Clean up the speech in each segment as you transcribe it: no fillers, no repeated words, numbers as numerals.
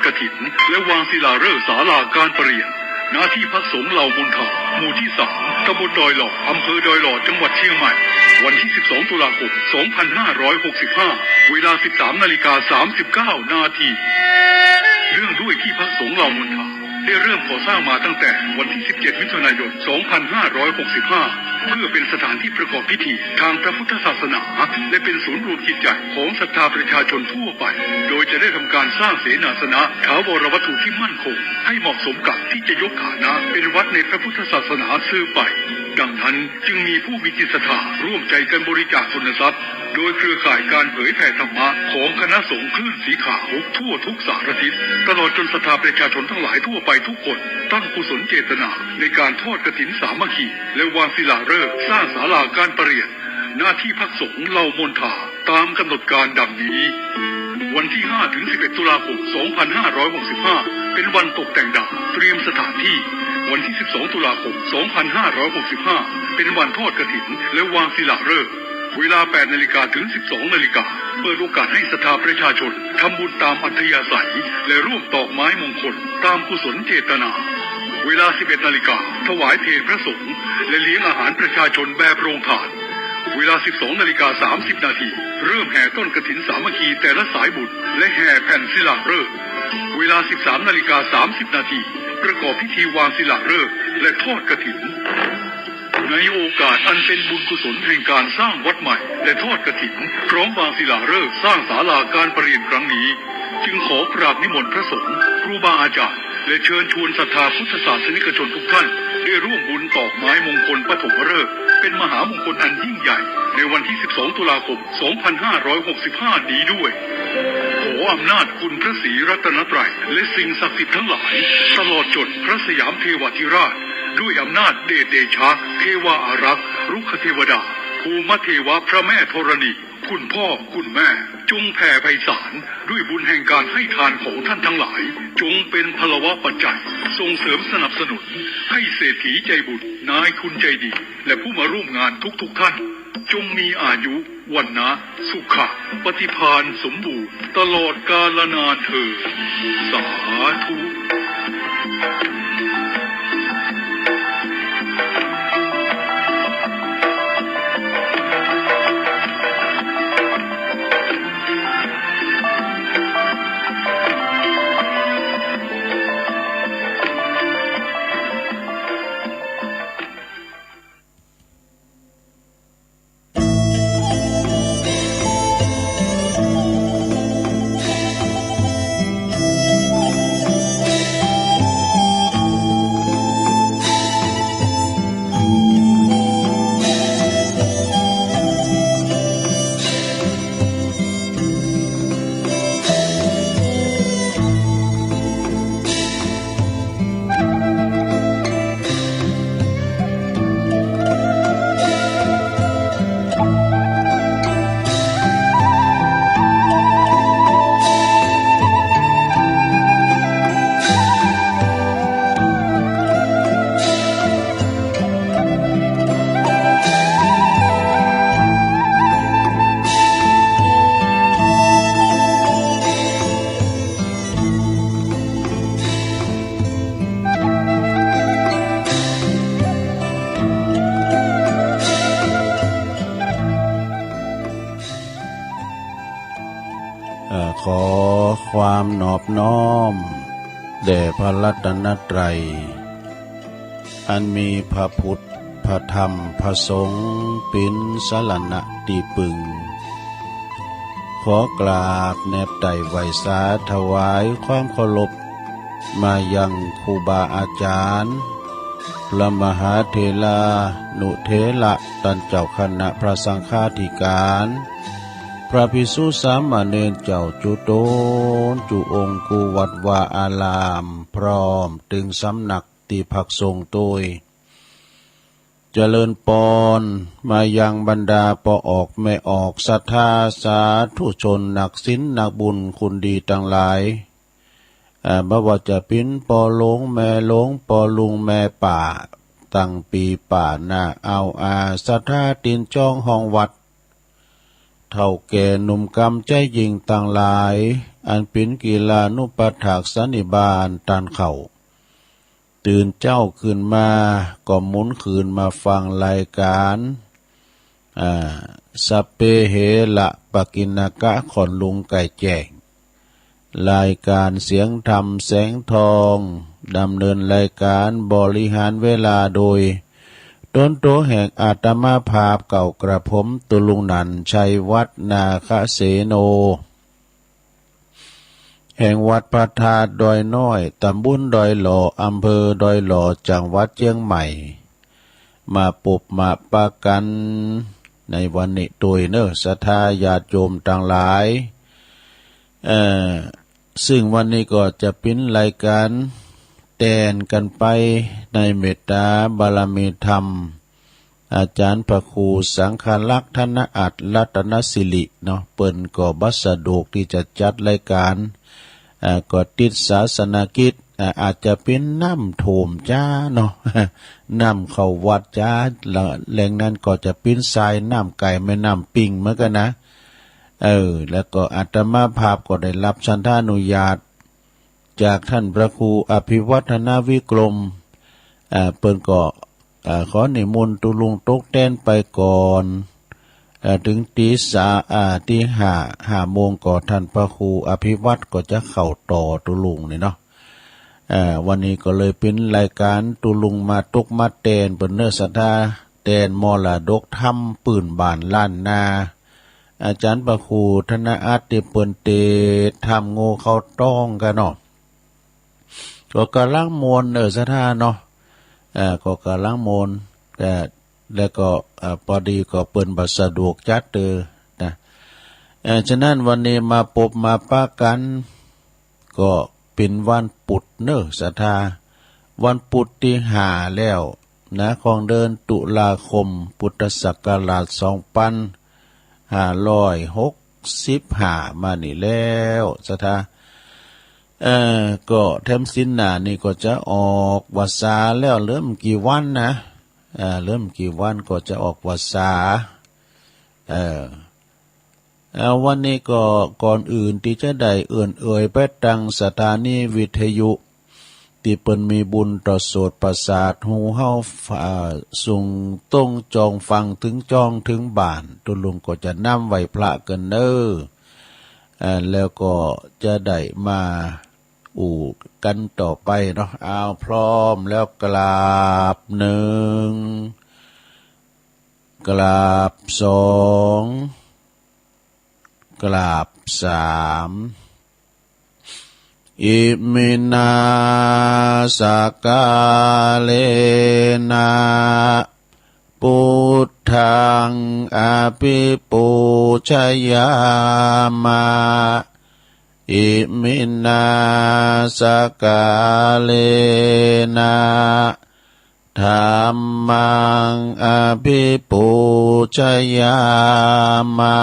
กฐินและวางศิลาฤกษ์ศาลาการประเรียนณที่พักสงฆ์เหล่ามนทาหมู่ที่3ตำบลดอยหล่ออำเภอดอยหล่อจังหวัดเชียงใหม่วันที่12ตุลาคม2565เวลา 13:39 นาทีเรื่องด้วยที่พักสงฆ์เหล่ามนทาได้เริ่มก่อสร้างมาตั้งแต่วันที่17มิถุนายน2565เพื่อเป็นสถานที่ประกอบพิธีทางพระพุทธศาสนาและเป็นศูนย์รวมจิตใจของศรัทธาประชาชนทั่วไปโดยจะได้ทำการสร้างเสนาสนะถาวรวัตถุที่มั่นคงให้เหมาะสมกับที่จะยกฐานะเป็นวัดในพระพุทธศาสนาสืบไปดังนั้นจึงมีผู้มีจิตศรัทธาร่วมใจกันบริจาคทุนทรัพย์โดยเครือข่ายการเผยแผ่ธรรมะของคณะสงฆ์คลื่นสีขาวทั่วทุกสารทิศตลอดจนศรัทธาประชาชนทั้งหลายทั่วไปทุกคนตั้งกุศลเจตนาในการทอดกฐินสามัคคีและวางศิลาฤกษ์สร้างศาลาการประเรียนหน้าที่พักสงฆ์เหล่ามนทาตามกำหนดการดังนี้วันที่5ถึง11ตุลาคม2565เป็นวันตกแต่งดาวเตรียมสถานที่วันที่12ตุลาคม2565เป็นวันทอดกฐินและวางศิลาฤกษ์เวลา 8 นาฬิกาถึง 12 นาฬิกาเปิดโอกาสให้ศรัทธาประชาชนทำบุญตามอัธยาศัยและร่วมตอกไม้มงคลตามกุศลเจตนาเวลา 11 นาฬิกาถวายเพลพระสงฆ์และเลี้ยงอาหารประชาชนแบบโรงทานเวลา 12:30 นาทีเริ่มแห่ต้นกฐินสามัคคีแต่ละสายบุญและแห่แผ่นศิลาฤกษ์เวลา 13:30 นาทีประกอบพิธีวางศิลาฤกษ์และทอดกฐินในโอกาสอันเป็นบุญกุศลแห่งการสร้างวัดใหม่และทอดกฐินพร้อมวางศิลาฤกษ์สร้างศาลาการประเรียนครั้งนี้จึงขอกราบนิมนต์พระสงฆ์ครูบาอาจารย์และเชิญชวนศรัทธาพุทธศาสนิกชนทุกท่านได้ร่วมบุญตอกไม้มงคลปฐมฤกษ์เป็นมหามงคลอันยิ่งใหญ่ในวันที่12ตุลาคม2565นี้ด้วยขออำนาจคุณพระศรีรัตนตรัยและสิ่งศักดิ์สิทธิ์ทั้งหลายตลอดจนพระสยามเทวาธิราชด้วยอำนาจเดชเดชะเทวาอารักษ์รุกขเทวดาภูมิเทวะพระแม่ธรณีคุณพ่อคุณแม่จงแผ่ไพศาลด้วยบุญแห่งการให้ทานของท่านทั้งหลายจงเป็นพลวะปัจจัยส่งเสริมสนับสนุนให้เศรษฐีใจบุญนายคุณใจดีและผู้มาร่วมงานทุกท่านจงมีอายุวันนะสุขะปฏิภาณสมบูรณ์ตลอดกาลนานเถิดสาธุขอความนอบน้อมแด่พระรัตนตรัยอันมีพระพุทธพระธรรมพระสงฆ์เป็นสรณะที่พึ่งขอกราบแนบไต่ไหวสาถวายความเคารพมายังครูบาอาจารย์พระมหาเถรานุเถระท่านเจ้าคณะพระสังฆาธิการพระภิกษุสามเณรเจ้าจุโตนจุองค์กุวัดวาอารามพร้อมถึงสำนักที่พักสงฆ์โดยเจริญปอนมายังบรรดาปอออกไม่ออกศรัทธาสาธุชนนักศีลนักบุญคุณดีทั้งหลายบ่ว่าจะเป็นปอหลงแม่หลงปอลุงแม่ป่าตั้งปีป่าหน้าเอาศรัทธาตินจ้องห้องวัด เท่าแก่หนุ่มกำใจยิงต่างหลายอันเป็นกีฬานุปถากสันนิบาตตานเข่าตื่นเจ้าขึ้นมาก็หมุนคืนมาฟังรายการสเปเหละปกินกะขอนลุงไก่แจ้งรายการเสียงธรรมแสงทองดำเนินรายการบริหารเวลาโดยต้นโตแห่งอาตมาภาพเก่ากระผมตุลุงนันชัยวัฒนาคเสโนแห่งวัดพระธาตุดอยน้อยตำบลดอยหล่ออำเภอดอยหล่อจังหวัดเชียงใหม่มาปบมาปะกันในวันนี้โดยเนอศรัทธาญาติโยมต่างหลายซึ่งวันนี้ก็จะเป็นรายการแตนกันไปในเมตตาบารมีธรรมอาจารย์พระครูสังฆลักษณ์ธนอัตรัตนสิริเนาะเปิ้นก็บัสะดวกที่จะจัดรายการก็ติดศาสนกิจอาจจะเป็นน้ำโถมจ้าเนาะน้ำเข้าวัดจ้าแหล่งนั้นก็จะเป็นทรายน้ำไก่ไม่น้ำปิงเหมือนกันนะแล้วก็อาตมาภาพก็ได้รับชันทานุญาตจากท่านพระครูอภิวัฒนาวิกรมเปิ้นก็ขอนิมนต์ตุลุงตกแต้นไปก่อนถึงตีห้าโมงก็ท่านพระครูอภิวัตก็จะเข้าต่อตุลุงนี่เนาะวันนี้ก็เลยเป็นรายการตุลุงมาตกมาแตนเปิ้นเนื้อศรัทธาแตนมรดกธรรมปืนบ้านล้านนาอาจารย์พระครูธนอัตติเปิ้นเตทำโง่เข้าต้องกันเนาะก็กำลังมวลศรัทธาเนาะก็กำลังมวลแล้วก็พอดีก็เปิ้นบ่สะดวกจัดนะฉะนั้นวันนี้มาพบมาปะกันก็เป็นวันปุดเนอะศรัทธาวันปุดที่5แล้วนะของเดือนตุลาคมพุทธศักราช2565มานี่แล้วศรัทธาก็แถมสิ้นหน้านี่ก็จะออกวาสาแล้วเริ่มกี่วันนะเริ่มกี่วันก็จะออกวาสาวันนี้ก็ก่อนอื่นที่จะได้ไปตั้งสถานีวิทยุที่เปิ้นมีบุญต่อโสตประสาทหูเฮาส่งต้องจองฟังถึงจองถึงบ้านตุลุงก็จะนำไหวพระกันเด้อแล้วก็จะได้มากันต่อไปเนาะเอาพร้อมแล้วกราบ1กราบ2กราบ3อิมินาสกาเลนะพุทธังอภิปูชยามาอิมินาสกาเลนะธัมมังอภิปูชยามา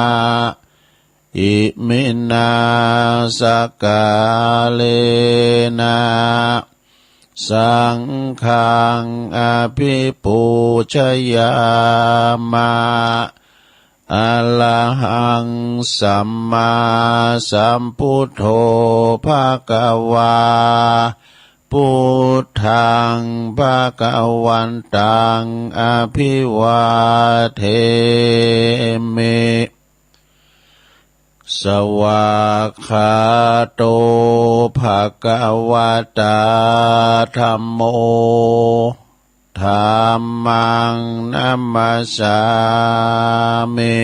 อิมินาสกาเลนะสังฆังอภิปูชยามาอะระหังสัมมาสัมพุทโธภะคะวาพุทธังภะคะวันตังอภิวาเทมิสวากขาโตภะคะวะตาธัมโมธัมมังนัมมัสสามิ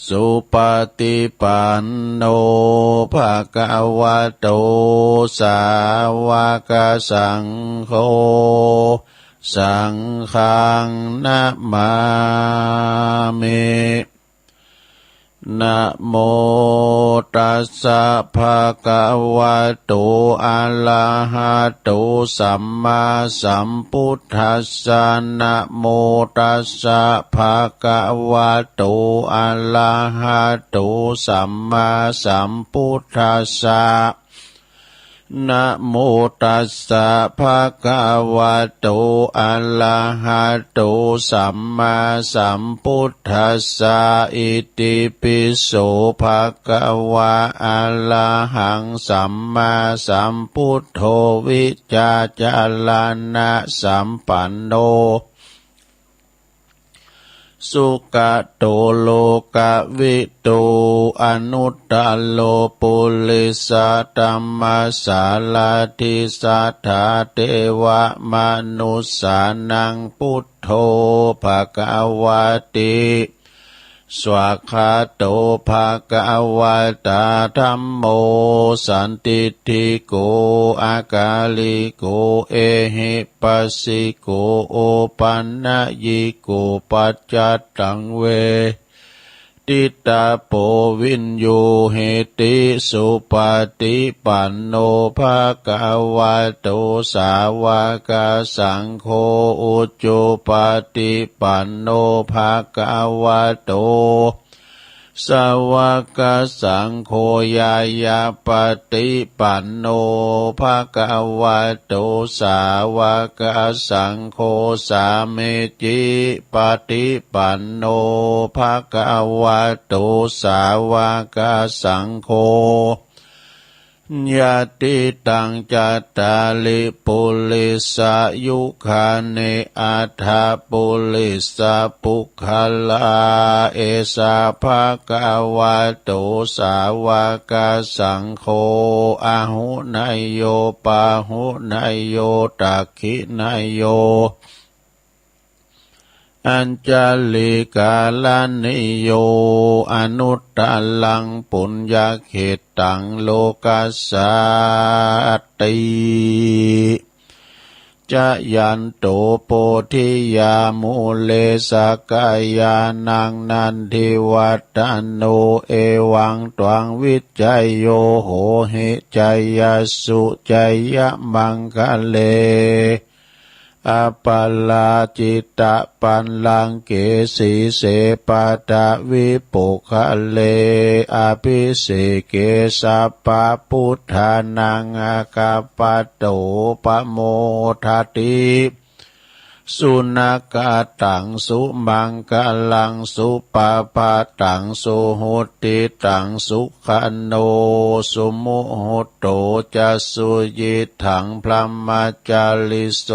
สุปฏิปันโนภะคะวะโตสาวกสังโฆสังฆังนะมามินะโมตัสสะภะคะวะโตอะระหะโตสัมมาสัมพุทธัสสะนะโมตัสสะภะคะวะโตอะระหะโตสัมมาสัมพุทธัสสะ นะโมตัสสะภะคะวะโตอะระหะโตสัมมาสัมพุทธัสสะอิติปิโสภะคะวะอะระหังสัมมาสัมพุทโธวิจจารณะสัมปันโนสุขโตโลกวิตูอนุตตโลปุริสตัมมาสาลาทิสัทธาเทวมนุสสานังพุทโธภควติสวากขาโตภะคะวะตาธัมโมสันติติโกอากาลิโกเอหิปัสสิโกโอปันนะยิโกปัจจัตตังเวติตาโปวินโยเหติสุปฏิปันโนภะคะวะโตสาวกสังโฆอุจจุปฏิปันโนภะคะวะโตสาวกสังโฆยายาปฏิปันโนภะคะวะโตสาวกสังโฆสาเมจิปฏิปันโนภะคะวะโตสาวกสังโฆญาติตังจัตตาลิปุริสายุคาเนอัฏฐปุริสาปุคคลาเอสาภะคะวะโตสาวกสังโฆอาหุนายโยปาหุนายโยตักขินายโยอัญจลิกาลานิโยอนุตตลังปุญญเขตังโลกัสสติจะยันโตโพธิยามุเลสกายานังนันทิวัตโนเอวังตวังวิจัยโยโหหิจัยยสุจัยยมังคะเลอปัลลาจิตตปันลังเกสีเสปะตะวิปุคะเลอภิเสเกสัพพะพุทธานังอากาปะโตปะโมทติสุนักตังสุมังกลังสุปาปะตังสุหุติตังสุขันโนสุมุหุโตจะสุยิถังพระมจาริโส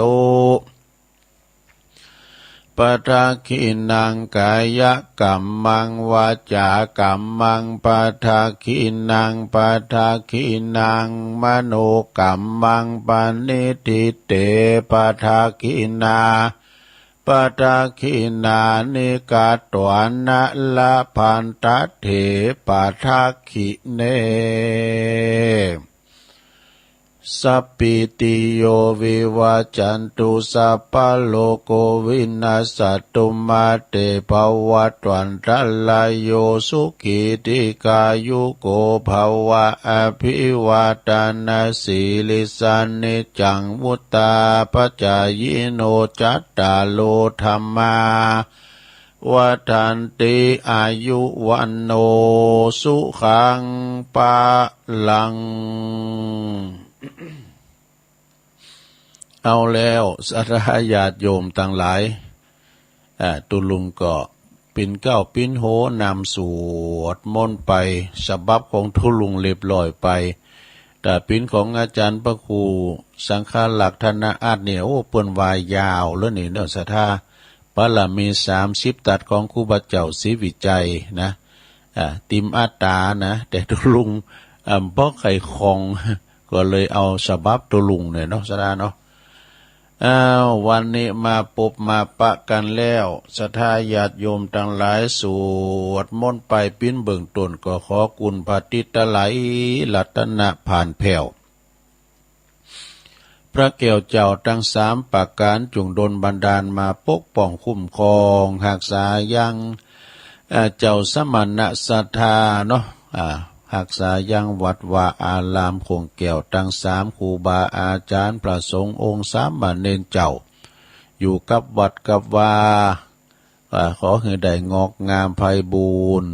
ปะทาคินังกายกัมมังวาจากัมมังปะทาคินังปะทาคินังมโนกัมมังปณิทิเตปะทาคินาปะทาคินานิกาตวานะละพันตเถปะทาคิเนสัพพิติโยวิวัจจันตุสัพพะโลกวินาศตุมาเตภวัตวันตรายโยสุขิติกายุโกภวะอภิวาทนาสีลิสานิจังวุตตาปัจจายโนจัตตาโลธรรมาวัฏันติอายุวันโนสุขังปะลังเอาแล้วสัทธาญาติโยมต่างหลายตุลุงก็ปิ่นเก้าปิ่นโหนำสวดมนต์ไปฉบับของตุลุงเรียบร้อยไปแต่ปิ่นของอาจารย์พระครูสังฆาลักษณ์ธนอาจเนี่ยโอ้เปิ้นวายยาวแล้วนี่เนาะสัทธาปะละมี30ตัดของครูบาเจ้าศรีวิจัยนะติมอาตานะแต่ตุลุงเพราะไข่คองก็เลยเอาฉบับตุลุงเนี่ยเนาะสัทธาเนาะวันนี้มาพบมาปะกันแล้วศรัทธาญาติโยมทั้งหลายสวดมนต์ไปปิ้นเบื้องต้นก็ขอกุณพระติตไลรัตนะผ่านแผ่วพระแก้วเจ้าทั้ง3ประการจงดลบันดาลมาปกป้องคุ้มครองรักษายังเจ้าสมณะศรัทธาเนาะรักษายังวัดวาอารามคงแก้วทั้ง3ครูบาอาจารย์พระสงฆ์องค์สามเณรเจ้าอยู่กับวัดกับวาขอให้ได้งอกงามไพบูรณ์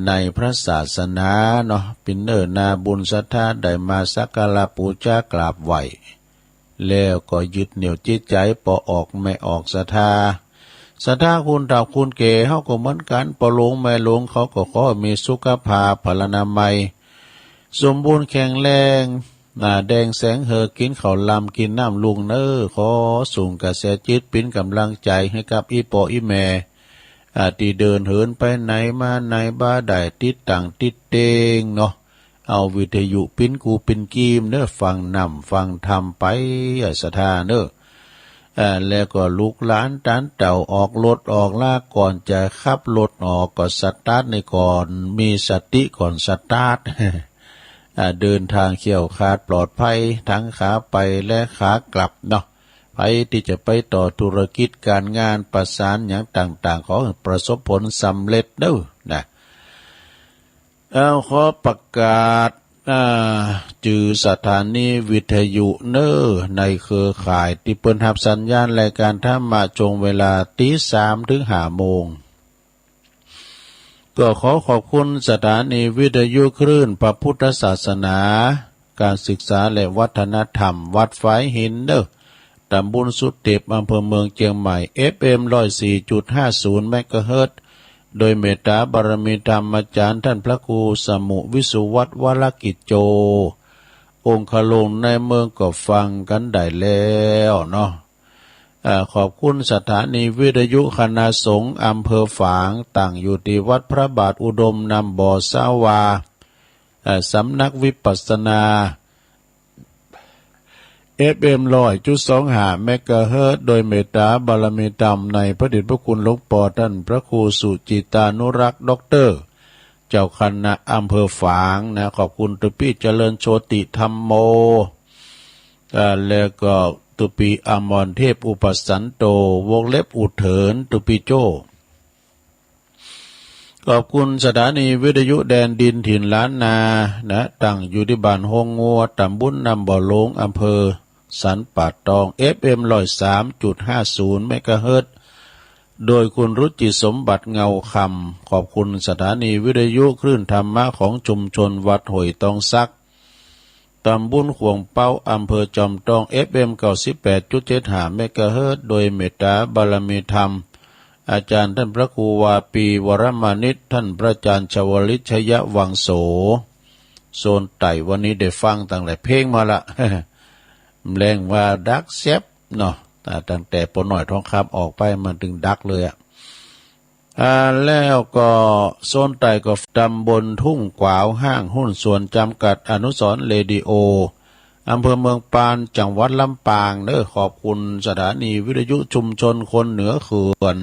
ในพระศาสนาเนาะเป็นเนิ่นนาบุญศรัทธาได้มาสักการะบูชากราบไหว้แล้วก็ยึดเหนี่ยวจิตใจปอออกไม่ออกศรัทธาคุณเฒ่าคุณแก่เฮาก็เหมือนกันปอหลงไม่หลงเขาก็ขอมีสุขภาพพลานามัยสมบูรณ์แข็งแรงหน้าแดงแสงเหอกินข้าวลำกินน้ำลุงเน้อขอส่งกระแสจิตเป็นกำลังใจให้กับอีปออีแม่ที่เดินเหินไปไหนมาไหนบ้าได้ติดต่างติดเตงเนาะเอาวิทยุปิ้นกูปิ้นกีมเน้อฟังนำฟังทำไปศรัทธาเน้อแล้วก็ลูกหลานตันเต่าออกรถออกลากก่อนจะขับรถออกก็สตาร์ทในก่อนมีสติก่อนสตาร์ท เดินทางเขี่ยวขาดปลอดภัยทั้งขาไปและขากลับเนาะไปที่จะไปต่อธุรกิจการงานประสานอย่างต่างๆขอประสบผลสำเร็จเด้อนะขอประกาศจือสถานีวิทยุเนอในเครือข่ายที่เปิ้นรับสัญญาณรายการธรรมะจงเวลา 3:00 ถึง 5:00 นก็ขอขอบคุณสถานีวิทยุคลื่นพระพุทธศาสนาการศึกษาและวัฒนธรรมวัดฝายหินเด้อตำบลสุเทพอำเภอเมืองเชียงใหม่ FM 104.50 เมกะเฮิรตซ์โดยเมตตาบารมีธรรมอาจารย์ท่านพระครูสมุวิสุวัฒน์วรกิจโจองค์ขลงในเมืองก็ฟังกันได้แล้วเนาะขอบคุณสถานีวิทยุคณะสงฆ์อำเภอฝางตั้งอยู่ที่วัดพระบาทอุดมนำบ่อสาวาสำนักวิปัสสนา FM 100.25 เมกะเฮิรตซ์โดยเมตตาบารมีธรรมในพระเดชพระคุณหลวงปู่ท่านพระครูสุจิตานุรักษ์ด็อกเตอร์เจ้าคณะอำเภอฝางนะขอบคุณตุปีเจริญโชติธรรมโมแล้วก็ตุปีอมรเทพอุปสันโตวงเล็บอุเถินตุปีโจขอบคุณสถานีวิทยุแดนดินถิ่นล้านนานะตั้งอยู่ที่บ้านฮงงัวตำบลนำบ่อหลงอำเภอสันป่าตอง FM 103.50 เมกะเฮิรตซ์โดยคุณรุจิสมบัติเงาคำขอบคุณสถานีวิทยุคลื่นธรรมะของชุมชนวัดห้วยตองซักตำบลขวงเป้าอำเภอจอมทอง FM 98.75 เมกะเฮิรตซ์โดยเมตตาบารมีธรรมอาจารย์ท่านพระครูวาปีวรมานิตท่านพระอาจารย์ชวลิตชยวังโสโซนไต่วันนี้ได้ฟังตั้งแต่เพลงมาละ แรงว่าดักเซฟเนาะตั้งแต่ปนหน่อยทองคำออกไปมันถึงดักเลยแล้วก็โซนไต่ก็ตำบลทุ่งกวาวห้างหุ้นส่วนจำกัดอนุสรณ์เรดิโออำเภอเมืองปานจังหวัดลำปางเด้อขอบคุณสถานีวิทยุชุมชนคนเหนือเขื่อน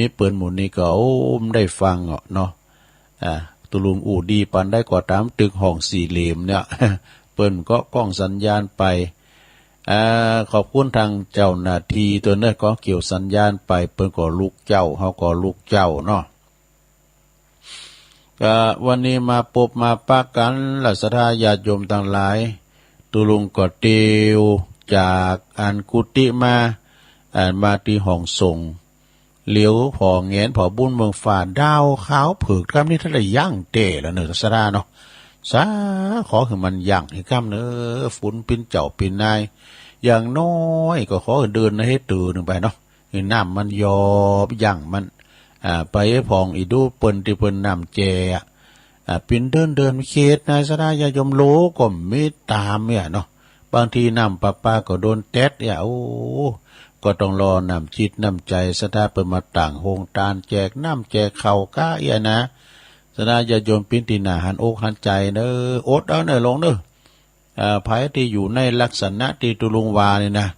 มีเปิ่นหมุนนี่ก็ได้ฟังเนาะตุลุงอู่ดีปันได้กว่าตามตึกห้องสี่เหลี่ยมเนี่ย เปิ่นก็กล้องสัญญาณไปขอบคุณทางเจ้าหน้าที่ตัวเนื้อก็เกี่ยวสัญญาณไปเปิ่นก็ลูกเจ้าเฮาก็ลูกเจ้าเนาะก็วันนี้มาพบมาปะกันลัศธาญาติโยมต่างหลายตุลุงก็เตียวจากอันกุฏิมาที่ห้องส่งเหลียวพอแงนพอบุญเมืองฝ่าดาวขาวผึกคำนี้ท่านได้ย่างเตะแล้วเนอะสราเนาะสาขอคือมันย่างให้คำเนอะฝุ่นปินเจ้าปินนายอย่างน้อยก็ขอเดินให้ตื่นไปเนาะน้ำมันยอบย่างมันไปให้พองอีดูเปิ้นที่เปิ้นน้ำแจปินเดินเขตนายสราญาโยมโลก็ไม่ตามเนี่ยเนาะบางทีน้ำปลาก็โดนแต๊ดเนี่ยโอ้ก็ต้องรอนำจิตนำใจสถาเปิดมาต่างโฮงตานแจกน้ำแจกเข่าก้านะสถาญาโยมปิ้นตีนาหันอกหันใจเนออดเอาเนอลงเนอภัยที่อยู่ในลักษณะที่ตุลุงวานี่นะ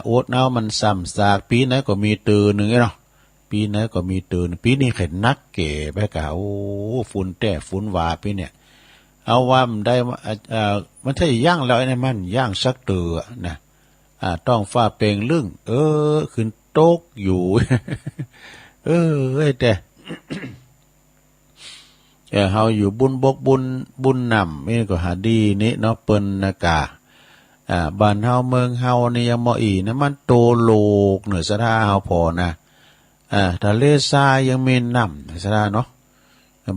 อดเอามันซ้ำซากปีไหนก็มีตื่นหนึ่งเนาะ ปีไหนก็มีตื่นปีนี้เข็นนักเก๋ไปกะโอ้ฝุ่นแต่ฝุ่นหวาปีเนี่ยเอาว่ามันได้มันถ้าย่างแล้วไอ้นี่มันย่างสักเตือนะต้องฟ้าเปลงลึ่งขึ้นโต๊กอยู่ แต่ เฮาอยู่บุญบกบุญนำนี่ก็หาดีนี่เนาะเปิ้นนากาบ้านเฮาเมืองเฮานี่ยังบ่อีนะมันโตโลกเหนือสะทาเฮาพอนะทะเลทรายยังมีน้ำสะทาเนาะ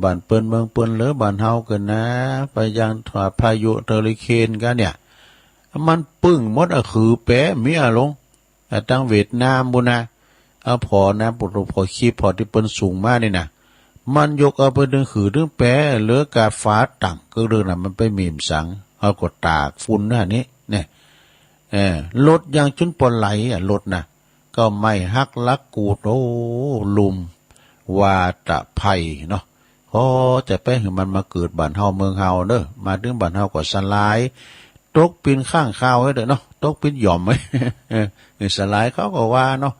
บ้านเปิ้นเมืองเปิ้นหรือบ้านเฮากันนะไปยังพายุเฮอริเคนกันเนี่ยมันปึ้งหมดคือแปะมีลงตั้งเวียดนามบุนะพอนะปุถุพอขี้พอที่เปิ้นสูงมากนี่นะมันยกเอาไปดึงขือดึงแปะเหลือกาฟ้าตั้งก็เรื่องน่ะมันไปมีมสังเอาก็ตากฝุ่นนะนี่เนี่ยรถยางจุนปนไหลรถนะก็ไม่ฮักลักกูดลุมวาตะไผ่เนาะจะไปให้มันมาเกิดบ้านเฮาเมืองเฮาเด้อมาถึงบ้านเฮาก็สลายตกปีนข้างข้าวไว้เด้อเนาะตกปีนหย่อมไว้สลายเขาก็ว่าเนาะ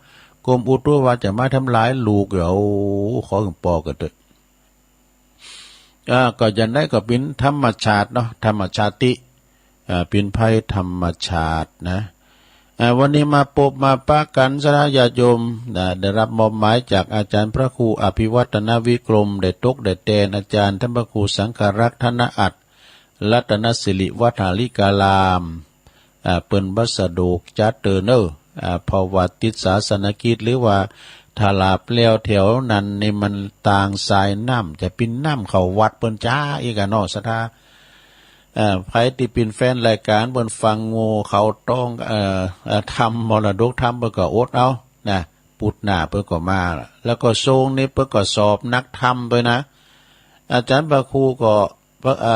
กรมอุตุว่าจะมาทำลายลูกขอปอกันเถอะก็ยันได้ก็เป็นธรรมชาติเนาะธรรมชาติเป็นภัยธรรมชาตินะวันนี้มาพบมาปะกันสระญาติโยมได้รับมอบหมายจากอาจารย์พระครูอภิวัตนวิกรมได้ตกได้แทนอาจารย์ท่านพระครูสังฆรักษ์ธนอัตถ์รัตนสิริวัฒนาลิกาลามเปิ้นบัสดุจัดเตอร์เนอร์ภาวติศาสนกิจหรือว่าถาลาบแล้วแถวนั้นในมันต่างสายน้ำจะเป็นน้ำเข้าวัดเปิ้นจ้าอีกเนาะสถาใครที่เป็นแฟนรายการเปิ้นฟังโง่เขาต้องทำมรดกทำเปิ้นก็อดเอานะปุดหน้าเปิ้นก็มาแล้วก็ทรงนี่เปิ้นก็สอบนักธรรมไปนะอาจารย์พระครูก็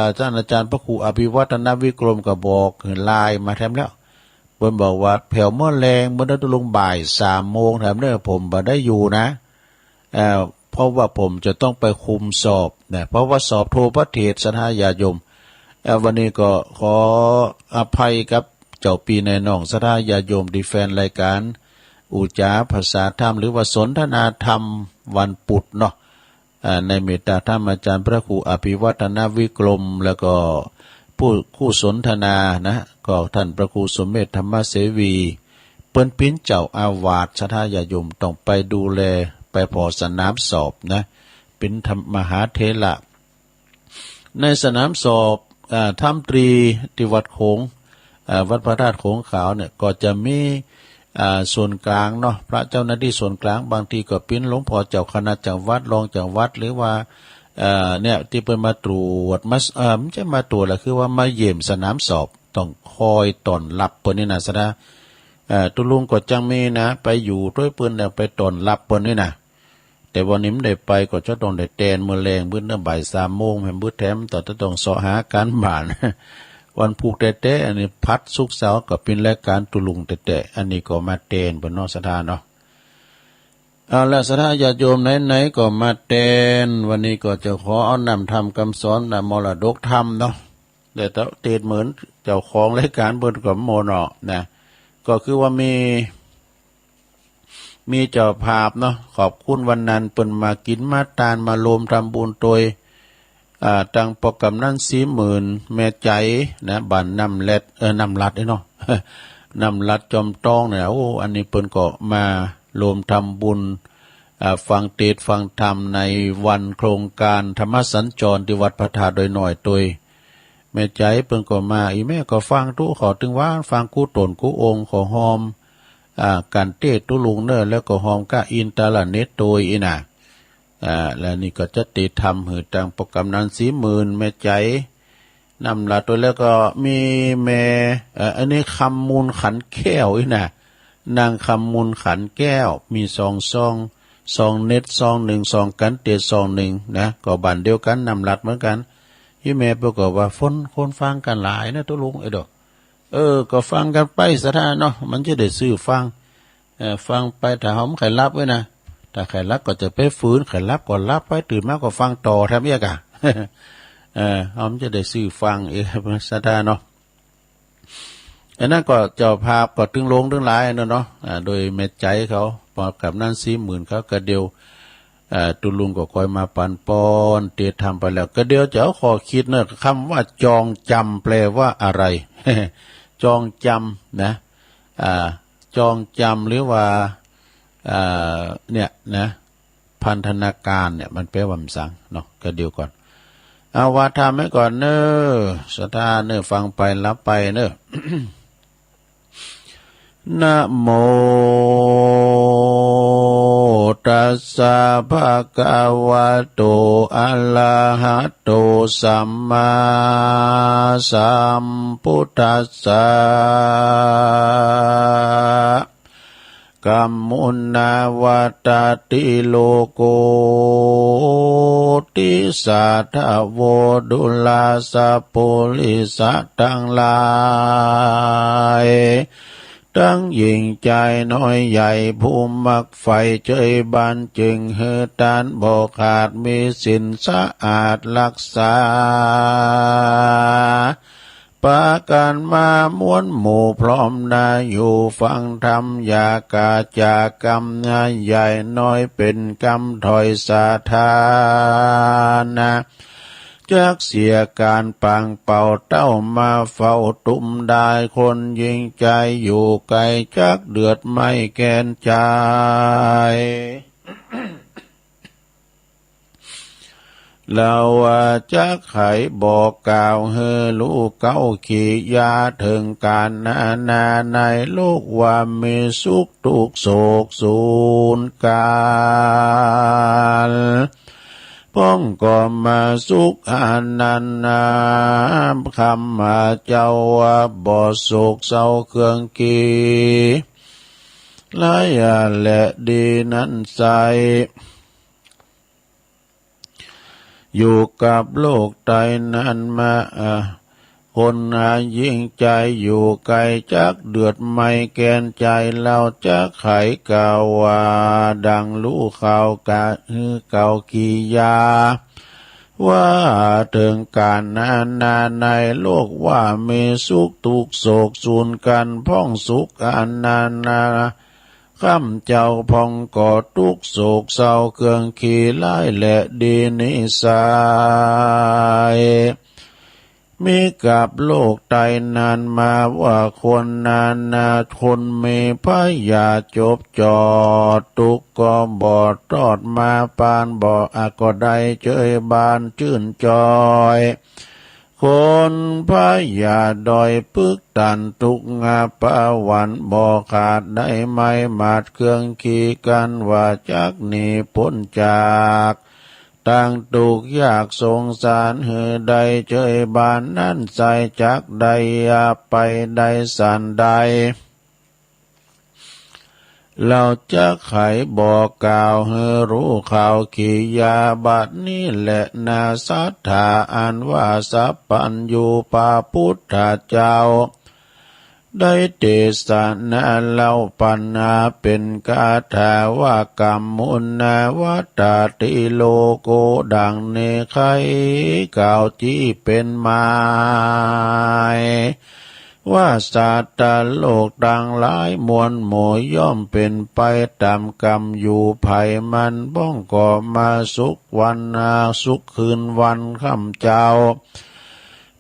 อาจารย์พระครูอภิวัตนวิกรมก็บอกไลน์มาแถมแล้วเปิ้นบอกว่าแผ่วเมื่อแรงเมื่อได้ลงบ่าย 3:00 นแถมเนี่ยผมบ่ได้อยู่นะเพราะว่าผมจะต้องไปคุมสอบนะเพราะว่าสอบโทพระเทศนาญาโยมวันนี้ก็ขออภัยกับเจ้าปีในน้องสถาญาโยมดีแฟนรายการอุจาภาษาธรรมหรือว่าสนทนาธรรมวันปุดเนาะในเมตตาธรรมอาจารย์พระครูอภิวัตนวิกรมแล้วก็ผู้คู่สนทนานะก็ท่านพระครูสมเด็จธรรมเสวีเปิ้นปิ้นเจ้าอาวาสสถาญาโยมต้องไปดูแลไปพอสนามสอบนะเป็นธรรมมหาเถระในสนามสอบธรรมตรีที่วัดโขงวัดพระธาตุโขงขาวเนี่ยก็จะมีส่วนกลางเนาะพระเจ้าหน้าที่ส่วนกลางบางทีก็เป็นหลวงพ่อเจ้าคณะจังหวัดรองจังหวัดหรือว่าเนี่ยที่เป็นมาตรวจไม่ใช่มาตรวจแหละคือว่ามาเยี่ยมสนามสอบต้องคอยต้อนรับเปิ้นนี่นะซะนะตุลุงก็จังมีนะไปอยู่ด้วยเปิ้นแล้วไปต้อนรับเปิ้นนี่นะแต่วันนี้ไม่ได้ไปก็จะต้องได้แตนมื้อแลงมื้อนั้นบ่าย 3:00 นแม่นมื้อแถมต่อต้องเสาะหาการบ้าน วันผูกแต่อันนี้พัดศุกร์เสาร์ก็เป็นรายการตุลุงแต่อันนี้ก็มาแตนเปิ้นเนาะสถานเนาะเอาละสถาญาติโยมไหนๆก็มาแตนวันนี้ก็จะขอเอานำธรรมคำสอนนำมรดกธรรมเนาะแต่เตดเหมือนเจ้าของรายการเปิ้นก็โมเนาะนะก็คือว่ามีเจ้าภาพเนาะขอบคุณวันนั้นเปิ้นมากินมาตานมาโลมทำบุญโดยตังปกำนั้น40,000แม่ใจนะบ้านน้ำเล็ดน้ำลัดเนาะ น้ำลัดจอมตองเนี่ยอันนี้เปิ้นก็มารวมทำบุญฟังเทศน์ฟังธรรมในวันโครงการธรรมสัญจรที่วัดพระธาตุโดยหน่อยตัวแม่ใจเปิ้นก็มาอีแม่ก็ฟังทุขอถึงว่าฟังกู้ตนกู้องค์ขอหอมการเทศน์ตุลุงเนอแล้วก็หอมกะอินตาลเนตตัวอีน่ะแล้วนี่ก็จะติดธรรมหือตังปกำนั้น40,000แม่ใจนำละตัวแล้วก็มีแม่อันนี้คำมูลขันแก้วอีน่ะนางคำมูลขันแก้วมีซองเน็ตซอง1ซองกันเตซอง1นะก็บันเดียวกันนำลัดเหมือนกันยี่แม่ประกอบว่าคนฟังกันหลายนะตัวลุงไอ้ดอกก็ฟังกันไปสถานเนาะมันจะได้ซื้อฟังไปถ้าหอมไข่ลับไว้นะถ้าไข่ลับก็จะไปฟื้นไข่ลับก็ลับไปตื่นมาก็ฟังต่อแทบเยอะกะหอมจะได้ซื้อฟังอีกสถานเนาะอันนั้นก็เจ้าภาพก็ตึงลงตึงหลายเนาะโดยเม็ดใจเขาไป อกับนั่น40,000เขาก็เดียวตุลุงก็คอยมาปันปอนเตทำไปแล้วก็เดียวจะเอาขอคิดเนอะคำว่าจองจำแปลว่าอะไร จองจำนะจองจำหรือว่าเนี่ยนะพันธนาการเนี่ยมันแปลว่าสังเนาะก็เดียวก่อนเอาว่าทำไว้ก่อนเนอะสถาเนอะฟังไปรับไปเนอะ นะโมตัสสะภะคะวะโตอะระหะโตสัมมาสัมพุทธัสสะกัมมุนาวัตติโลโกติสัทธโวดุลาสปุริสัตทั้งหลายทั้งหญิงใจน้อยใหญ่ผู้มักไฟเจยบันจึงเฮตานบ่ขาดมีสินสะอาดรักษาปากันมาม้วนหมู่พร้อมนาอยู่ฟังธรรมยากาจากรรมใหญ่น้อยเป็นกรรมถอยสาธานะจักเสียการปังเป่าเต้ามาเฝ้าตุ้มได้คนยิงใจอยู่ไกลจักเดือดไม่แกนใจเราจักไขบอกกล่าวเฮลูกเก้าขี่ยาถึงการนาในโลกว่ามีสุขทุกโศกสูญกาลพ้องก็มาสุขอนันนาคำมาเจ้าว่าบ่โศกเศร้าเครื่องกีหลายและดีนั้นใสอยู่กับโลกใดนั้นมาคนยิ่งใจอยู่ไกลจักเดือดไม่แกนใจเราจักไขกาวาดังรู้ข่าวกะเก่ากียาว่าถึงการนาในโลกว่ามีสุขทุกโศกสูญกันพ้องสุขอนันนาข้ามเจ้าพองก่อทุกโศกเศร้าเครื่องขี่ไล่และดีนิสัยมีกับโลกใดนานมาว่าคนนาคนมีพยาจบจอดทุกก็บ่ตอดมาปานบ่ก็ได้เจยบานชื่นจอยคนพยาดอยปึกตันทุกงาปะวันบ่ขาดได้ไม่มาดเครื่องขี่กันว่าจักหนีพ้นจากต่างตุกยากสงสารเหือใดเจยบานนั้นใส่จักใดไปใดสันใดเราจะไขบอกกล่าวให้รู้ข่าวขียาบัดนี้แหละนาสัทธาอันว่าสัพพัญญูปาพุทธเจ้าได้เทศนาเล่าปัญหาเป็นคาถาว่ากรรมมุนาวัตติโลโกดังเนไขกล่าวที่เป็นหมายว่าสัตว์โลกดังหลายมวลหมู่ย่อมเป็นไปตามกรรมอยู่ภัยมันบ้องก่อมาสุขวันสุขคืนวันค่ำเจ้า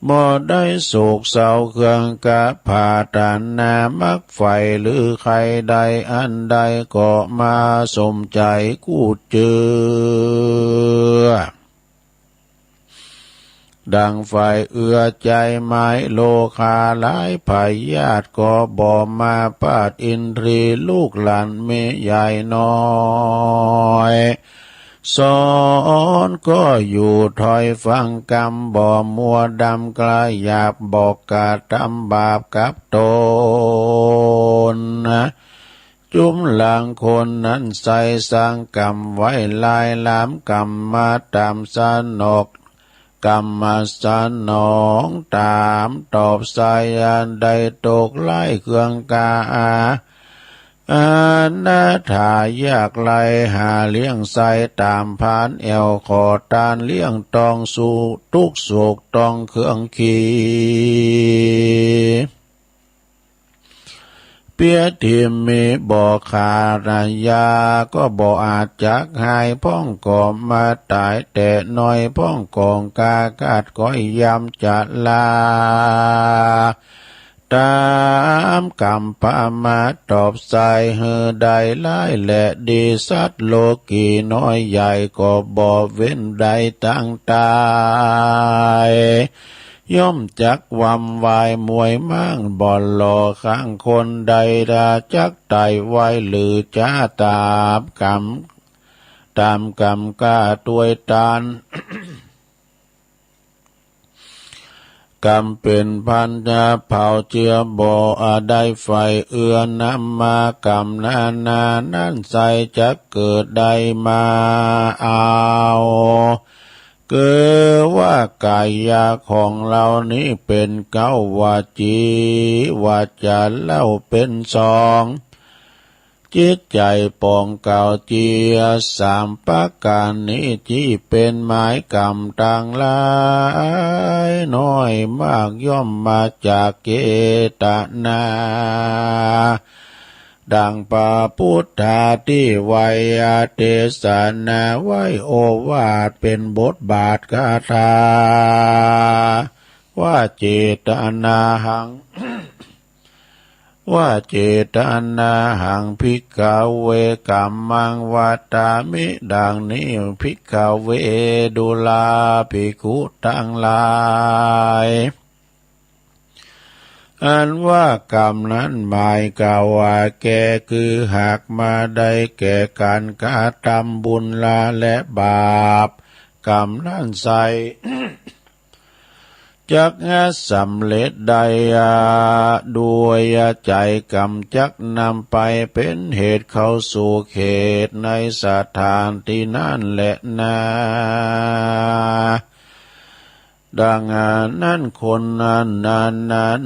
บ่ได้โศกเศร้าเครื่องกะผาตานนามักไฟหรือใครใดอันใดก็มาสมใจกู้เจือดังไฟเอื้อใจไม้โลคาหลายพยาธิก็บ่มาปาดอินทรีลูกหลานเมใหญ่น้อยสอนก็อยู่ถอยฟังกรรมบ่มัวดำกลายหยาบบอกกาทำบาปกับตนจุ้มหลังคนนั้นใส่สร้างกรรมไว้ลายล้ามกรรมมาตามสนกกรรมมาสนองตามตอบสายอันใดตกไล่เครื่องกานาถายากไลหาเลี้ยงใส่ตามพานแอวขอตานเลี้ยงตองสู่ทุกโศกตองเครื่องขี เปียที่มีบ่ขารายาก็บ่อาจจักหายพ้องก่อมาตายแต่น้อยพ้องกองกากาดก้อยยำจะลาตามกรรมปามาตอบใส่เฮือใดไล่และดีสัตว์โลกีน้อยใหญ่ก็บ่เว้นใดตั้งตายย่อมจักวำวายมวยมั่งบ่อนหล่อข้างคนใดดาจักไตไว้หรือจ้าตามกรรมกล้าตัวยตาน กรรมเป็นพันธะเผาเจือบ่อได้ไฟเอื้อนำมากรรมนานั้นใส่จะเกิดใดมาเอาคือว่ากายาของเรานี้เป็นเก้าวาจีวาจาเล่าเป็นสองจิตใจปองเก่าเจียสามประการนี้ที่เป็นหมายกรรมต่างหลายน้อยมากย่อมมาจากเกตนาดังพระพุทธาที่ไวยเทศนาไว้โอวาทเป็นบทบาทคาถาว่าเจตนาหัง ว่าเจตนาหังภิกขเวกัมมังวัตตามิดังนี้ภิกขเวดุลาภิกขุทั้งหลายอันว่ากรรมนั้นหมายกล่าวว่าแก่คือหากมาได้แก่การกระทำบุญละและบาปกรรมนั้นใส่ จักสำเร็จใดด้วยใจกรรมจักนำไปเป็นเหตุเข้าสู่เขตในสถานที่นั่นแหละนาดังนั้นคนนั้น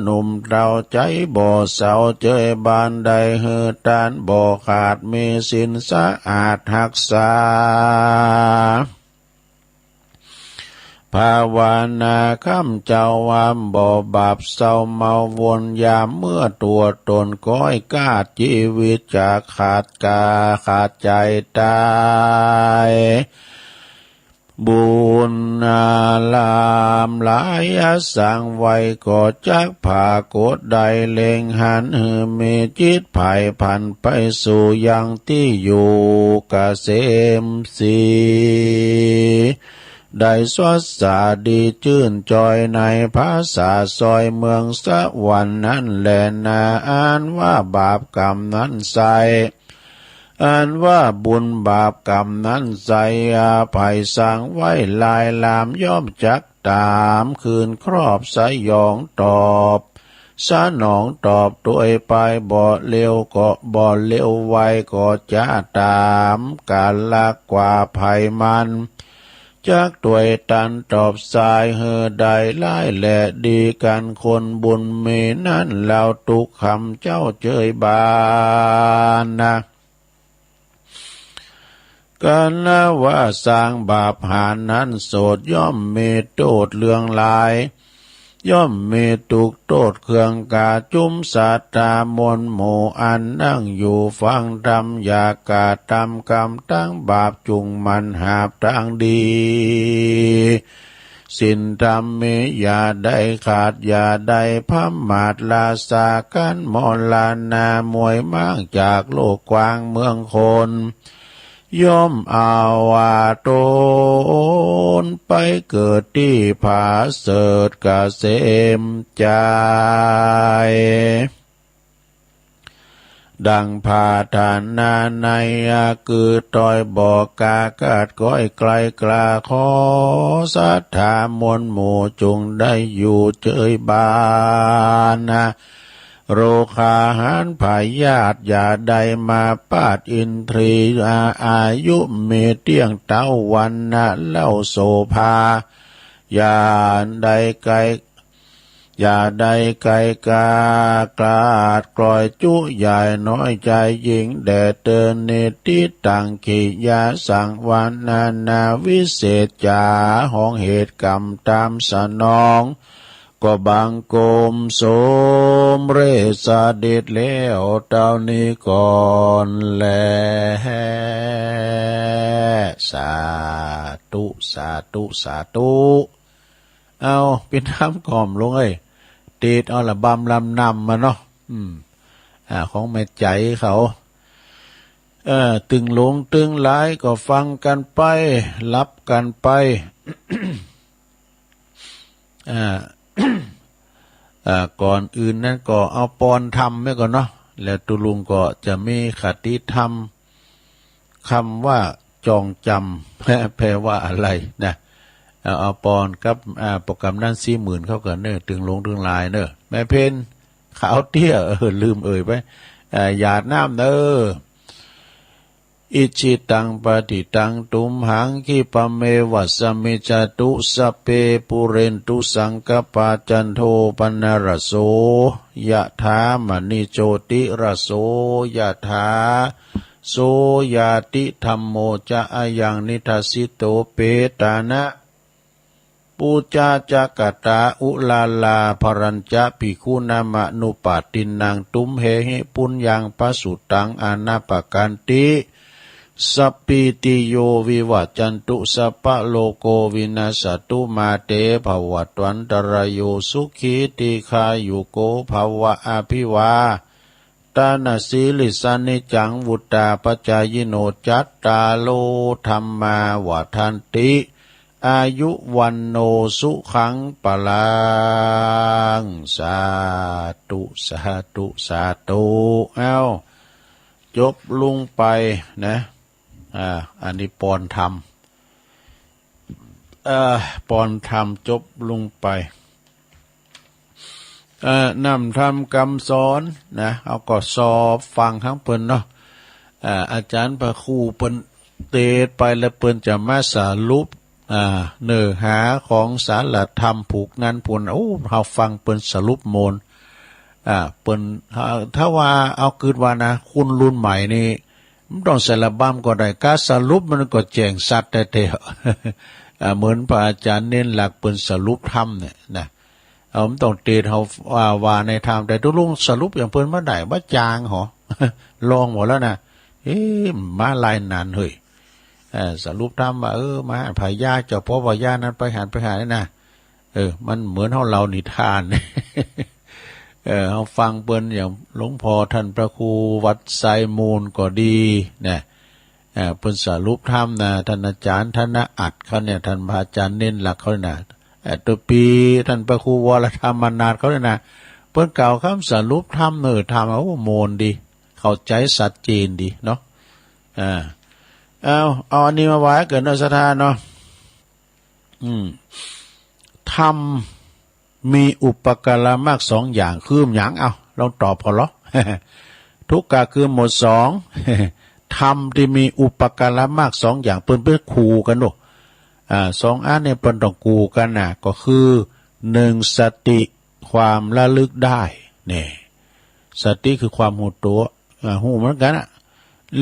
หนุ่มเราใจบ่เศร้าเจยบานใดเฮือตานบ่ขาดมีสินสะอาดหักษาภาวนาข้ามเจ้าวามบ่บาปเศร้าเมาวนยามเมื่อตัวตนก้อยกาดชีวิตจะขาดใจตายบุญลามหลายสังไว้ก็จักผ่ากดใดเล็งหันมีจิตไผ่พันไปสู่ยังที่อยู่เกษมสีได้สวดสาดีชื่นจอยในภาษาซอยเมืองสวรรค์นั้นแลนาอ่านว่าบาปกรรมนั้นใส่อ่านว่าบุญบาปกรรมนั้นใส่อาภัยสั่งไว้ลายลามย่อมจักตามคืนครอบสยองตอบสนองตอบด้วยไปบ่เร็วก็บ่เร็วไวก็จะตามกาลละกว่าภัยมันจากตัวยตันตอบสายเฮือใดไล่แหละดีกันคนบุญมีนั่นแล้วตุกคำเจ้าเจยบานนะกันละว่าสร้างบาปหานั้นโสดย่อมมีโทษเลืองลายย่อมมีตุกโทษเครื่องกาจุมสัตตามนหมู่อันนั่งอยู่ฟังธรรมอยากกาทำกรรมตั้งบาปจุงมันหาบทางดีสินธรรมมีอย่าได้ขาดอย่าได้พัมมาดลาสากันมอลานามวยมากจากโลกกว้างเมืองคนย่อมเอาว่าตนไปเกิดที่ผาเสดเกษมใจดังพาทานาในคือตอยบอกกากาดก้อยไกลกลาขอสัทธามนหมู่จุงได้อยู่เจยบานโรคาหารพยาธิอย่าได้มาปาดอินทรีอายุเมเตียงเต้าวันนะเล่าโสภาอย่าได้ไกลกากลาดกลอยจุใหญ่น้อยใจหญิงแด่เตือนเนติตังขียาสังวานาวิเศษจาห้องเหตุกรรมตามสนอง ก็บางโกมโสมเรศาเด็ดแล้วเจ้านี้ก่อนแลสาธุสาธุสาธุเอาเป็นน้ำก่อมลงเดดเอาละบำลำนำมาเนาะของแม่ใจเขาตึงหลงตึงหลายก็ฟังกันไปรับกันไป ก่อนอื่นนั้นก็เอาปอนธรรมไว้ก่อนเนาะแล้วตุลุงก็จะมีคติธรรมคำว่าจองจำแปลว่าอะไรนะเอาปอนกับโปรแกรมนั้น40,000เข้ากันเนอะตึงหลงตึงหลายเนอะแม่เพนขาวเตี้ยลืมไปหยาดน้ำเนอะอิจิตังปฏิตังตุมหังคิปะเมวัสมิจตุสเปปุเรนตุสังกปาจันโทปนรสโสยะถามณิโชติรสโสยะถาโสยาติธัมโมจะอายังนิทัสสิโตเปตานะปูจาจักตาอุลาลาภรัญจะภิกขุนามะนุปาตินังตุมเหหิปุญญังปสุตังอนาปกันติสัพพิติโยวิวัจจันตุสัพพะโลโกวินาศตุมาเตภวัตวันตรายโยสุขีติคายุโกภวะอภิวาตานาสีลิสานิจังวุตตาปัจจายโนจัตตาโลธัมมาวาทันติอายุวันโนสุขังปะลังสาธุสาธุสาธุเอาจบลงไปนะอันนี้ปอนธรรมปอนธรรมจบลงไปนำธรรมคำสอนนะเอาก็สอบฟังทั้งเปิ้นเนาะอาจารย์พระครูเปิ้นเตดไปแล้วเปิ้นจะมาสรุปเนื้อหาของสารธรรมผูกนั้นผลเราฟังเปิ้นสรุปโมนเปิ้นถ้าว่าเอาคืนว่านะคุณรุ่นใหม่นี่มันต้องสารบัมก็ได้การสรุปมันก็แจ้งสัตว์แต่เหมือนพระอาจารย์เน้นหลักเปิ้นสรุปธรรมเนี่ยนะมันต้องเตดเฮาว่าในธรรมแต่ทุกลุงสรุปอย่างเปิ้นมาได้บ่จางหรอ ลองหมดแล้วนะมาลายนานเฮ้ยสรุปธรรมว่ามาพายาเจ้าพ่อว่ายานั้นไปหานี่นะมันเหมือนเรานิทานเราฟังเปิ้นอย่างหลวงพ่อท่านพระครูวัดไซมูลก็ดีนะเปิ้นสรุปธรรมนะท่านอาจารย์ท่านอัดเขาเนี่ยท่านพระอาจารย์เน้นหลักเขาเนี่ยตัวปีท่านพระครูวรธรรมนาถเขาเนี่ยนะเปิ้นกล่าวคำสรุปธรรมธรรมโมนดีเข้าใจชัดเจนดีเนาะเอาอันนี้มาไว้เกิดนสถานเนาะธรรมมีอุปการะมาก2อย่างคือหยังลองตอบพอเหรอ ทุกกะคือหมด2ธรรมที่มีอุปการะมาก2อย่างเปิ้นคู่กันโน2อันเนี่ยเปิ้นต้องคู่กันน่ะก็คือ1สติความระลึกได้นี่สติคือความรู้ตัวหูเหมือนกัน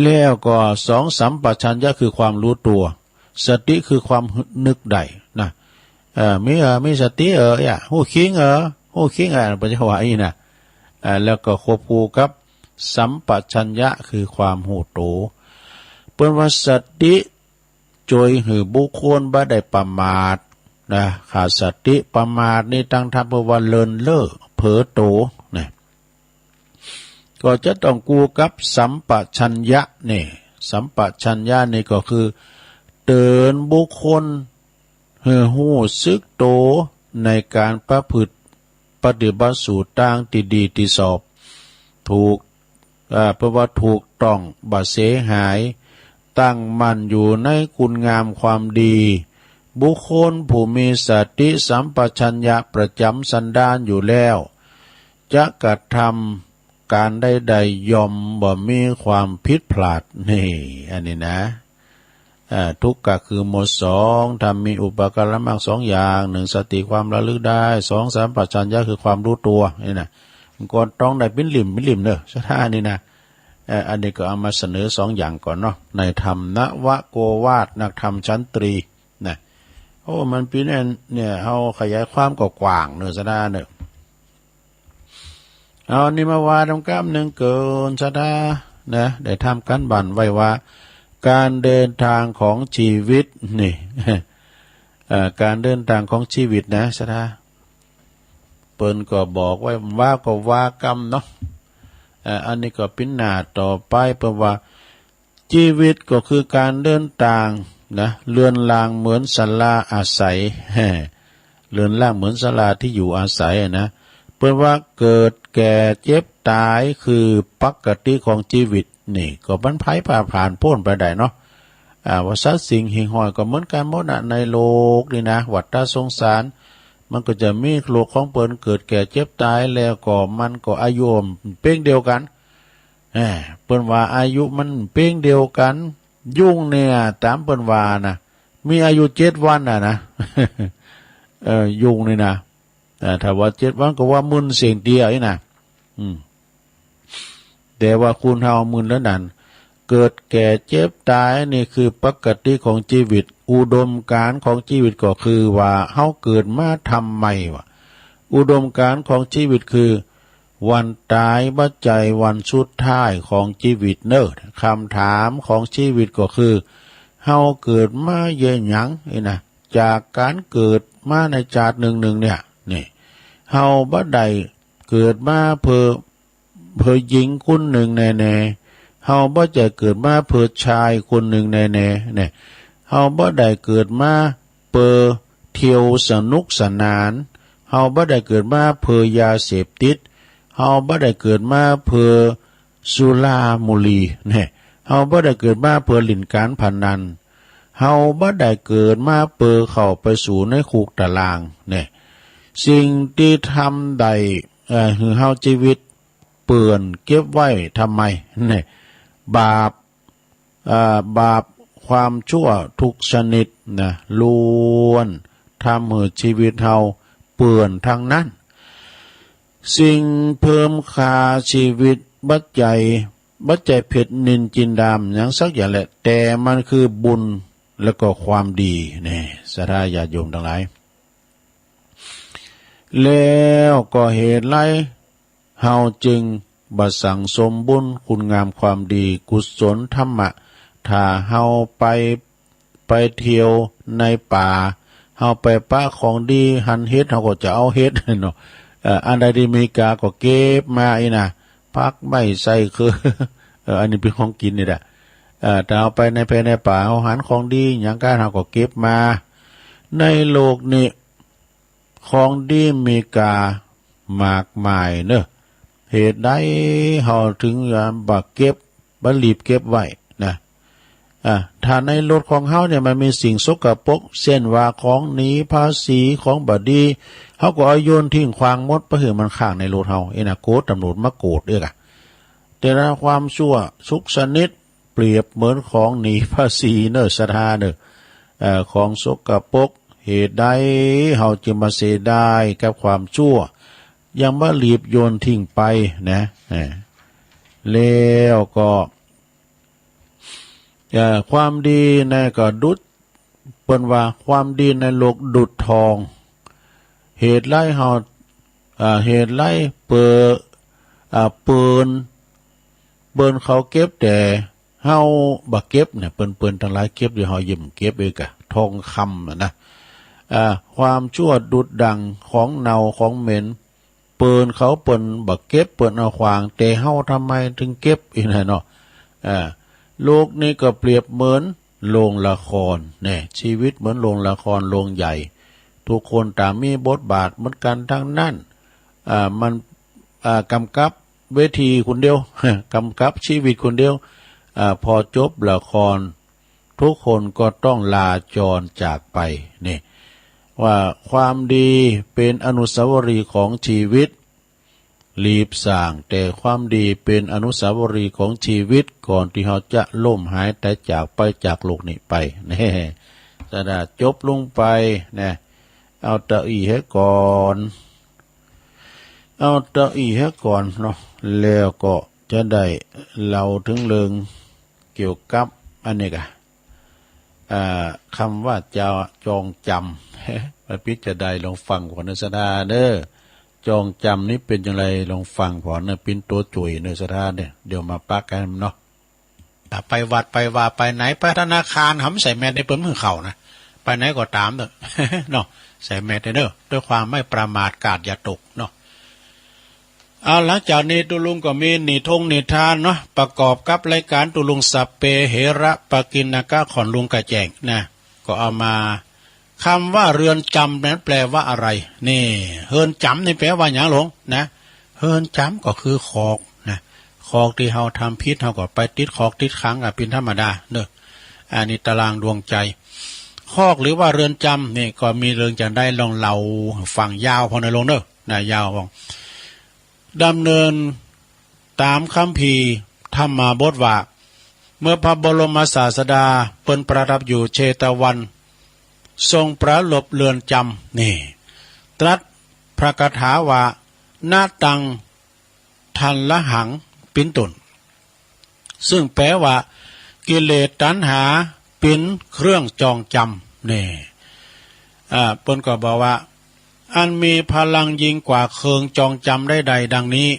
แล้วก็2สัมปชัญญะคือความรู้ตัวสติคือความนึกได้นะมีสติหูคิงหูคิงปัญญาว่าอีนะแล้วก็ควบคู่กับสัมปชัญญะคือความหูโตเปิ้นว่าสติจอยหือบุคคลบ่ได้ประมาทนะขาดสติประมาทนี่ตั้งทับว่าเลินเล่อเผลอโตนะก็จะต้องกู้กับสัมปชัญญะนี่สัมปชัญญะนี่ก็คือเตือนบุคคลหูซึกโตในการประพฤติปฏิบัติสู่ต่างที่ดีที่สอบถูกเพราะว่าถูกต้องบ่เสียหายตั้งมั่นอยู่ในคุณงามความดีบุคคลผู้มีสติสัมปชัญญะประจำสันดานอยู่แล้วจะกระทำการใดๆย่อมบ่มีความผิดพลาดนี่อันนี้นะทุกข์ก็คือหมด2ทำมีอุปการะมาก2อย่าง1สติความระลึกได้2สัมปชัญญะคือความรู้ตัวนี่นะมันก็ต้องได้เป็นหลิมเนอะสถานนี่นะอันนี้ก็เอามาเสนอ2อย่างก่อนเนาะในธรรมนวโกวาทนักธรรมชั้นตรีนะ อ้มันปีนี้เนี่ยเฮาขยายความกว้างๆเนื้อสะดาเนื้อเอานี่มาว่าทำกรรมหนึ่งเกินสะดานะได้ทำกันบั่นไว้ว่าการเดินทางของชีวิตนี่ การเดินทางของชีวิตนะสะดาเปิ้นก็บอกไว้ว่าก็ว่ากรรมเนาะอันนี้ก็เป็นหน้าต่อไปเปิ้นว่าชีวิตก็คือการเดินทางนะเรือนรางเหมือนศาลาอาศัยเรือนร่างเหมือนศาลาที่อยู่อาศัยนะเปิ้นว่าเกิดแก่เจ็บตายคือปกติของชีวิตนี่ก็บรรไผผ่านพ้นไปได้เนาะว่าสัตว์สิ่งหิ่งห้อยก็เหมือนกันหมดในโลกนี่นะวัฏสงสารมันก็จะมีโลกของเปิ้นเกิดแก่เจ็บตายแล้วก็มันก็อายุเป้งเดียวกันเปิ้นว่าอายุมันเป้งเดียวกันยุ่งเนี่ยตามเปิ้นว่านะมีอายุ7 วันนะ ยุ่งนี่นะถ้าว่า7 วันก็ว่ามึนเสียงเดียวนี่นะแต่ว่าคุณเฮามึนแล้วนั่นเกิดแก่เจ็บตายนี่คือปกติของชีวิตอุดมการณ์ของชีวิตก็คือว่าเฮาเกิดมาทำไมวะอุดมการณ์ของชีวิตคือวันตายบัดใจวันสุดท้ายของชีวิตเน้อคำถามของชีวิตก็คือเฮาเกิดมาเย่หยังนี่นะจากการเกิดมาในชาติหนึ่งเนี่ยนี่เฮาบ่ได้เกิดมาเพื่อหญิงคนหนึ่งแน่ๆเฮาบ่จะเกิดมาเพื่อชายคนหนึ่งแน่ๆเนี่ยเฮาบ่ได้เกิดมาเพื่อเที่ยวสนุกสนานเฮาบ่ได้เกิดมาเพื่อยาเสพติดเฮาบ่ได้เกิดมาเพื่อสุรามุลีเนี่ยเฮาบ่ได้เกิดมาเพื่อเล่นการพนันเฮาบ่ได้เกิดมาเพื่อเข้าไปสู่ในคุกตารางเนี่ยสิ่งที่ทำได้คือเฮาชีวิตเปื่อนเก็บไว้ทำไมเนี่ยบาปความชั่วทุกชนิดนะล้วนทำให้ชีวิตเฮาเปื่อนทั้งนั้นสิ่งเพิ่มค่าชีวิตบัดใจเผ็ดนินจินดามอย่างสักอย่างแหละแต่มันคือบุญแล้วก็ความดีนี่ศรัทธาญาติโยมทั้งหลายแล้วก็เหตุไรเฮาจึงบัดสั่งสมบุญคุณงามความดีกุศลธรรมะถ้าเฮาไปเที่ยวในป่าเฮาไปป้าของดีหันเฮ็ดเฮาก็จะเอาเฮ็ดเนาะอันใดที่มีกาก็เก็บมาอีนะพักไม่ใส่คืออันนี้เป็นของกินนี่แหละถ้าเอาไปในป่าเอาหันของดีอย่างการเฮาก็เก็บมาในโลกนี้ของดีมีกามากมายเนอะเหตุใดเฮาถึงบักเก็บบ่รีบเก็บไว้นะถ้าในรถของเฮาเนี่ยมันมีสิ่งสกปรกเช่นว่าของหนีภาษีของบดีเฮาก็เอาโยนทิ้งขวางหมดเพราะคือมันข้างในรถเฮานะโกรธตำรวจมาโกรธแต่ละความชั่วทุกชนิดเปรียบเหมือนของหนีภาษีเนอะศรัทธาเนอะของสกปรกเหตุใดเฮาจึงมาเสียดายกับความชั่วยังบ่รีบโยนทิ้งไปนะแล้วก็ความดีในก็ดุจเปิ้นว่าความดีในโลกดุจทองเหตุไล่เฮาเหตุไล่ปืนเขาเก็บแต่เฮาบ่เก็บเนี่ยเปิ้นทั้งหลายเก็บอยู่เฮายิ้มเก็บเอกทองคำนะความชั่วดุจดังของเน่าของเหม็นเปิ้นเขาเปิ้นบ่เก็บเปิ้นเอาขวางแต่เฮาทำไมถึงเก็บอีกน่ะเนาะโลกนี้ก็เปรียบเหมือนโรงละครเนี่ยชีวิตเหมือนโรงละครโรงใหญ่ทุกคนต่างมีบทบาทเหมือนกันทั้งนั้นมันกำกับเวทีคนเดียว กำกับชีวิตคนเดียวพอจบละครทุกคนก็ต้องลาจรจากไปนี่ว่าความดีเป็นอนุสาวรีย์ของชีวิตรีบสร้างแต่ความดีเป็นอนุสาวรีย์ของชีวิตก่อนที่เขาจะล่มหายแต่จากไปจากโลกนี้ไปนี่จะได้จบลงไปนะเอาตะอีให้ก่อนเนาะแล้วก็จะได้เล่าถึงเรื่องเกี่ยวกับอันนี้กะ คำว่าจองจำ พระพิจารณาลองฟังก่อนนะสดาเด้อจองจำนี่เป็นอย่างไรลองฟังก่อนนะปิ้นตัวจุ๋ยเนื้อสดาเนี่ยเดี๋ยวมาปักกันเนาะไปวัดไปว่าไปไหนไปธนาคารหำใส่แมสในเปิ้นมือเข่านะไปไหนก็ตามเด้อ เนาะใส่แมสเด้อด้วยความไม่ประมาทกาดอย่าตกเนาะเอาหลังจากนี้ตุลุงก็มีนิทานเนาะประกอบกับรายการตุลุงสัพเปเหระปกิณกะขอนลุงกระแจงนะก็เอามาคำว่าเรือนจำนั้นแปลว่าอะไรนี่เฮือนจำนี่แปลว่าอย่างหลงนะเฮือนจำก็คือคอกนะคอกที่เฮาทำพิษเฮาก็ไปติดคอกติดขังเป็นธรรมดาเด้ออันนี้ตารางดวงใจคอกหรือว่าเรือนจำนี่ก็มีเรื่องจะได้ลองเล่าฟังยาวพอในลงเด้อนะยาวพอดำเนินตามคัมภีร์ธรรมบทว่าเมื่อพระบรมศาสดาเปิ้นประทับอยู่เชตวันทรงประหลบเรือนจำนี่ตรัสพระคาถาว่าหน้าตังทันละหังปินตุนซึ่งแปลว่ากิเลสตัณหาเป็นเครื่องจองจำนี่เปิ้นก็บอกว่าอันมีพลังยิ่งกว่าเครื่องจองจำได้ใดดังนี้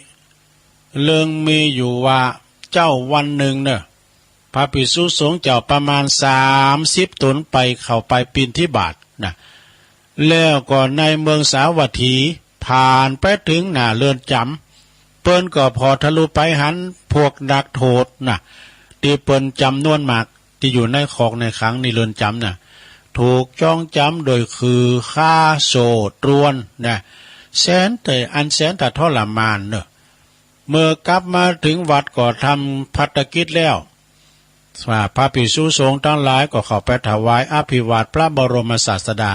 เรื่องมีอยู่ว่าเจ้าวันหนึ่งเนี่ยพระภิกษุสงฆ์เจ้าประมาณ30 ตนไปเข้าไปปีนที่บาทนะแล้วก็ในเมืองสาวัตถีผ่านไปถึงหน้าเรือนจำเปิ้นก็พอทะลุไปหันพวกนักโทษนะที่เปิ้นจำนวนมากที่อยู่ในคอกในขังในเรือนจำนะถูกจ้องจำโดยคือฆ่าโสตรวนนะแสนแต่ทรมานเนอะเมื่อกลับมาถึงวัดก็ทำภัตกิจแล้วพระภิกษุสงฆ์ทั้งหลายก็เข้าไปถวายอภิวาทพระบรมศาสดา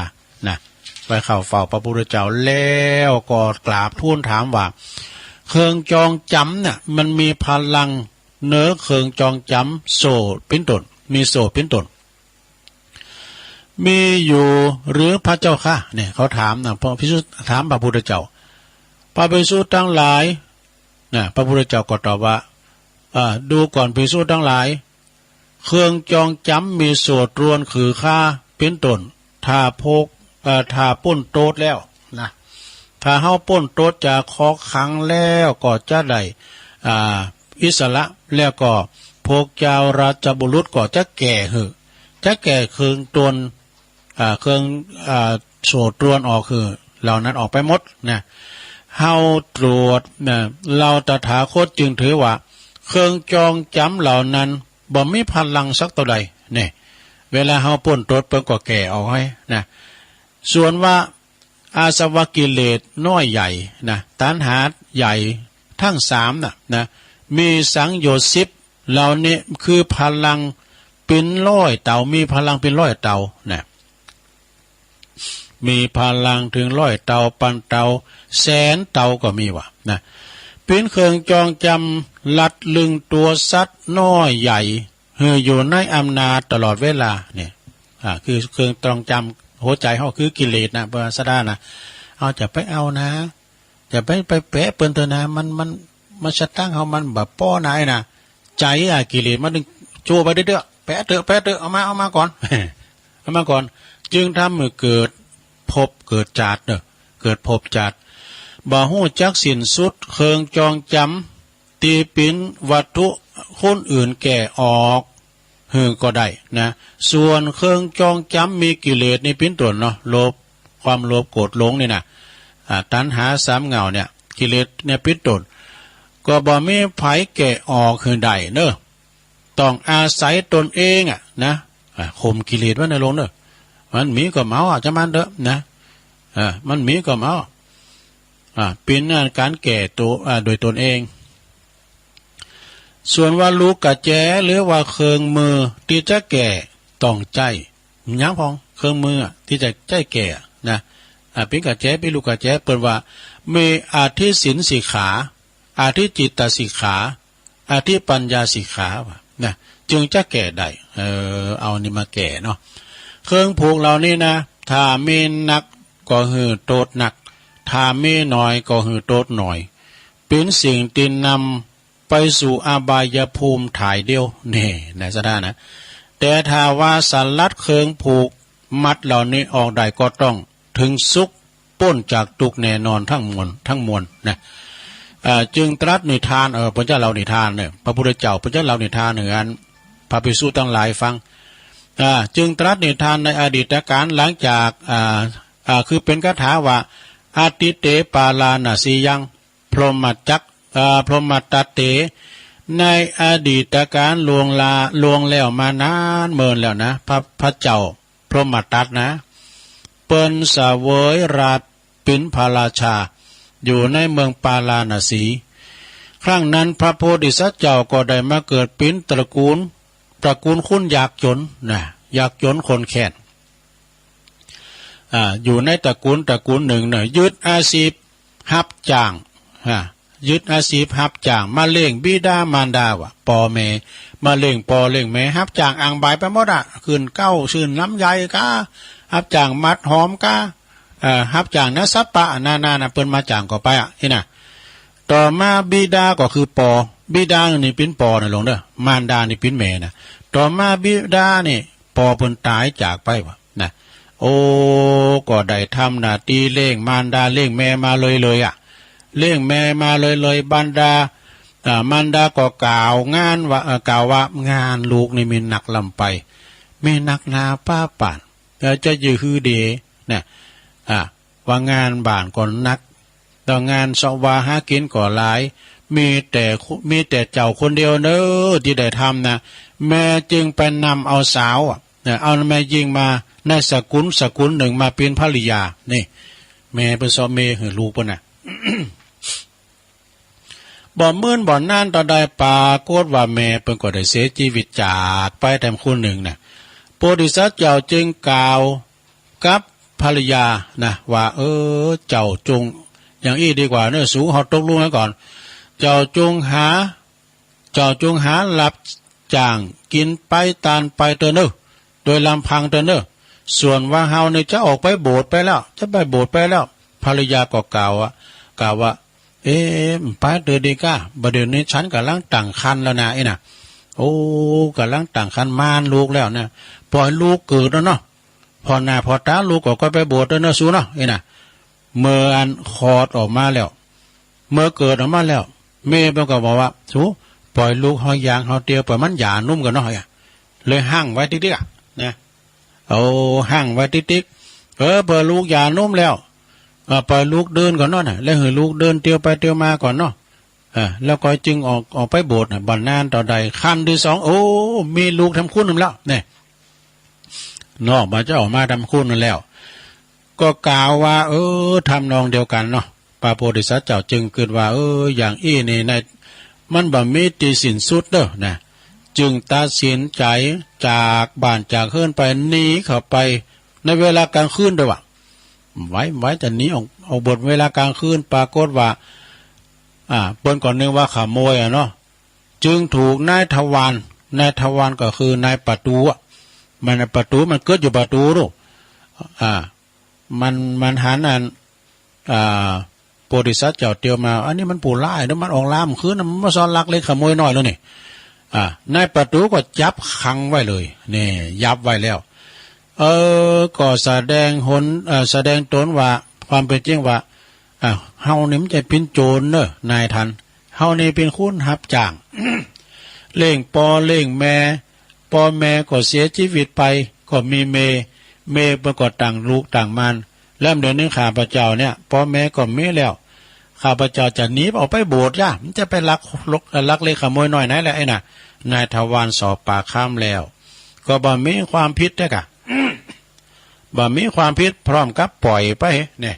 นะไปเข้าเฝ้าพระพุทธเจ้าแล้วก็กราบทูลถามว่าเครื่องจองจำเนี่ยมันมีพลังเนื้อเครื่องจองจำโสเป็นต้นมีโสเป็นต้นมีอยู่หรือพระเจ้าค่ะเนี่ยเขาถามนะพระภิกษุถามพระพุทธเจ้าพระภิกษุทั้งหลายนะพระพุทธเจ้าก็ตอบว่าดูก่อนภิกษุทั้งหลายเครื่องจองจำมีโสตรวนคือค่าเป็นต้นถ้าถ้าป้นโตดแล้วนะถ้าเฮาป้นโตดจากคอขังแล้วก็จะได้อิสระแล้วก็พวกเจ้าราชบุรุษก็จะแก่จะแก่เครื่องตวนเครื่องโสตรวนออกคือเหล่านั้นออกไปหมดนะเฮาตรวจนะเราตถาคตจึงถือว่าเครื่องจองจำเหล่านั้นบ่มีพลังสักตัวใดเนี่ยเวลาเฮาป้นตดเปิ้นก็แก่ออกให้นะส่วนว่าอาสวะกิเลสน้อยใหญ่นะตัณหาใหญ่ทั้ง3นะมีสังโยชน์10เหล่านี้คือพลังเป็น100 เต่ามีพลังเป็น100 เต่านะมีพลังถึง100 เต่าปันเต่าแสนเต่าก็มีว่ะนะเป็นเครื่องจองจำลัดลึงตัวสัตว์น้อยใหญ่อยู่ในอำนาจตลอดเวลาเนี่ยคือเครื่องจองจำหัวใจเขาคือกิเลสนะพระสดานะเอาจะไปเอานะจะไปแปะเปิ้นเถอะนะมันจะตั้งเขามันแบบป้อนายนะใจกิเลสมันดึงโจไปเด้อแปะเถอะเอามาก่อน เอามาก่อนจึงทำให้เกิดภพเกิดจาดเกิดภพจาดบ่ฮู้จักสิ้นสุดเครื่องจองจำตีปินวัตถุคนอื่นแก่ออกก็ได้นะส่วนเครื่องจองจำมีกิเลสนี่เป็นตัวเนาะโลภความโลภโกรธหลงนี่นะตัณหา3 เงาเนี่ยกิเลสเนี่ยเป็นตัวก็บ่มีไผแก่ออกได้เนอะต้องอาศัยตนเองนะข่มกิเลสไว้ในลงเนอะมันมีก็เมาจะมันเด้อนะมันมีก็เมาเป็นการแก่ตัวโดยตนเองส่วนว่าลูกกะแจหรือว่าเครื่องมือที่จะแก่ต้องใจยังพองเครื่องมือที่จะใจแก่นะเป็นกะแจเป็นลูกกะแจเปิดว่ามีอาทิศีลสิกขาอาทิจิตตสิกขาอาทิปัญญาสิกขานะจึงจะแก่ได้เอานี่มาแก่เนาะเครื่องผูกเหล่านี้นะถ้ามีหนักก็หือโตดหนักถ้ามีน้อยก็หือโตดหน่อยเป็นสิ่งที่นำไปสู่อบายภูมิถ่ายเดียวนี่นะสดานะ แต่ถ้าว่าสลัดเคืองผูกมัดเหล่านี้ออกได้ก็ต้องถึงสุกป้นจากตุกแน่นอนทั้งมวลนะจึงตรัสนิทานพระเจ้าเรานิทานเนี่ยพระพุทธเจ้าพระเจ้าเรานิทานเนี่ยพระภิกษุทั้งหลายฟังจึงตรัสนิทานในอดีตการหลังจากคือเป็นคาถาว่าอาติเตปาลานาสียังพรหมจักพรหมตัตเตในอดีตการลวงแล้วมานานเมินแล้วนะพระเจ้าพรหมตัตนะเปิ้นเสวยราชปินพระราชาอยู่ในเมืองปาลาณสีครั้งนั้นพระโพธิสัตว์เจ้าก็ได้มาเกิดเป็นตระกูลคุณยากจนนะยากจนคนแค้นอยู่ในตระกูลหนึ่งเนี่ยยึดอาชีพหับจ้างยึดอาชีพหับจ้างมาเลี้ยงบิดามารดาวะปอแม่มาเลี้ยงแม่หับจ้างอ่างใบไปหมดคืนเก้าชื่นน้ำใหญ่กะหับจ้างมัดหอมกะหับจ้างนะสัปปะนาเปิ้นมาจ้างก็ไปนี่นะต่อมาบิดาก็คือปอบิดานี่เป็นปอนะลงเด้อมารดานี่เป็นแม่นะต่อมาบิดานี่ปอเพิ่นตายจากไปวะนะโอ้ก็ได้ทำหน้าที่เลี้ยงมารดาเลี้ยงแม่มาเลยเลี้ยงแม่มาเลยบรรดามารดาก็กล่าวว่างานลูกนี่มีหนักลำไปมีหนักนาป้าป่านจะยื้อเดเนี่ยว่างานบ้านก็นักต่องานสวาหากินก็หลายมีแต่เจ้าคนเดียวเนอที่ได้ทำนะแม่จึงไปนำเอาสาวเอาแม่ยิงมาในสกุลหนึ่งมาเป็นภริยานี่แม่เป็นซอเมหือลูกปะน่ะ บ่มื่นบ่นานต่อได้ปากฏว่าแม่เป็นก็ได้เสียชีวิตจากไปแต่คนหนึ่งน่ะโพธิสัตว์เจ้าจึงกล่าวกับภรรยานะว่าเจ้าจงอย่างอี้ดีกว่าเนื้อสูงหอตกลุงไว้ก่อนเจ้าจงหาหลับจ้างกินไปตานไปเตอเนอโดยลำพังเตอเนอส่วนว่าเฮาเนี่ยจะออกไปโบสถ์ไปแล้วภรรยาก็กล่าวว่าไปเดือดีก้าบัดเดี๋ยวนี้ฉันกำลังตั้งครรภ์แล้วนะน่ะโอ้กำลังตั้งครรภ์ม่านลูกแล้วนะปล่อยลูกเกิดแล้วเนาะพอหน้าพอตาลูกก็ไปโบสถ์เนาะสู้เนาะน่ะเมื่ออันคลอดออกมาแล้วเมื่อเกิดออกมาแล้วแม่มันก็บอกว่าสู้ปล่อยลูกเฮายางเฮาเตียวปล่อยมันหย่านุ่มกันเนาะเลยหั่งไว้ติ๊กๆนะเอาหั่งไว้ติ๊กๆเปิดลูกหย่านุ่มแล้วปล่อยลูกเดินก่อนเนาะแล้วให้ลูกเดินเตียวไปเตียวมาก่อนเนาะแล้วก็จึงออกไปโบสถ์บัดนานต่อใดขั้นที่สองโอ้มีลูกทำคุณนึงแล้วเนี่ยนอกมาจะออกมาทำคุณนั่นแล้วก็กล่าวว่าทำนองเดียวกันเนาะพระโพธิสัตว์เจ้าจึงเกิดว่าอย่างนี่ในมันบ่มีที่สิ้นสุดเด้อนะจึงตัดสินใจจากบ้านจากเฮือนไปหนีเข้าไปในเวลากลางคืนด้วยว่ะไว้แต่นี้ออกบทเวลากลางคืนปรากฏว่าเปิ้นก่อนนึกว่าขโมยเนาะจึงถูกนายทวารก็คือนายประตูมันประตูมันเกิดอยู่ประตูรู้มันหันโพธิสัตว์เจ้าเตียวมาอันนี้มันผู้ร้ายแล้วมันออกล่ามคืนมันมาซ้อนลักเล็กขโมยน้อยแล้วนี่นายประตูก็จับขังไว้เลยนี่ยับไว้แล้วก็แสดงตนว่าความเป็นจริงว่าเฮานี่มันจะเป็นโจรเนอะนายทันเฮานี่เป็นคุณรับจ้าง เล่งปอเล่งแม่ก็เสียชีวิตไปก็มีเมประกอบต่างลูกต่างมันแล้วเดี๋ยวนี้ข้าพเจ้าเนี่ยพ่อแม่ก็มีแล้วข้าพเจ้าจะหนีออกไปโบสถ์ย่ามันจะไปลักเล็กขโมยน้อยไหนแหละไอ้น่ะนายทวารสอบปากข้ามแล้วก็บ่มีความผิดเด้อกะ บ่มีความผิดพร้อมกับปล่อยไปเนี่ย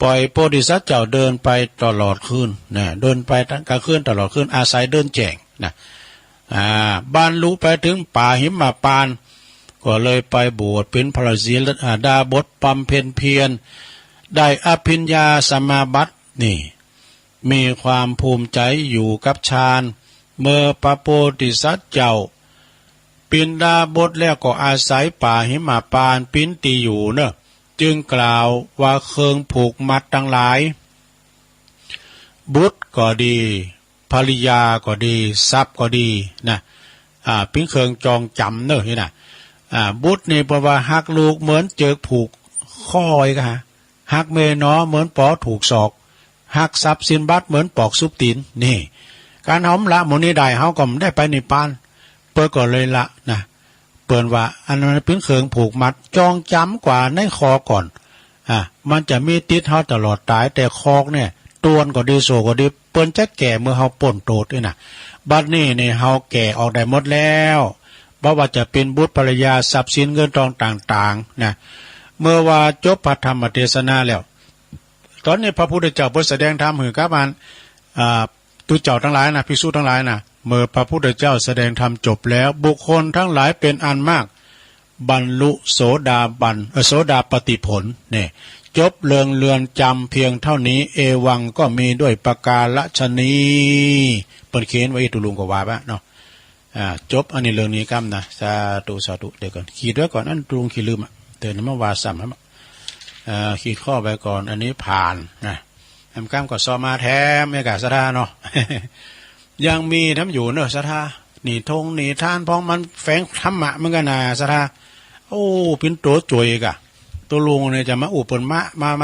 ปล่อยโพธิสัตว์เจ้าเดินไปตลอดคืนนะเดินไปทั้งกลางคืนตลอดคืนอาศัยเดินแจ้งนะบรรลุไปถึงป่าหิมพานต์ก็เลยไปบวชเป็นพระศีลดาบทบำเพ็ญเพียรได้อภิญญาสมาบัตินี่มีความภูมิใจอยู่กับฌานเมื่อพระโพธิสัตว์เจ้าปินดาบทแล้วก็อาศัยป่าหิมพานต์ปินตีอยู่เนอะจึงกล่าวว่าเครื่องผูกมัดทั้งหลายบุตรก็ดีภริยาก็ดีทรัพย์ก็ดีนะ ปิ้งเคิงจองจำเนอะนี่นะบุตรนี่เพราะว่าฮักลูกเหมือนเจอผูกข้อยกะฮักเมนอเหมือนปอถูกศอกฮักทรัพย์สินบัตเหมือนปอกซุปตีนนี่การหอมละหมูนี้ได้เฮาก็ได้ไปนิพพานเปิดก่อนเลยละนะเปิดว่าอันนั้นปิ้งเคิงผูกมัดจองจำกว่าในคอก่อนมันจะมีติดเฮาตลอดตายแต่คอกเนี่ยตวนก็ดีโซก็ดีเปิ้นจะแก่เมื่อเฮาป่นโตดนี่นะบัดนี้นี่เฮาแก่ออกได้หมดแล้วบ่ว่าจะเป็นบุตรภรรยาทรัพย์สินเงินทองต่างๆนะเมื่อว่าจบพระธรรมเทศนาแล้วตอนนี้พระพุทธเจ้าเพิ่นแสดงธรรมให้กับตุเจ้าทั้งหลายนะภิกษุทั้งหลายนะเมื่อพระพุทธเจ้าแสดงธรรมจบแล้วบุคคลทั้งหลายเป็นอันมากบรรลุโสดาปฏิผลเนี่ยจบเรือนจำเพียงเท่านี้เอวังก็มีด้วยประกาศนีเปิดเขียนไว้ตุลุงก็ว่าบะเนาะจบอันนี้เรื่องนี้กัมนะสาธุเดี๋ยวก่อนขีดไว้ก่อนนั่นตุลุงขีดลืมเตือนมาว่าซ้ำขีดข้อไปก่อนอันนี้ผ่านนะแอมกัมก็ซอมาแท้ไม่กะสะทาเนาะ ยังมีทำอยู่เนอะสะทาหนีทงหนีท่านพ้องมันแฝงธรรมะมันก็นาสะทาโอ้เป็นตัวจุยกะตัวลุงเนี่ยจะมาอุปนม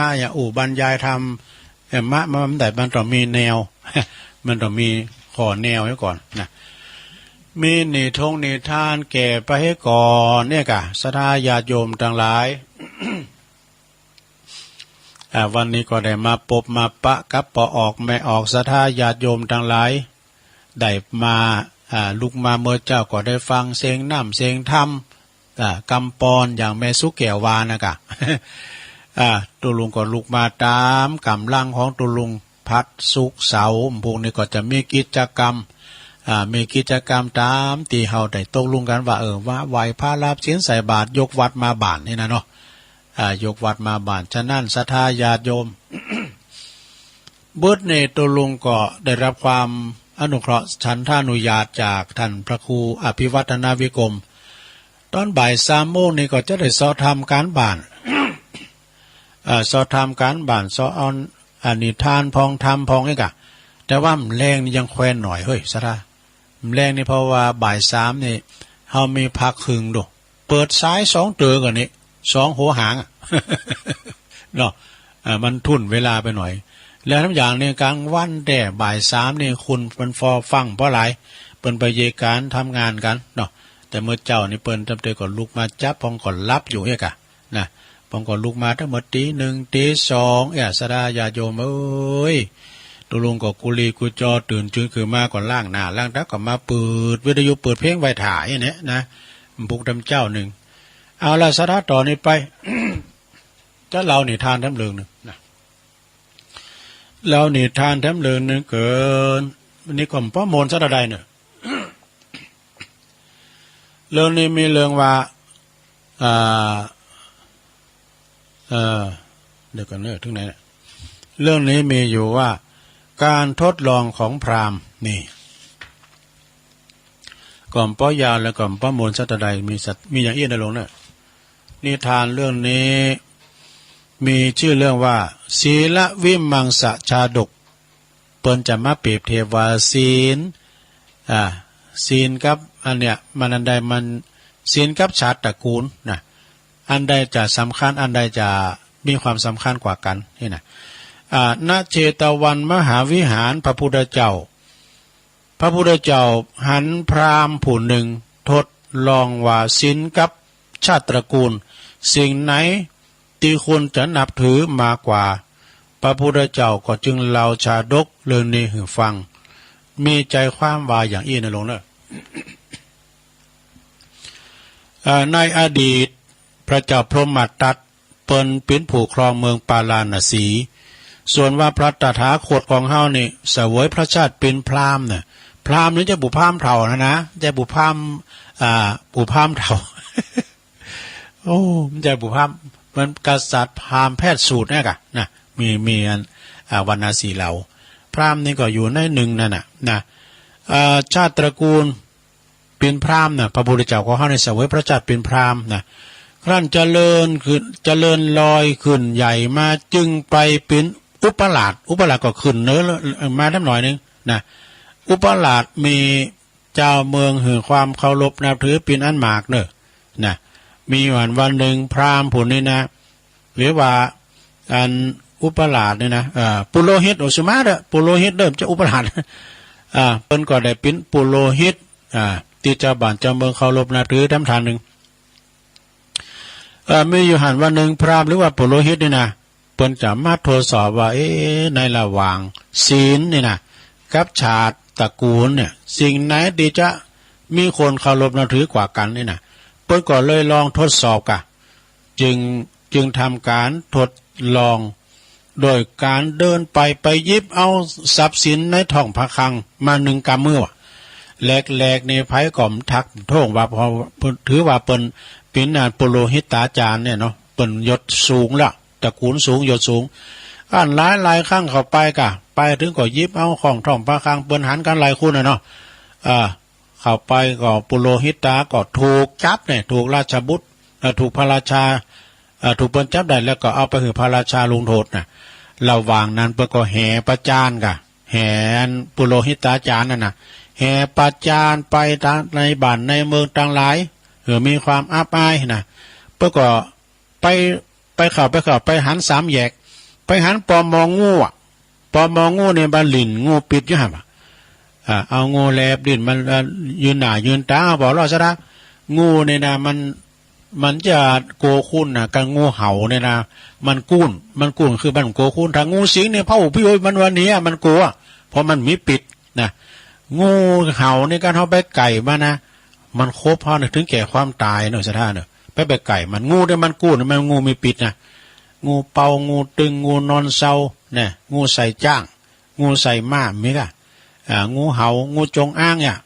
าอย่าอุบรรยายทำแต่มันแต่มันต้องมีแนว มันต้องมีขอแนวไว้ก่อนนะมีหนีทงหนีท่านแก่ไปให้ก่อนเนี่ยกะศรัทธาญาติโยมทั้งหลาย วันนี้ก็ได้มาปบมาปะกับปอออกไม่ออกศรัทธาญาติโยมทั้งหลายได้มาลูกมาเมื่อเจ้าก็ได้ฟังเสียงน้ำเสียงธรรมกำปอนอย่างแม่สุแก้ววานะกะ ตัวลุงก็ลุกมาตามกำลังของตัวลุงพัดสุกเสาพวกนี้ก็จะมีกิจกรรมตามตีเฮาได้ตกลงกันว่าว่าไหวพระรับศีลใส่บาตรยกวัดมาบ้านนี่นะเนาะยกวัดมาบ้านฉะนั้นศรัทธาญาติโยม เบิดเนตัวลุงก็ได้รับความอนุเคราะห์ฉันทานุญาตจากท่านพระครูอภิวัฒนาวิกรมตอนบ่าย3 โมงนี่ก็จะได้สอบทำการบ้าน สอบทำการบ้านสอบเอานิทานพองทำพองนี่กะแต่ว่าแรงนี่ยังแควนหน่อยเฮ้ยสระแรงนี่เพราะว่าบ่าย3นี่เฮามีพักครึ่งดูเปิดซ้าย2เตือก่อนนี้2หัวหาง เนาะมันทุ่นเวลาไปหน่อยแล้วทั้งอย่างเนี่ยกลางวันแต่บ่าย3นี่คุณมันฟอฟังเพราะหลายเปิ้นไปเยการทำงานกันเนาะแต่เมื่อเจ้านี่เปิ้นจำเป็นก่อนลุกมาจับพองก่อนรับอยู่เฮ้ยกะนะพองก่อนลุกมาทั้งหมดตี 1 ตี 2ศรัทธาญาติโยมเอ้ยตัวลุงก็กุลีกุจอตื่นจืนคือมาก่อนล้างหน้าล้างตาก็มาเปิดวิทยุเปิดเพลงไว้ถ่ายเนี่ยนะพวกดำเจ้าหนึ่งเอาละศรัทธาต่อนี้ไป จะเรานี่ทานทั้งเรื่องนึงนะเรานี่ทานทั้งเรื่องนึงเกินวันนี้ก็ป้อมนสัตว์ใดเนี่ย เรื่องนี้มีเรื่องว่าเดี๋ยวกันเนอะถึงไหนเนี่ยเรื่องนี้มีอยู่ว่าการทดลองของพราหมณ์นี่ก่อมป้อยาวและก่อมป้อมนสัตว์ใดมีอย่างอี้ในหลวงเนี่ยนิทานเรื่องนี้มีชื่อเรื่องว่าศีลวิมังสชาดกเปิ้นจะมาเปรียบเทียบว่าศีลศีลกับอันเนี้ยมันอันใดมันศีลกับชาติตระกูลนะอันใดจะสำคัญอันใดจะมีความสำคัญกว่ากันนี่นะณเชตวันมหาวิหารพระพุทธเจ้าหันพราหมณ์ผู้หนึ่งทดลองว่าศีลกับชาติตระกูลสิ่งไหนที่คุณจะนับถือมากกว่าพระพุทธเจ้าก็จึงเล่าชาดกเรื่องนี้ให้ฟังมีใจความว่าอย่างอี้นะลงเนอะ ในอดีตพระเจ้าพรหมทัตเป็นผู้ครองเมืองปาลาณสีส่วนว่าพระตถาคตของเฮานี่เสวยพระชาติเป็นพราหมณ์เนี่ยพราหมณ์นี่จะบุพามเฒ่านะจะบุพามเฒ่า โอ้มันจะบุพามมันกษัตริย์พราหมณ์แพทย์สูตรเนี่ยกะนะมีวรรณสีเหล่าพราหมณ์นี่ก็อยู่ในหนึ่งนั่นนะชาติตระกูลเป็นพราหมณ์นะพระพุทธเจ้าของเฮาในเสวยพระชาติเป็นพราหมณ์นะครั้นเจริญลอยขึ้นใหญ่มาจึงไปเป็นอุปราชก็ขึ้นเนื้อมาได้หน่อยนึงนะอุปราชมี เจ้าเมืองหือความเคารพนับถือเป็นอันมากเนอะนะมีวันหนึ่งพราหมณ์ผู้นี้นะหรือว่าอันอุปราชเนี่ยนะปุโรหิตโอสุมาเด้อปุโรหิตเริ่มจะอุปราชเพิ่นก็ได้เป็นปุโรหิตที่เจ้าบ้านเจ้าเมืองเคารพนับถือทำทานหนึ่งมีอยู่หันวันหนึ่งพราหมณ์หรือว่าปุโรหิตนี่นะเพิ่นจะมาทดสอบว่าในระหว่างศีลนี่นะกับชาติตระกูลเนี่ยสิ่งไหนที่จะมีคนเคารพนับถือกว่ากันนี่นะเพิ่นก็เลยลองทดสอบกะจึงทำการทดลองโดยการเดินไปหยิบเอาทรัพย์สินในท้องพระคลังมาหนึ่งกำมือแหลกในไผ่ก่อมทักท่งว่าพอถือว่าเป็นปุโรหิตาจารย์เนี่ยเนาะเป็นยศสูงละตระกูลสูงยศสูงอันหลายข้างเข้าไปกะไปถึงก็ยิบเอาของท้องพระคลังเปิ้นหันกันหลายคู่เนาะเข้าไปก็ปุโรหิตาก็ถูกจับเนี่ยถูกราชบุตรถูกพระราชาถูกเปิ้นจับได้แล้วก็เอาไปให้พระราชาลงโทษนะระหว่างนั้นเปิ้นก็แห่ประจานกะแห่ปุโรหิตาจารย์นั่นน่ะแห่ประจานไปในบ้านในเมืองต่างหลายมีความอับอายนะเปิ้นก็ไปเข้าไปหันสามแยกไปหันปอมองงูปอมองงูในบ้านลินงูปิดอยู่หั่นเอางูแลบดินมันยืนหน้ายืนตาบอกรอซะนะงูเนี่ยนะมันจะโกคุ้นนะกับงูเห่าเนี่ยนะมันกุ้นคือมันโกคุ้นถ้างูสิงเนี่ยเผ่าพี่โอ้ยมันวันนี้มันกลัวเพราะมันมีปิดนะงูเห่าในการเอาไปไก่มานะมันครบพอถึงแก่ความตายเนอะสะท่าเนอะไปไก่มันงูเนี่ยมันกุ้นมันงูมีปิดนะงูเป่างูตึงงูนอนเศร้าเนี่ยงูใส่จ้างงูใส่ม้ามีกะงูเห่างูจงอ้างเนี่ย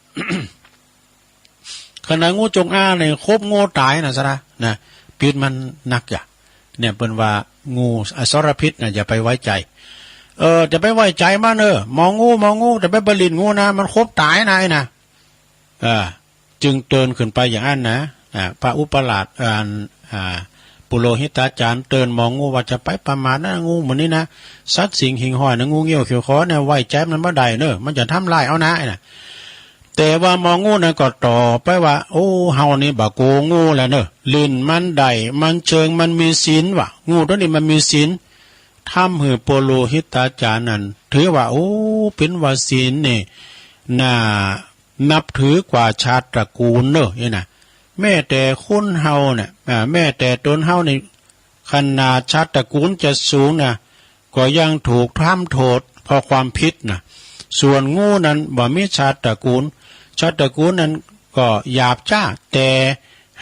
ขณะงูจงอ้างเนี่ยครบงูตายนะสะนะพิษมันหนักอย่าเนี่ยเป็นว่างูอสรพิษนะอย่าไปไว้ใจจะไปไว้ใจมันมองงูแต่ไปบรินงูนะมันครบตายนะจึงเตือนขึ้นไปอย่างนั้นนะพระอุปราชปุโรหิตาจารย์เตือนมองงูว่าจะไปประมาทนะงูเหมือนนี้นะสัตว์สิ่งหิ่งห้อยนะงูเงี้ยวเขียวคอเนี่ยไว้ใจมันไม่ได้มันจะทำลายเอานะแต่ว่ามองงูนั่นก็ต่อไปว่าโอ้เฮานี่บะโกงูแหละลิ้นมันได้มันเชิงมันมีศีลว่ะงูตัวนี้มันมีศีลทำให้ปุโรหิตาจารย์นั่นถือว่าโอ้เป็นว่าศีลนี่น่านับถือกว่าชาติตระกูลนี่นะแม้แต่คุณเฮาเนี่ยแม้แต่ตนเฮานี่ขนาดชาติตระกูลจะสูงนะก็ยังถูกทำโทษเพราะความผิดนะส่วนงูนั้นบ่มีชาติตระกูลนั้นก็หยาบจ้าแต่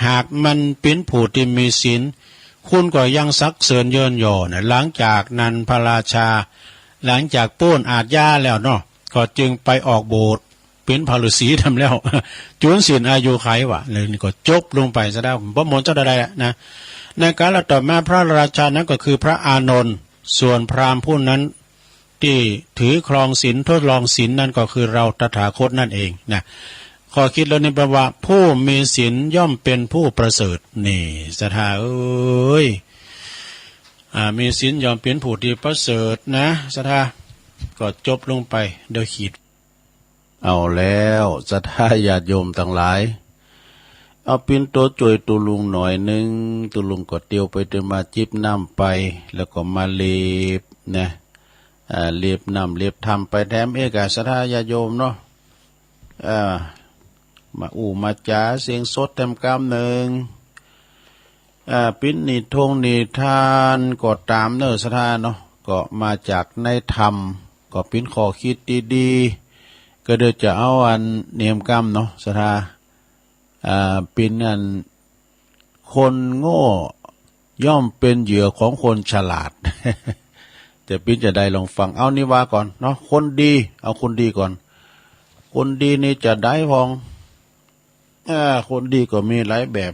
หากมันเป็นผู้ที่มีศีลคุณก็ยังสักเสริญเยินยอนะหลังจากนั้นพระราชาหลังจากป้นอาทยาแล้วเนาะก็จึงไปออกโบสถ์เป็นพระฤาษีทำแล้วจุนศีลอายุไขว่ะเลยนี่ก็จบลงไปซะแล้วพระมนต์เจ้าใดๆนะในการต่อมาพระราชานั้นก็คือพระอานนท์ส่วนพราหมณ์ผู้นั้นที่ถือครองศีลทดลองศีลนั่นก็คือเราตถาคตนั่นเองนะข้อคิดแล้วนี่แปลว่าผู้มีศีลย่อมเป็นผู้ประเสริฐนี่ศรัทธามีศีลย่อมเป็นผู้ที่ประเสริฐนะศรัทธาก็จบลงไปโดยขีดเอาแล้วศรัทธาญาติโยมทั้งหลายเอาปิ่นโตจ่วยตุลุงหน่อยนึงตุลุงก็เตียวไปเดินมาจิบน้ำไปแล้วก็มาเล็บนะเล็บน้ำเล็บทำไปแถมเอกศรัทธาญาติโยมเนาะมามาจ๋าเสียงสดเต็มกำหนึ่งปิ่นนิทงนิทานก็ตามศรัทธาเนาะก็มาจากในธรรมก็ปิ่นขอคิดดีๆก็เดี๋ยวจะเอาอันเนียมกรรมเนาะศรัทธาปิ่นอันคนโง่ย่อมเป็นเหยื่อของคนฉลาด แต่ปิ่นจะได้ลองฟังเอานิวาก่อนเนาะคนดีเอาคนดีก่อนคนดีนี่จะได้พองคนดีก็มีหลายแบบ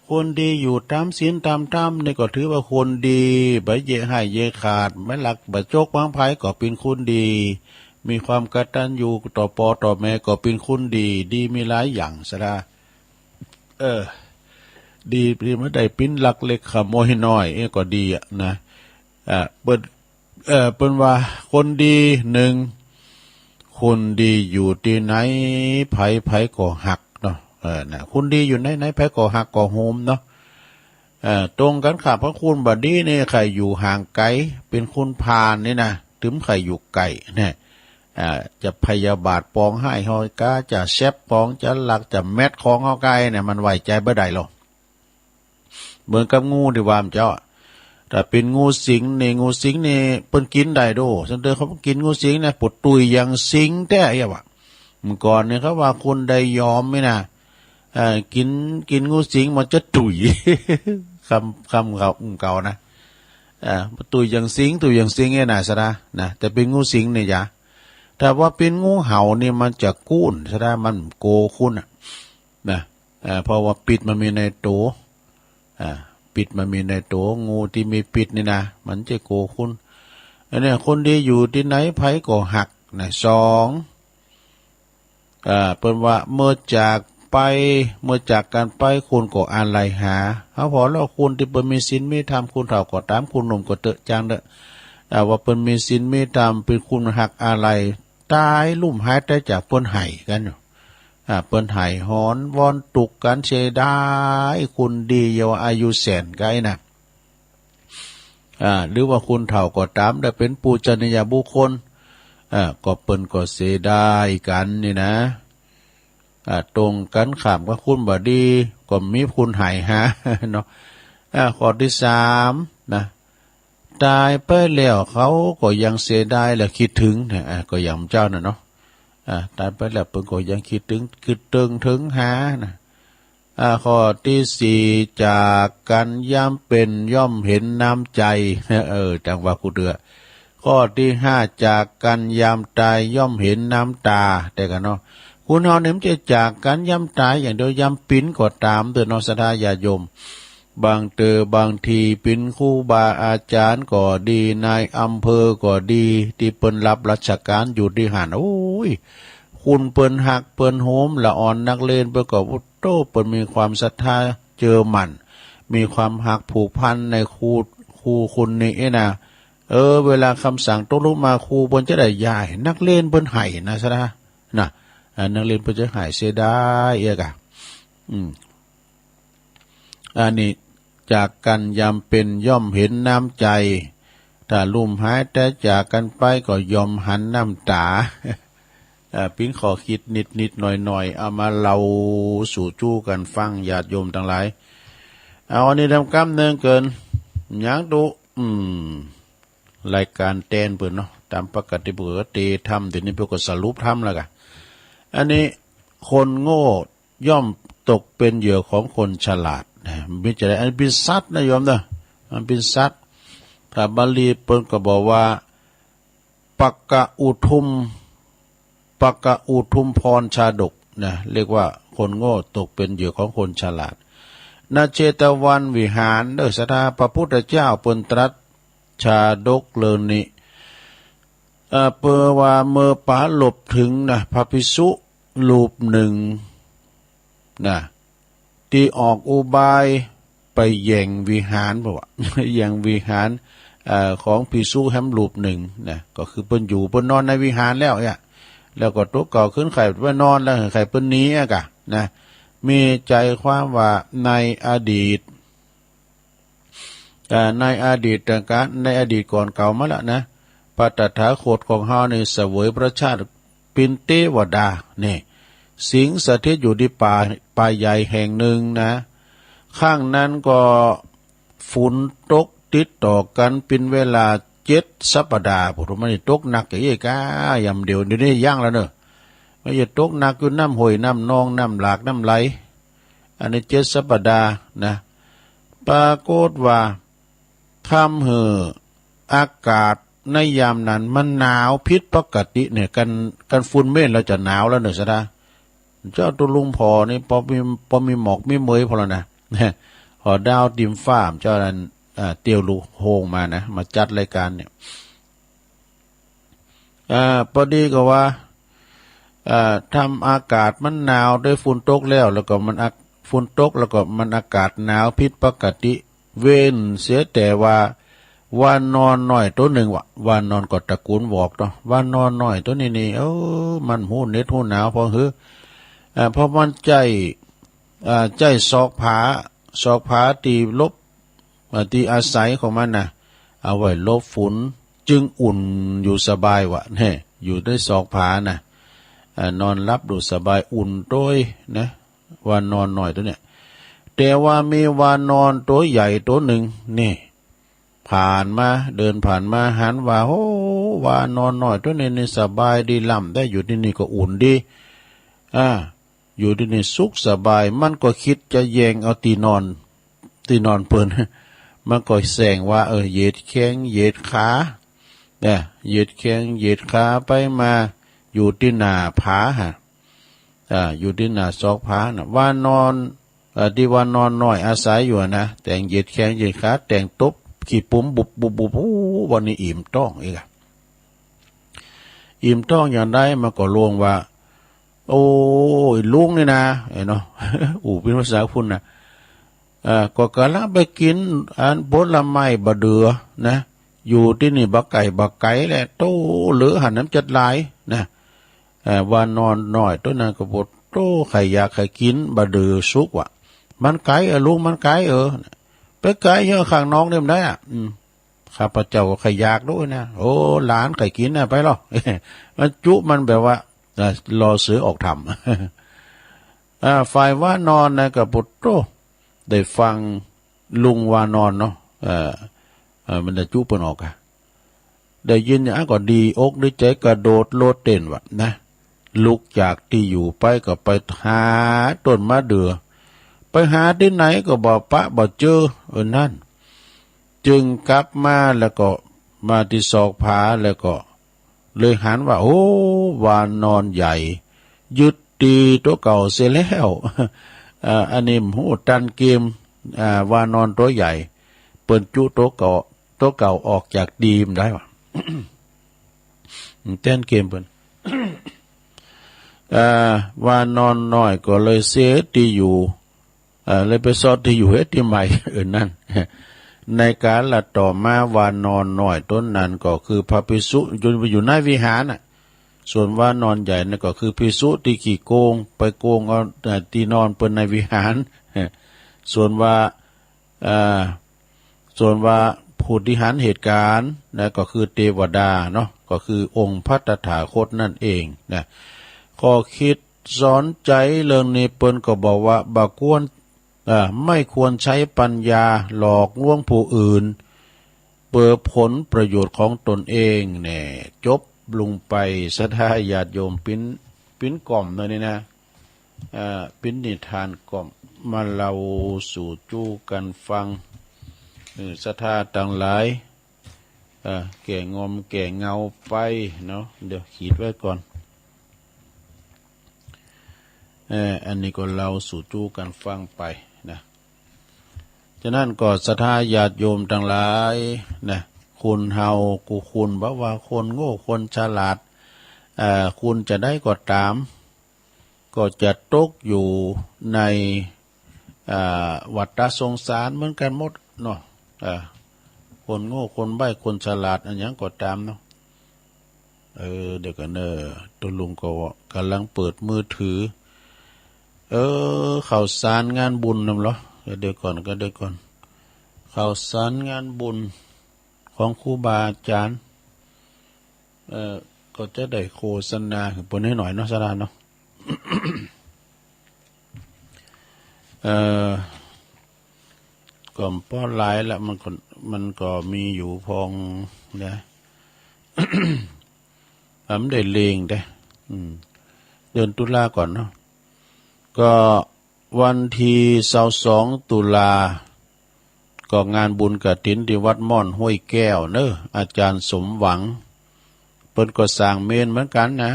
คนดีอยู่ตามศีลตามธรรมนี่ก็ถือว่าคนดีบ่เยะให้เยะขาดไม่หลักบ่โจกวางไผ่ก็เป็นคนดีมีความกตัญญูต่อพ่อต่อแม่ก็เป็นคนดีมีหลายอย่างซะละดีไม่ได้ปิ้นหลักเล็กขโมยน้อยก็ดีนะเป็นว่าคนดีหนึ่งค คนดีอยู่ที่ไหนไผก็หักเนาะนะคุณดีอยู่ไหนไผก็หักก็โฮมเนาะตรงกันข้ามพระคุณบัดนี้นี่ใครอยู่ห่างไกลเป็นคุณพาลนี่นะถึงใครอยู่ไกลเนี่ยจะพยาบาทปองให้เฮากาจะแซบปองจะหลักจะแมทของเฮาไกลเนี่ยมันไว้ใจบ่ได้หรอกเหมือนกับงูที่ว่ามันเจ้าแต่เป็นงูสิงในงูสิงนี่เปิ้นกินได้โดซั่นเด้อเขากินงูสิงนะปวดตุยอย่างสิงแท้อ่ะว่ะเมื่อก่อนเนี่ยเขาว่าคนใดยอมไหมนะกินงูสิงมันจะตุย คำเก่านะตุยอย่างสิงเนี่ยนะซะนะแต่เป็นงูสิงเนี่ยจ้ะแต่ว่าเป็นงูเห่านี่มันจะกู้นซะนะมันโกคุณนะเพราะว่าปิดมันมีในตัวปิดมันมีในตัวงูที่มีปิดนี่นะมันจะโกคุณอันนี้คนดีอยู่ที่ไหนไผก็หักนะสองเปิ้นว่าเมื่อจากกันไปคุณก็อะไรหาเอาพอแล้วคุณที่เปิ้นมีศีลมีธรรมคุณเฒ่าก็ตามคุณหนุ่มก็เตอะจังเด้อว่าเปิ้นมีศีลมีธรรมเป็นคุณหักอะไรตายลุ่มหายได้จากเปิ้นไห้กันอยู่เปิ้นไห้หอนวอนตุกกันเชได้คุณดีเยาอายุแสนไกลนะหรือว่าคุณเฒ่าก็ตามได้เป็นปูชนียบุคคลก็เปิ้นก็เสียได้กันนี่นะตรงกันข้ามก็คุณบดีก็มีคุณหายหาเนาะข้อที่สามนะตายไปแล้วเขาก็ยังเสียได้และคิดถึงเนี่ยก็อย่างเจ้าน่ะเนาะตายไปแล้วเพิ่นก็ยังคิดถึงหานะข้อที่สี่จากกันย่ำเป็นย่อมเห็นน้ำใจจังว่ากูเดือข้อที่ห้าจากกันยามตายย่อมเห็นน้ำตาแต่กันเนาะคุณเฮาเนี่ยมันจะจากกันย่ำตายอย่างเดียวยำปิ้นก็ตามเตือนนอสดาญาโยมบางทีปิ้นครูบาอาจารย์ก็ดีนายอำเภอก็ดีที่เปิ้นรับราชการอยู่ที่หันโอ้ยคุณเปิ้นหักเปิ้นโหมละอ่อนนักเลนเปิ้นก็โตเปิ้นมีความศรัทธาเจอมันมีความหักผูกพันในครูคุณนี่นะเวลาคำสั่งตกลงมาครูเปิ้นจะได้ย้ายนักเลนเปิ้นให้นะซะนะนักเรียนเพื่อจะหายเสียได้กะอันนี้จากกันยามเป็นย่อมเห็นน้ำใจถ้าลุ่มหายแต่จากกันไปก็ยอมหันน้ำตาปิ้งขอคิดนิดหน่อยเอามาเล่าสู่จู้กันฟังญาติโยมทั้งหลายเอาอันนี้ทำกำเนินเกินยังดูรายการเต้นเปิดเนาะตามปกติเปิดทำเดี๋ยวนี้เปิดก็สรุปทำแล้วกันอันนี้คนโง่ย่อมตกเป็นเหยื่อของคนฉลาดมิจะได้อันเป็นสัตว์นะโยมเด้อมันเป็นสัตว์พระบาลีเปิ้นก็บอกว่าปักกะอุทุมพรชาดกนะเรียกว่าคนโง่ตกเป็นเหยื่อของคนฉลาดนาเจตวันวิหารเด้อสถาพระพุทธเจ้าเปิ้นตรัสชาดกเลินนี้เปอว่าเมื่อป๋าหลบถึงนะพระภิกษุรูปหนึ่งนะที่ออกอุบายไปแย่งวิหารบอกว่าแย่งวิหารของภิกษุแฮมรูปหนึ่งนะก็คือเปิ้นอยู่เปิ้นนอนในวิหารแล้วเนี่ยแล้วก็ตัวเก่าขึ้นไข่ไปนอนแล้วไข่เปิ้นนี้กะนะมีใจความว่าในอดีตการในอดีตก่อนเก่ามาแล้วนะพระตถาคตของเฮาในเสวยพระชาติเป็นเทวดานี่สิงสถิตอยู่ที่ป่าใหญ่แห่งหนึ่งนะข้างนั้นก็ฝนตกติดต่อกันเป็นเวลา7 สัปดาห์ผมมันตกหนักอย่างนี้ก้ายำเดียวนี้ย่างแล้วเนอะไม่ใช่ตกหนักคือน้ำห้วยน้ำนองน้ำหลากน้ำไหลอันนี้7 สัปดาห์นะปรากฏว่าทำให้อากาศในยามนั้นมันหนาวผิดปกติเนี่ยกันฝุ่นเม่นเราจะหนาวแล้วเนี่ยซะนะเจ้าตัวลุงพอนี่พอมีหมอกมีเมยพอแล้วนะหอดาวดิมฟ้ามเจ้านั้นเตียวลูโฮงมานะมาจัดรายการเนี่ยพอดีก็ว่าทำอากาศมันหนาวด้วยฝุ่นตกแล้วก็มันฝุ่นตกแล้วก็มันอากาศหนาวผิดปกติเว้นเสียแต่ว่า ว่านอนน้อยตัวหนึ่งว่านอนก็ตระกูลบอกเนาะว่านอนน้อยตัวนี้มันหูเน็ดหูหนาวพอเพราะมันใจซอกผาตีลบตีอาศัยของมันนะเอาไว้ลบฝุ่นจึงอุ่นอยู่สบายวะเนี่ยอยู่ได้ซอกผานะนอนรับดูสบายอุ่นโดยนะว่านอนน้อยตัวเนี้ยแต่ว่ามีว่านอนตัวใหญ่ตัวหนึ่งนี่เดินผ่านมาหันว่าโอ้ว่านอนน้อยตัวนี้นี่สบายดีล่ำได้อยู่ที่นี่ก็อุ่นดีอยู่ที่นี่สุขสบายมันก็คิดจะแยงเอาตีนอนเปิ้นมันก็แสงว่าเหยียดแข้งเหยียดขาเนี่ยเหยียดแข้งเหยียดขาไปมาอยู่ที่หน้าผาอยู่ที่หน้าซอกผาน่ะว่านอนที่ว่านอนน้อยอาศัยอยู่นะแต่งเหยียดแข้งเหยียดขาแต่งตบขี้ปุ๋มบุบวันนี้อิ่มต้องอีกอิ่มต้องอย่างไรมันก็ลวงว่าโอ้ยลุงนี่นะเนาะเป็นภาษาพุ่นนะก็กำลังไปกินผลไม้บะเดือนะอยู่ที่นี่บักไก่แหละโตเหลือหันน้ำจัดไหลนะว่านอนน้อยตัวนั้นก็บดโตไข่อยากไข่กินบะเดือสุกว่ะมันไก่ลุงมันไก่ไปไก่เยอะข้างน้องเดิมได้ข้าพเจ้าก็ไข่อยากด้วยนะโอ้หลานไข่กินนะไปหรอมันจุมันแบบว่ารอซื้อออกทำฝ่ายว่านอนนะกับปุตโตได้ฟังลุงว่านอนเนาะมันจะจุเปิ่นออกได้ยินอย่างก็ดีอกดีใจกระโดดโลดเต้นวะนะลุกจากที่อยู่ไปก็ไปหาต้นมะเดื่อไปหาที่ไหนก็บ่ปะบ่เจอนั่นจึงกลับมาแล้วก็มาที่ซอกผาแล้วก็เลยหันว่าโอ้วานนอนใหญ่ยึดตีตัวเก่าเสียแล้วอันนี้หูตันเกมวานอนตัวใหญ่เปิ่นจุตัวเก่าออกจากดีมได้วะ เต้นเกมเปิ่น วานอนน้อยก็เลยเสียที่อยู่เลยไปซอดที่อยู่เฮ็ดที่ใหม่นั่น ในการละต่อมาวานอนน้อยต้นนั้นก็คือพระภิกษุอยู่ในวิหารน่ะส่วนว่านอนใหญ่นั่นก็คือภิกษุที่ขี้โกงไปโกงเอาที่นอนเปิ้นในวิหารส่วนว่าผู้ที่หันเหตุการณ์นะก็คือเทวดาเนาะก็คือองค์พระตถาคตนั่นเองนะก็คิดสอนใจเรื่องนี้เปิ้นก็บอกว่าบ่ควรไม่ควรใช้ปัญญาหลอกลวงผู้อื่นเพื่อผลประโยชน์ของตนเองเนี่ยจบลงไปศรัทธาญาติโยมปิ้นกล่อมเลยนี่นะปิ้นนิทานกล่อมมาเล่าสู่จู้กันฟังศรัทธาต่างหลายแก่งอมแก่เงาไปเนาะเดี๋ยวขีดไว้ก่อนอันนี้ก็เล่าสู่จู้กันฟังไปนะฉะนั้นก็ศรัทธาญาติโยมทั้งหลายนะคุณเฮากูคุณบ่ว่าคนโง่คนฉลาดคุณจะได้ก็ตามก็จะตกอยู่ในวัฏสงสารเหมือนกันหมดเนาะคนโง่คนใบ้คนฉลาดอันยังก็ตามเนาะเดี๋ยวกันตัวลุงก็กำลังเปิดมือถือข่าวสารงานบุญนำเหรอเดี๋ยวก่อนข่าวสารงานบุญของครูบาอาจารย์ก็จะได้โฆษณาให้เพิ่นให้หน่อยเนาะสารเนาะ ก็ป้อหลายละมันก็มีอยู่พองนะ ผมได้เลงได้เดือนตุลาก่อนเนาะก็วันที่22ตุลาก็งานบุญกฐินที่วัดม่อนห้วยแก้วเนอะอาจารย์สมหวังเพิ่นก็สร้างเมนเหมือนกันนะ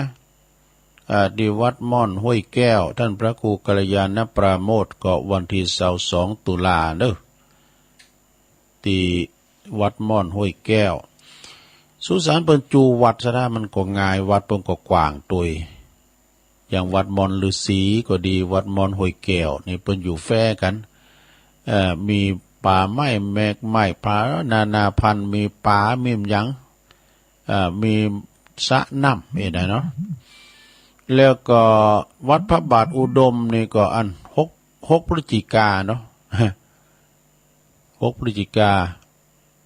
ที่วัดม่อนห้วยแก้วท่านพระครูกัลยาณปราโมทย์ก็วันที่22ตุลาเนอะที่วัดม่อนห้วยแก้วสุสานเปิ้นจูวัดซะได้มันก็ง่ายวัดเปิ้นก็กว้างตุยอย่างวัดมอนฤาษีก็ดีวัดมอนห้วยแก้วนี่เปิ้นอยู่แฟกันมีป ป่าไม้แมกไม้ผานาพันธุ์มีป่ามีหยังมีสระน้ำนี่ได้เนาะแล้วก็วัดพระบาทอุดมนี่ก็อัน6 พฤศจิกาเนาะ6 พฤศจิกา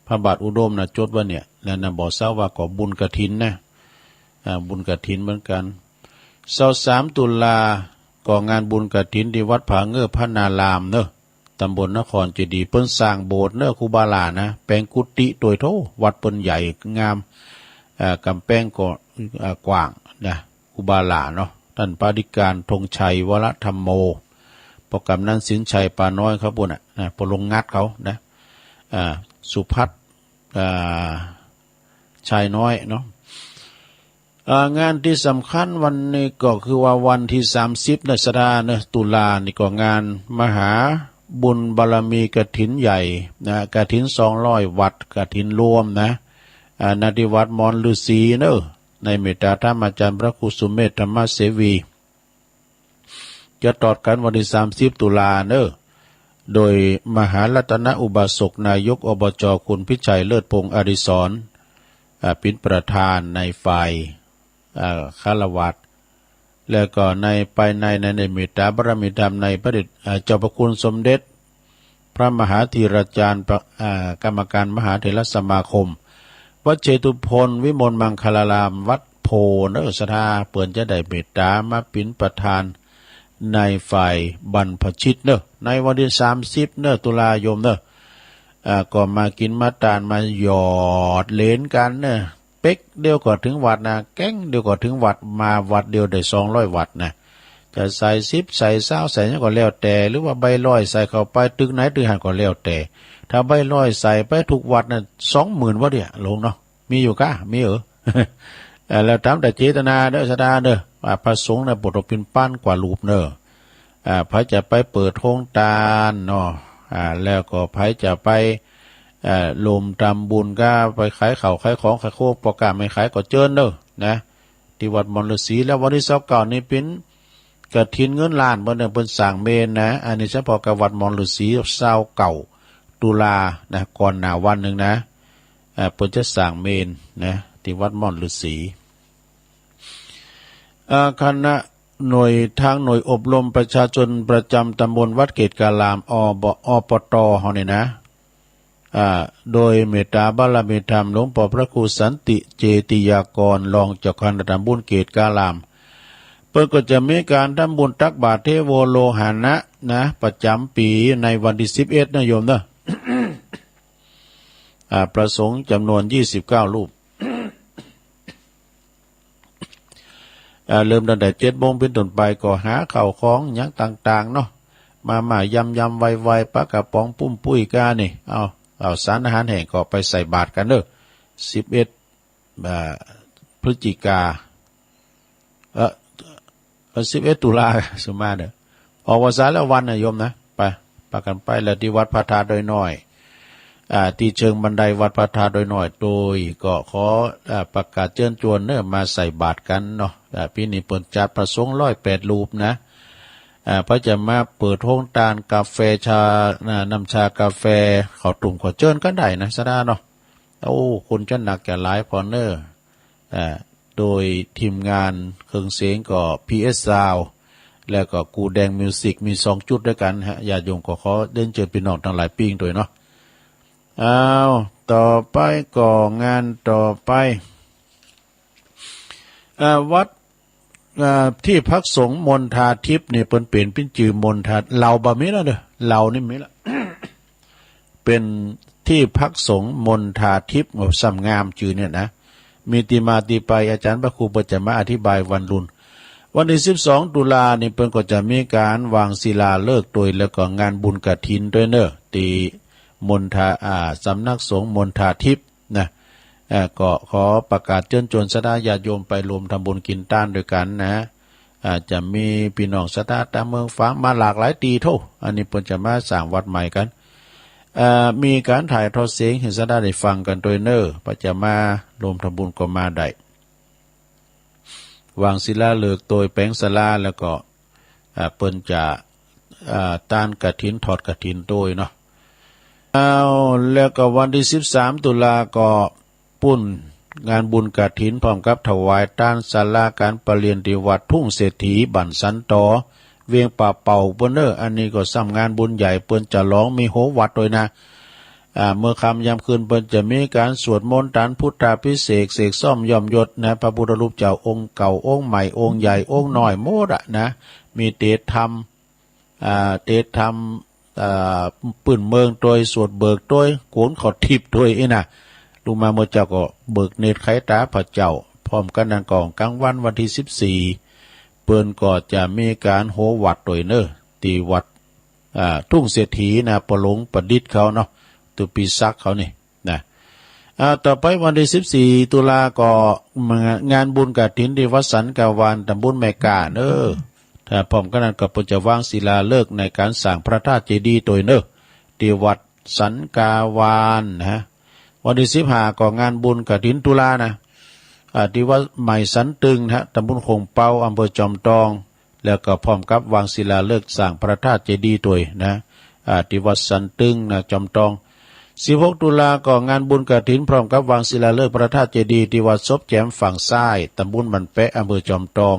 พระบาทอุดมนะจดว่าเนี่ยแล้วนะบอกทราบว่าก็บุญกฐินนะบุญกฐินเหมือนกัน23 ตุลาก็งานบุญกฐินที่วัดผาเงือพระนารามเนอะตำบลนครเจดีย์เปิ้นสร้างโบสถ์เนอะครูบาลานะแปลงกุฏิโดยโทวัดเปิ้นใหญ่งามกำแพงก็กว้างนะครูบาลาเนาะท่านปาฏิการธงชัยวรธรรมโมโปรแกรมนั้นสินชัยปาน้อยครับบุญนะปลงงัดเขานะสุพัฒน์ชายน้อยเนาะงานที่สำคัญวันนี้ก็คือว่าวันที่30ในสัปดาห์ตุลานี่ก็งานมหาบุญบารมีกฐินใหญ่นะกฐิน200 วัดกฐินรวมนะณที่วัดมอนฤาษีเนอะในเมตตาธรรมอาจารย์พระครูสุเมธธรรมเสวีจะตอดกันวันที่30 ตุลาเนอะโดยมหารัตนอุบาสกนายกอบจคุณพิชัยเลิศพงษ์อดิศรเป็นประธานในฝ่ายคารวะแล้วก็ในภายในเมตตาบารมีธรรมในพระเดชเจ้าพระคุณสมเด็จพระมหาธีราจารย์กรรมการมหาเถรสมาคมวัดเชตุพนวิมลมังคลารามวัดโพนสถาเปิ่นจะได้เมตตามาเป็นประธานในฝ่ายบรรพชิตเนอะในวันที่30ตุลายนก็มากินมาตานมาหยอดเลนกันเนอะเป๊กเดียวก็ถึงวัดนะแก้งเดียวก็ถึงวัดมาวัดเดียวได้200 วัดนะจะใส่10ใส่20ใส่ก็แล้วแต่หรือว่าใบลอยใส่เข้าไปตึกไหนตึกหันก็แล้วแต่ถ้าใบลอยใส่ไปทุกวัดนะ20,000 วัดเนี่ยลงเนาะมีอยู่กะมีแล้วตามแต่เจตนาเด้อสดาเด้อว่าพระสงฆ์น่ะบทเป็นป้านกว่ารูปเด้อพระจะไปเปิดโรงทานเนาะแล้วก็พระจะไปลมทำบุญก็ไปขายข้าวขายของขายโคกประกาศไม่ขายก็เจิญเด้อนะที่วัดมอนฤาษีแล้ววันที่29นี่เป็นกฐินเงินล้านเพิ่นสร้างเมนนะอันนี้เฉพาะกับวัดมอนฤาษี29 ตุลานะก่อนหน้าวันนึงนะเพิ่นจะสร้างเมนนะที่วัดมอนฤาษีคณะหน่วยอบรมประชาชนประจำตำบลวัดเกตกาลามอปตเฮานี่นะโดยเมตตาบารมีธรรมหลวงพ่อพระครูสันติเจติยากรรองเจ้าคณะตำบลเกตกาลามเพิ่นก็จะมีการทำบุญตักบาตรเทโวโลหานะนะประจำปีในวันที่11นะโยมเด้อประสงค์จำนวน29 รูปเริ่มตั้งแต่7 โมงเป็นต้นไปก็หาข้าวของหยังต่างๆเนาะมายำไวๆปลากระป๋องปุ้มปุ้ยกานี่เอาสารอาหารแห้งก็ไปใส่บาตรกันเด้อ11 พฤศจิกา11 ตุลาสมมาเด้อออกวันเสาร์แล้ววันนะโยมนะไปพากันไปแล้วที่วัดพระธาตุดอยน้อยที่เชิงบันไดวัดพระธาตุดอยน้อยโดยก็ขอประกาศเชิญชวนเนี่ยมาใส่บาตรกันเนาะปีนี้เปิดจัดประสงค์108 รูปนะพระจะมาเปิดโรงทานกาแฟชาน้ำชากาแฟข้าวตุ่มข้าวเจิ้นก็ได้นะสดาเนาะโอ้คนจะหนักแก่หลายพอเนอร์โดยทีมงานเครื่องเสียงก็ PS Sound แล้วก็กูแดงมิวสิกมี2 จุดด้วยกันฮะญาติโยมก็ขอเดินเจอพี่น้องทั้งหลายปิ้งด้วยเนาะต่อไปก็งานต่อไปวัดที่พักสงฆ์มณฑาทิพย์นี่เปิ้นเป็นชื่อมณฑาเราบ่มีแล้วเด้อเรานี่มีละเป็นที่พักสงฆ์มณฑาทิพย์สำงามชื่อเนี่ยนะมีที่มาที่ไปอาจารย์พระครูประจะมาอธิบายวันรุ่นวันที่12 ตุลานี่เปิ้นก็จะมีการวางศิลาฤกษ์โดยแล้วก็งานบุญกฐินด้วยเด้อที่มณฑาสำนักสงฆ์มณฑาทิพย์นะก็ขอประกาศเชิญชวนศรัทธาญาติโยมไปรวมทำบุญกินต้านด้วยกันนะจะมีพี่น้องศรัทธาตามเมืองฟ้ามาหลากหลายตีโทอันนี้เพิ่นจะมาสร้างวัดใหม่กันมีการถ่ายทอดเสียงให้ศรัทธาได้ฟังกันโดยเนอพระจะมารวมทำบุญก็มาได้วางศิลาฤกษ์โดยแปลงศาลาแล้วก็เพิ่นจะต้านกฐินถอดกฐินโดยเนาะ เอาแล้วก็วันที่13ตุลาก็ปุ้นงานบุญกฐินพร้อมกับถวายต้านศาลาการประเรียนที่วัดทุ่งเศรษฐีบั่นสันตอเวียงป่าเป่าเปิ้นอันนี้ก็ซ้ำงานบุญใหญ่เปิ้นจะร้องมีโหวัดโดยนะเมื่อค่ำยามคืนเปิ้นจะมีการสวดมนต์ตานพุทธาภิเษกเสกซ่อมย่อมยศนะพระพุทธรูปเจ้าองค์เก่าองค์ใหม่องค์ใหญ่องค์น้อยโมดนะมีเตธรรมปื้นเมืองโดยสวดเบิกโดยโกนขอทิพย์โดยนะลุงมาเมื่อเจ้าก็เบิกเนตรไขตาพระเจ้าพร้อมกันนั้นก่อนกลางวันที่14เปิ้นก็จะมีการโหวัดโดยที่วัดทุ่งเศรษฐีนะประหลงประดิษฐ์เขาเนาะตุปีซักเขานี่นะต่อไปวันที่14ตุลาก็งานบุญกฐินที่วัดสันกาวานตำบลแม่กาถ้าพร้อมกันนั้นก็เปิ้นจะวางศิลาฤกษ์ในการสร้างพระธาตุเจดีย์โดยที่วัดสันกาวานนะวันที่15ก็งานบุญกฐินตุลานะที่วัดใหม่สันตึงตำบลคงเปาอำเภอจอมทองแล้วก็พร้อมกับวางศิลาฤกษ์สร้างพระธาตุเจดีย์โดยที่วัดสันตึงนะจอมทอง16ตุลาก็งานบุญกฐินพร้อมกับวางศิลาฤกษ์พระธาตุเจดีย์ที่วัดศพแจ่มฝั่งซ้ายตำบลบันแปะอำเภอจอมทอง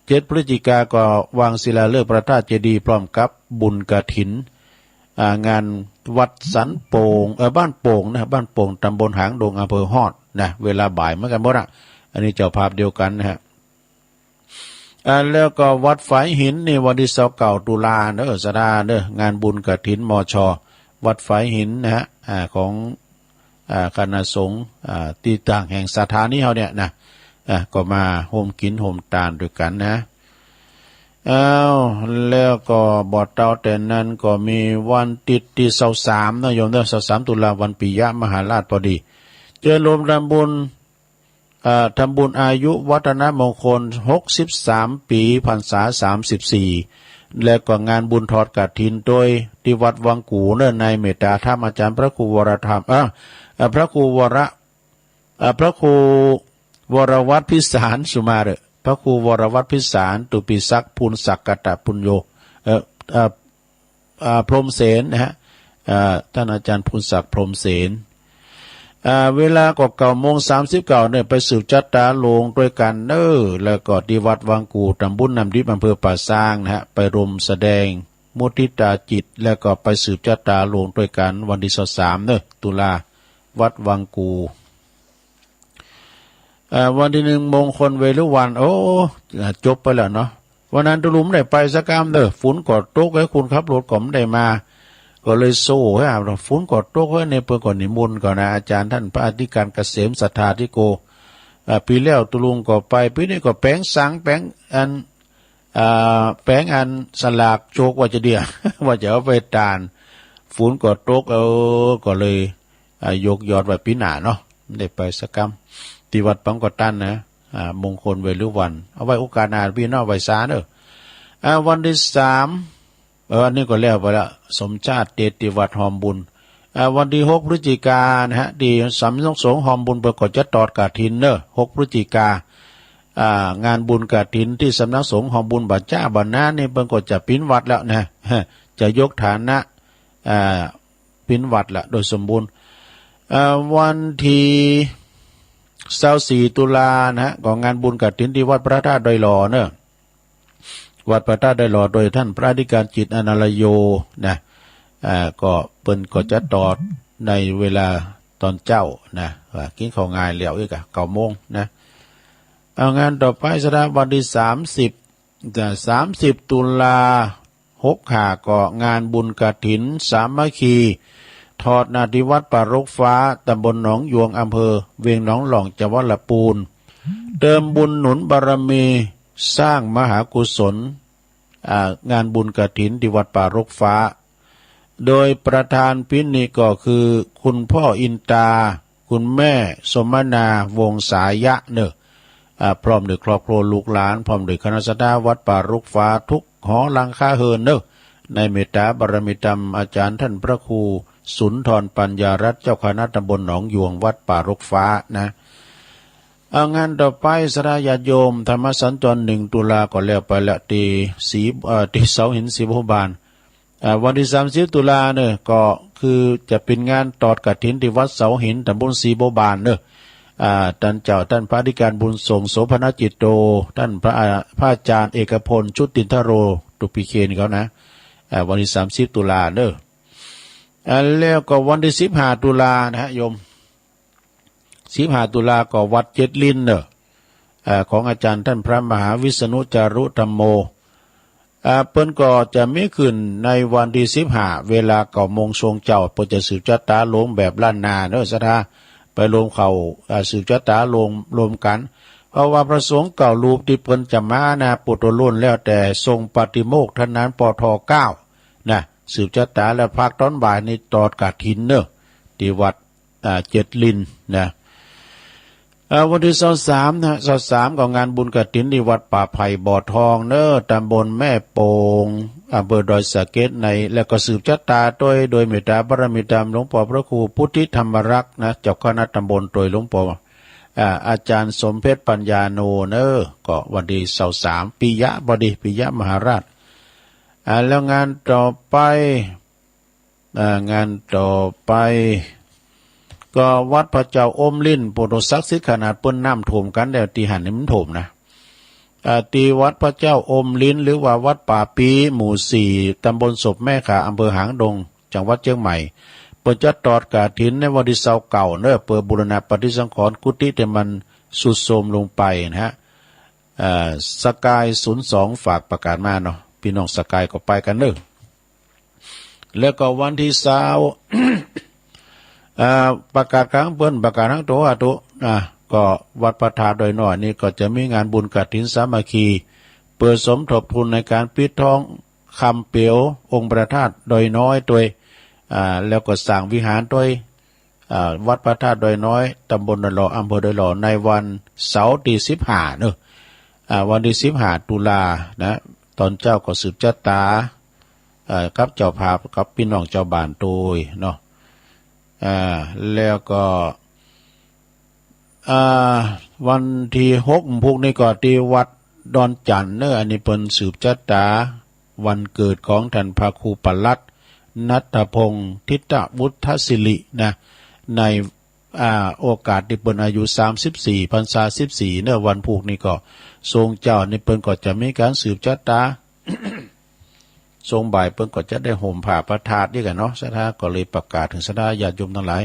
7 พฤศจิกาก็วางศิลาฤกษ์พระธาตุเจดีย์พร้อมกับบุญกฐินงานวัดสันโป่งบ้านโป่งบ้านโป่งตำบลหางดงอำเภอฮอดนะเวลาบ่ายเหมือนกันหมดอันนี้เจ้าภาพเดียวกันนะฮะแล้วก็วัดฝายหินนี่วันที่29ตุลาสดางานบุญกฐินมช.วัดฝายหินนะฮะของคณะสงฆ์ที่ต่างแห่งสถานีเฮาเนี่ยนะก็มาโฮมกินโฮมตานด้วยกันนะแล้วก็บอดเตาแต่นั้นก็มีวันติดที่23นะโยม23ตุลาวันปิยมหาราชพอดีเจริญรวมทำบุญอายุวัฒนมงคล63ปีพรรษา34แล้วก็งานบุญทอดกฐินโดยที่วัดวังกูในเมตตาธรรมอาจารย์พระครูวรธรรมพระครูวรวัฒน์พิสารสุมาเรพระครูวรวัฒน์พิสารตุปิศักดิ์พูนศักกตปุญโยพรหมเสนนะฮะท่านอาจารย์พูนศักดิ์พรหมเสนเวลาก็9:39เนี่ยไปสืบจัตตาโลงด้วยกันแล้วก็ที่วัดวังกูตำบลน้ำดิบอำเภอป่าซางนะฮะไปรวมแสดงมุทิตาจิตแล้วก็ไปสืบจัตตาโลงด้วยกันวันที่23ตุลาวัดวังกูวันที่1มงคลเวรุวันจบไปแล้วเนาะวันนั้นตุลุมได้ไปสักกรรมฝนกอดตกให้คุณขับรถก็ไม่ได้มาก็เลยโซ่ให้ฝนกอดตกให้ในเพื่อก่อนนิมนต์ก่อนนะอาจารย์ท่านพระอธิการเกษมสัทธาธิโกปีแล้วตุลุงก็ไปปีนี้ก็แปลงสังแปลงอันสลากโจกว่าจะเดีย ว่าจะเอาไปตานฝนกอดตกก็เลยยกยอดไว้ปีหน้าเนาะได้ไปสักกรรมที่วัดปังกอตันนะมงคลเวรุวันเอาไว้โอกาสหน้าพี่น้องไว้ซาวันที่3อันนี้ก็แล้วไปละสมชาติเดชที่วัดหอมบุญวันที่6พฤศจิกายนนะฮะที่สำนักสงฆ์หอมบุญประกอบจะตอดกฐิน6พฤศจิกางานบุญกฐินที่สำนักสงฆ์หอมบุญบัดจ้าบัดน้านี่ประกอบจะปิ้นวัดแล้วนะจะยกฐานะปิ้นวัดละโดยสมบูรณ์วันที่24ตุลานะของงานบุญกฐินที่วัดพระธาตุดอยหล่อวัดพระธาตุดอยหล่อโดยท่านพระอธิการจิตอนาลโยนะก็เปิ้นก็จะตอดในเวลาตอนเจ้านะกินข้าวงายแล้วอีก9 โมงนะเอางานต่อไปสดาวันที่30ตุลา65ก็งานบุญกฐินสามัคคีทอดนาที่วัดป่ารกฟ้าตำบลหนองยวงอำเภอเวียงหนองหล่องจังหวัดลำพูนเติมบุญหนุนบารมีสร้างมหากุศลงานบุญกฐินที่วัดป่ารกฟ้าโดยประธานพิธีก็คือคุณพ่ออินตาคุณแม่สมนาวงสายะพร้อมด้วยครอบครัวลูกหลานพร้อมด้วยคณะสัตยาวัดป่ารกฟ้าทุกหอหลังคาเฮินในเมตตาบารมีธรรมอาจารย์ท่านพระครูสุนทรปัญญารัตน์เจ้าคณะตำบลหนองยวงวัดป่ารกฟ้านะเอางานต่อไปสระญาติโยมธรรมสัญจร1ตุลาก็แล้วไปละตีเสาหินศรีโพบาล วันที่30ตุลาเนี่ยก็คือจะเป็นงานตอดกฐินที่วัดเสาหินตำบลศรีบัวบานเนอะท่านเจ้าท่านพระอธิการบุญส่งโสภณจิตโตท่านพระอาจารย์เอกพลชุตินทโรตุปิเคนเขานะวันที่30ตุลาเนอะแล้วก็วันที่15ตุลานะฮะโยม15ตุลาก็วัดเจ็ดลินเนอะของอาจารย์ท่านพระมหาวิษณุจารุธรรมโมเปิ้นก็จะมีขึ้นในวันที่15เวลา9 โมงทรงเจ้าเปิ้นจะสืบชะตาลงแบบล้านนาเนอะสถาไปรวมเขาสืบชะตาลงกันเพราะว่าพระสงฆ์เก่ารูปที่เปิ้นจะมานะปุตตะล้นแล้วแต่ทรงปฏิโมกข์ท่านนั้นปท9นะสืบชะตาและภาคตอนบ่ายในตอดกฐินเนอะที่วัดเจ็ดลินนะวันที่23นะ23ก็งานบุญกฐินที่วัดป่าไผ่บ่อทองเนอะตำบลแม่โป่งอำเภอดอยสะเก็ดในแล้วก็สืบชะตาโดยเมตตาบารมีธรรมหลวงพ่อพระครูพุทธิธรรมรักษ์นะเจ้าคณะตำบลโดยหลวงพ่ออาจารย์สมเพชรปัญญาโนเนอะก็วันที่23ปิยะมหาราชแล้วงานต่อไปก็วัดพระเจ้าอมลิ้นโปรดศักดิ์สิทธิ์ขนาดเปิ้นน้ำท่วมกันแล้วตีหันนี่มันท่วมนะตีวัดพระเจ้าอมลิ้นหรือว่าวัดป่าปีหมู่4ตำบลศพแม่ขาอำเภอหางดงจังหวัดเชียงใหม่เปิ้นจะตอดกฐินในวันที่เก่าเนอะเปิดบูรณะปฏิสังขรณ์กุฏิแต่มันสุดโทรมลงไปนะฮะสกาย02ฝากประกาศมาเนาะพี่น้องสกายก็ไปกันเนอะแล้วก็วันที่ประกาศครั้งเปิ้นประกาศครั้งโตก็วัดประทาโดยน้อยนี่ก็จะมีงานบุญกฐินสามัคคีเปิดสมทบทุนในการปิดทองคำเปียวองค์ประธาตุโดยน้อยตัวแล้วก็สร้างวิหารด้วยวัดพระธาตุโดยน้อยตำบลดอยหล่ออำเภอดอยหล่อในวันเสาร์ที่15เนอะวันที่15ตุลานะตอนเจ้าก็สืบชะตากับเจ้าภาพกับพี่น้องเจ้าบ้านโดยเนาะแล้วก็วันที่6พวกนี้ก็ที่วัดดอนจันเนอะอันนี้เป็นสืบชะตาวันเกิดของท่านพระครูปลัดนัทพงศ์ทิตวุฒศิรินะในโอกาสที่เป็นอายุ34พรรษา14เนอะวันพวกนี้ก็ทรงเจ้านี่เปิ้นก็จะมีการสืบชะตา ทรงบ่ายเปิ้นก็จะได้ห่มผ้าประทาดด้วยกันเนาะสถาก็เลยประกาศถึงสถาญาติโยมทั้งหลาย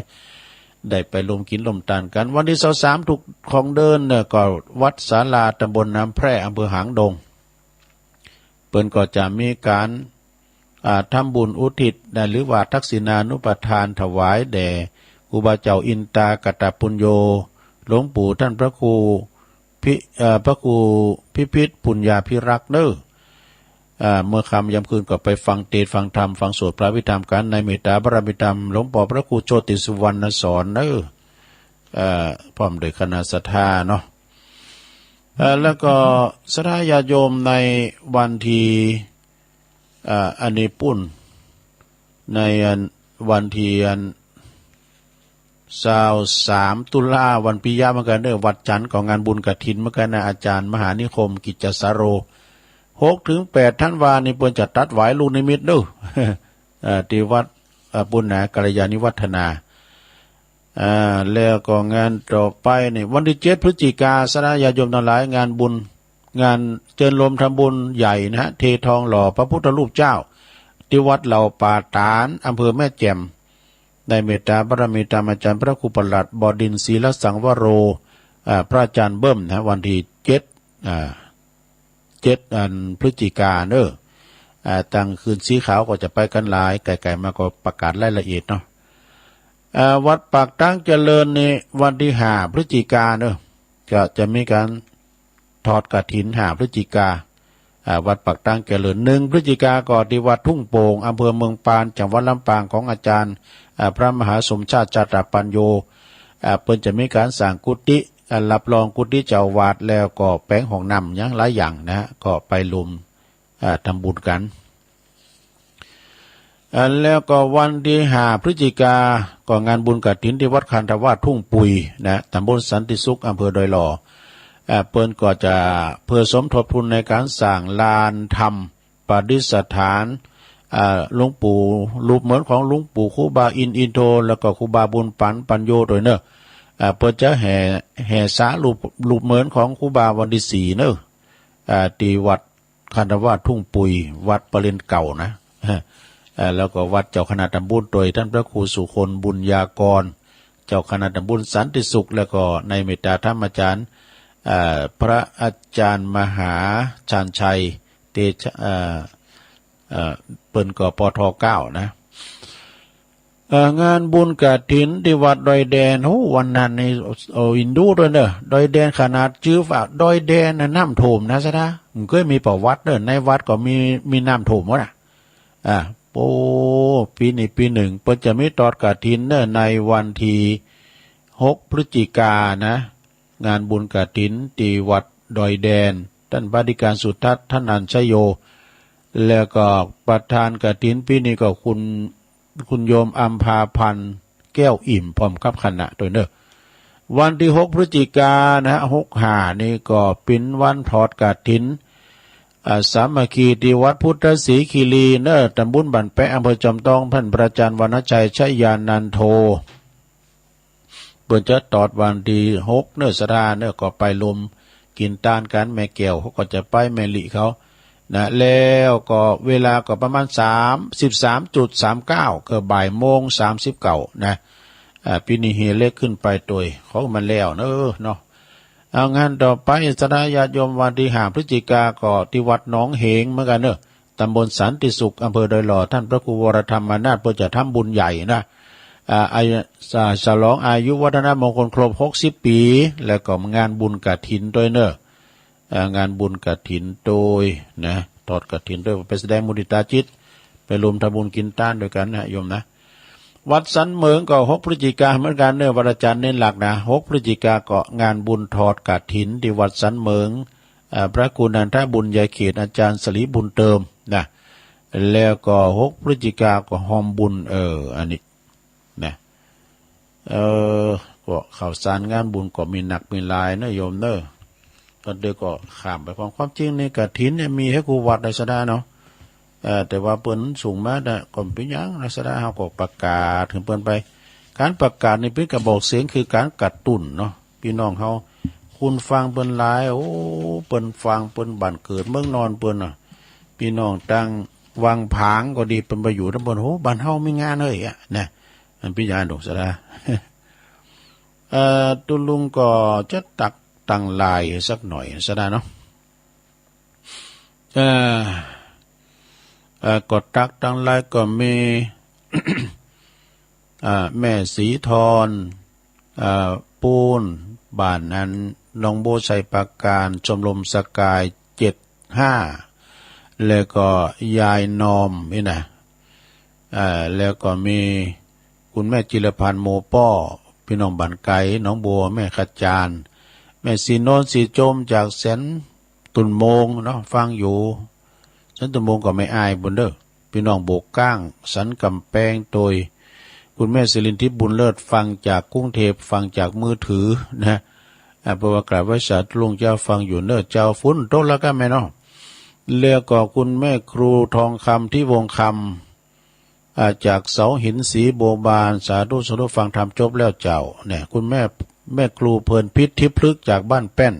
ได้ไปลมกินลมทานกันวันที่23ถูกของเดินเนี่ยก็วัดศาลาตำบลน้ำแพร่อำเภอหางดงเปิ้นก็จะมีการทำบุญอุทิศหรือว่าทักษิณานุปทานถวายแด่ครูบาเจ้าอินตากตปุญโญหลวงปู่ท่านพระครูพิพิธปุญญาภิรักษ์เด้อเมื่อค่ำยามคืนก็ไปฟังเทศน์ฟังธรรมฟังสวดพระวิธรรมกันในเมตตาบารมีธรรมหลวงพ่อพระครูโชติสุวรรณสอนเด้อพร้อมด้วยคณะศรัทธาเนาะแล้วก็ศรัทธาญาติโยมในวันที่อันนี้ปุ่นในวันที่23ตุลาวันปิยะเหมือนกันเด้อวัดจันทร์ของงานบุญกฐินเหมือนกันนะอาจารย์มหานิคมกิจจสาโร6-8ธันวาคมนี้เพิ่นจะตัดหวายลูกนิมิตเด้อที่วัดปุณณกัลยาณิวัฒนาแล้วก็งานต่อไปนี่วันที่7พฤศจิกายนศรัทธาญาติโยมทั้งหลายงานบุญงานเจริญลมทำบุญใหญ่นะฮะเททองหล่อพระพุทธรูปเจ้าที่วัดเหล่าป่าตาลอำเภอแม่แจ่มในเมตตาบารมีธรรมอาจารย์พระครูปลัดบดินทร์ศรีลสังวโรพระอาจารย์เบิ้มนะวันที่7พฤศจิกายนตั้งคืนสีขาวก็จะไปกันหลายไกลๆมาก็ประกาศรายละเอียดเนาะวัดปากตั้งเจริญในวันที่5พฤศจิกายนก็จะมีการทอดกฐิน5พฤศจิกายนวัดปากตั้งเจริญ1พฤศจิกายนก็ที่วัดทุ่งโป่งอำเภอเมืองปานจังหวัดลำปางของอาจารย์พระมหาสมชาติจาตปัญโยเพิ่นจะมีการสร้างกุฏิรับรองกุฏิเจ้าวาดแล้วก็แปลงห้องน้ำอย่างหลายอย่างนะก็ไปรวมทำบุญกันแล้วก็วันที่5พฤศจิกายนก็งานบุญกฐินที่วัดคันธวาสทุ่งปุยนะตำบลสันติสุขอำเภอดอยหล่อเปิ้นก็จะเพื่อสมทบทุนในการสร้างลานธรรมประดิษฐาน หลวงปู่รูปเหมือนของหลวงปู่ครูบาอินโทแล้วก็ครูบาบุญปัญโยโดยเนอะเปิดจะแห่สารูปเหมือนของครูบาวันที่4เนอะตีวัดคณวาสทุ่งปุยวัดปรินเก่านะแล้วก็วัดเจ้าคณะตำบลโดยท่านพระครูสุคนบุญญากรเจ้าคณะตำบลสันติสุขแล้วก็ในเมตตาธรรมอาจารย์พระอาจารย์มหาชาญชัยเตชะเปิ้นก็ปท9นะงานบุญกฐินที่วัดดอยแดนโหวันนั้นนี่อินดูด้วยเนอะดอยแดนขนาดชื่อว่าดอยแดนน่ะน้ำท่วมนะซะนะมันเคยมีประวัติเนอะในวัดก็มีน้ำท่วมวะน่ะโอ้ปีนี้ปีหนึ่งเปิ้นจะมีตอดกฐินเนอะในวันที่6พฤศจิกายนนะงานบุญกฐินที่วัดดอยแดนท่านบดิการสุทัศน์ท่านอัญชโยแล้วก็ประธานกฐินปีนี้ก็คุณโยมอัมพาพันธ์แก้วอิ่มพร้อมกับคณะโดยเนอะวันที่6พฤศจิกายนนะ65นี่ก็เป็นวันทอดกฐินสามัคคีที่วัดพุทธศรีคีรีเนอะตำบลบ้านแปะอำเภอจอมทองท่านพระอาจารย์วรรณชัยชัยยานันโทเปิดจะตอดวันที่6เนอะสดาเนอะก็ไปลมกินตานกันแม่แก้วเขาก็จะไปแม่ลิเขานะแล้วก็เวลาก็ประมาณ13.39ก็บ่ายโมง39นะปีนี้เฮเล็กขึ้นไปตัวเขามันแล้วเนาะเอางานต่อไปสดาญาติโยมวันที่5พฤศจิกายนก็ที่วัดหนองเหงเหมือนกันเนอะตำบลสันติสุขอำเภอดอยหล่อท่านพระครูวรธรรมนาถเพื่อจะทำบุญใหญ่นะฉลองอายุวัฒนมงคลครบ60ปีแล้วก็งานบุญกฐินด้วยเนอะงานบุญกฐินโดยนะทอดกฐินด้วยไปแสดงมุทิตาจิตไปรวมทำบุญกินต้านด้วยกันนะโยมนะวัดสันเหมืองก็6พฤศจิกายนเหมือนกันเนอะวันอาจารย์เน้นหลักนะ6พฤศจิกายนก็งานบุญทอดกฐินที่วัดสันเหมืองพระกุณันทบุญญาเขตอาจารย์สลีบุญเติมนะแล้วก็6พฤศจิกายนก็หอมบุญอันนี้นะก็ข่าวสารงานบุญก็มีหนักมีหลายเนอะโยมเนอะตอนเด็กก็ข้ามไปความจริงในกฐินเนี่ยมีให้กูวัดในสดาเนาะแต่ว่าเปิ้นสูงมาได้ก็เป็นยังในสดาเฮาก็ประกาศถึงเปิ้นไปการประกาศนี่เป็นกระบอกเสียงคือการกระตุ้นเนาะพี่น้องเฮาคุณฟังเปิ้นหลายโอ้เปิ้นฟังเปิ้นบ้านเกิดเมืองนอนเปิ้นน่ะพี่น้องตั้งวังผางก็ดีเปิ้นไปอยู่ทั้งเปิ้นโหบ้านเฮามีงานเอ้ยนะมันพิจารณาดอกสดาตุลุงก็จะตั้งลายสักหน่อยสดาเนาะกดตั้งลายก็มี แม่สีทรปูนบ้านนั้นน้องโบใส่ปากการชมรมสกาย75แล้วก็ยายนอมนี่นะแล้วก็มีคุณแม่จิรพันธ์โมป้อพี่น้องบ้านไก่น้องบัวแม่ขจารแม่สีโนนสีจมจากแสนตุนโมงเนาะฟังอยู่แสนตุนโมงก็ไม่อายบุญเด้อพี่น้องโบกก้างสันกำแพงโดยคุณแม่ศิรินทิพย์บุญเลิศฟังจากกรุงเทพฟังจากมือถือนะเพราะว่ากราบไหว้สาธุลุงเจ้าฟังอยู่เนอะเจ้าฟุ้นโตแล้วก็แม่เนาะเรียกก็คุณแม่ครูทองคำที่วงคำจากเสาหินสีโบบานสาธุฟังธรรมจบแล้วเจ้าเนี่ยคุณแม่ครูเพลินพิษทิพลึกจากบ้านแป้น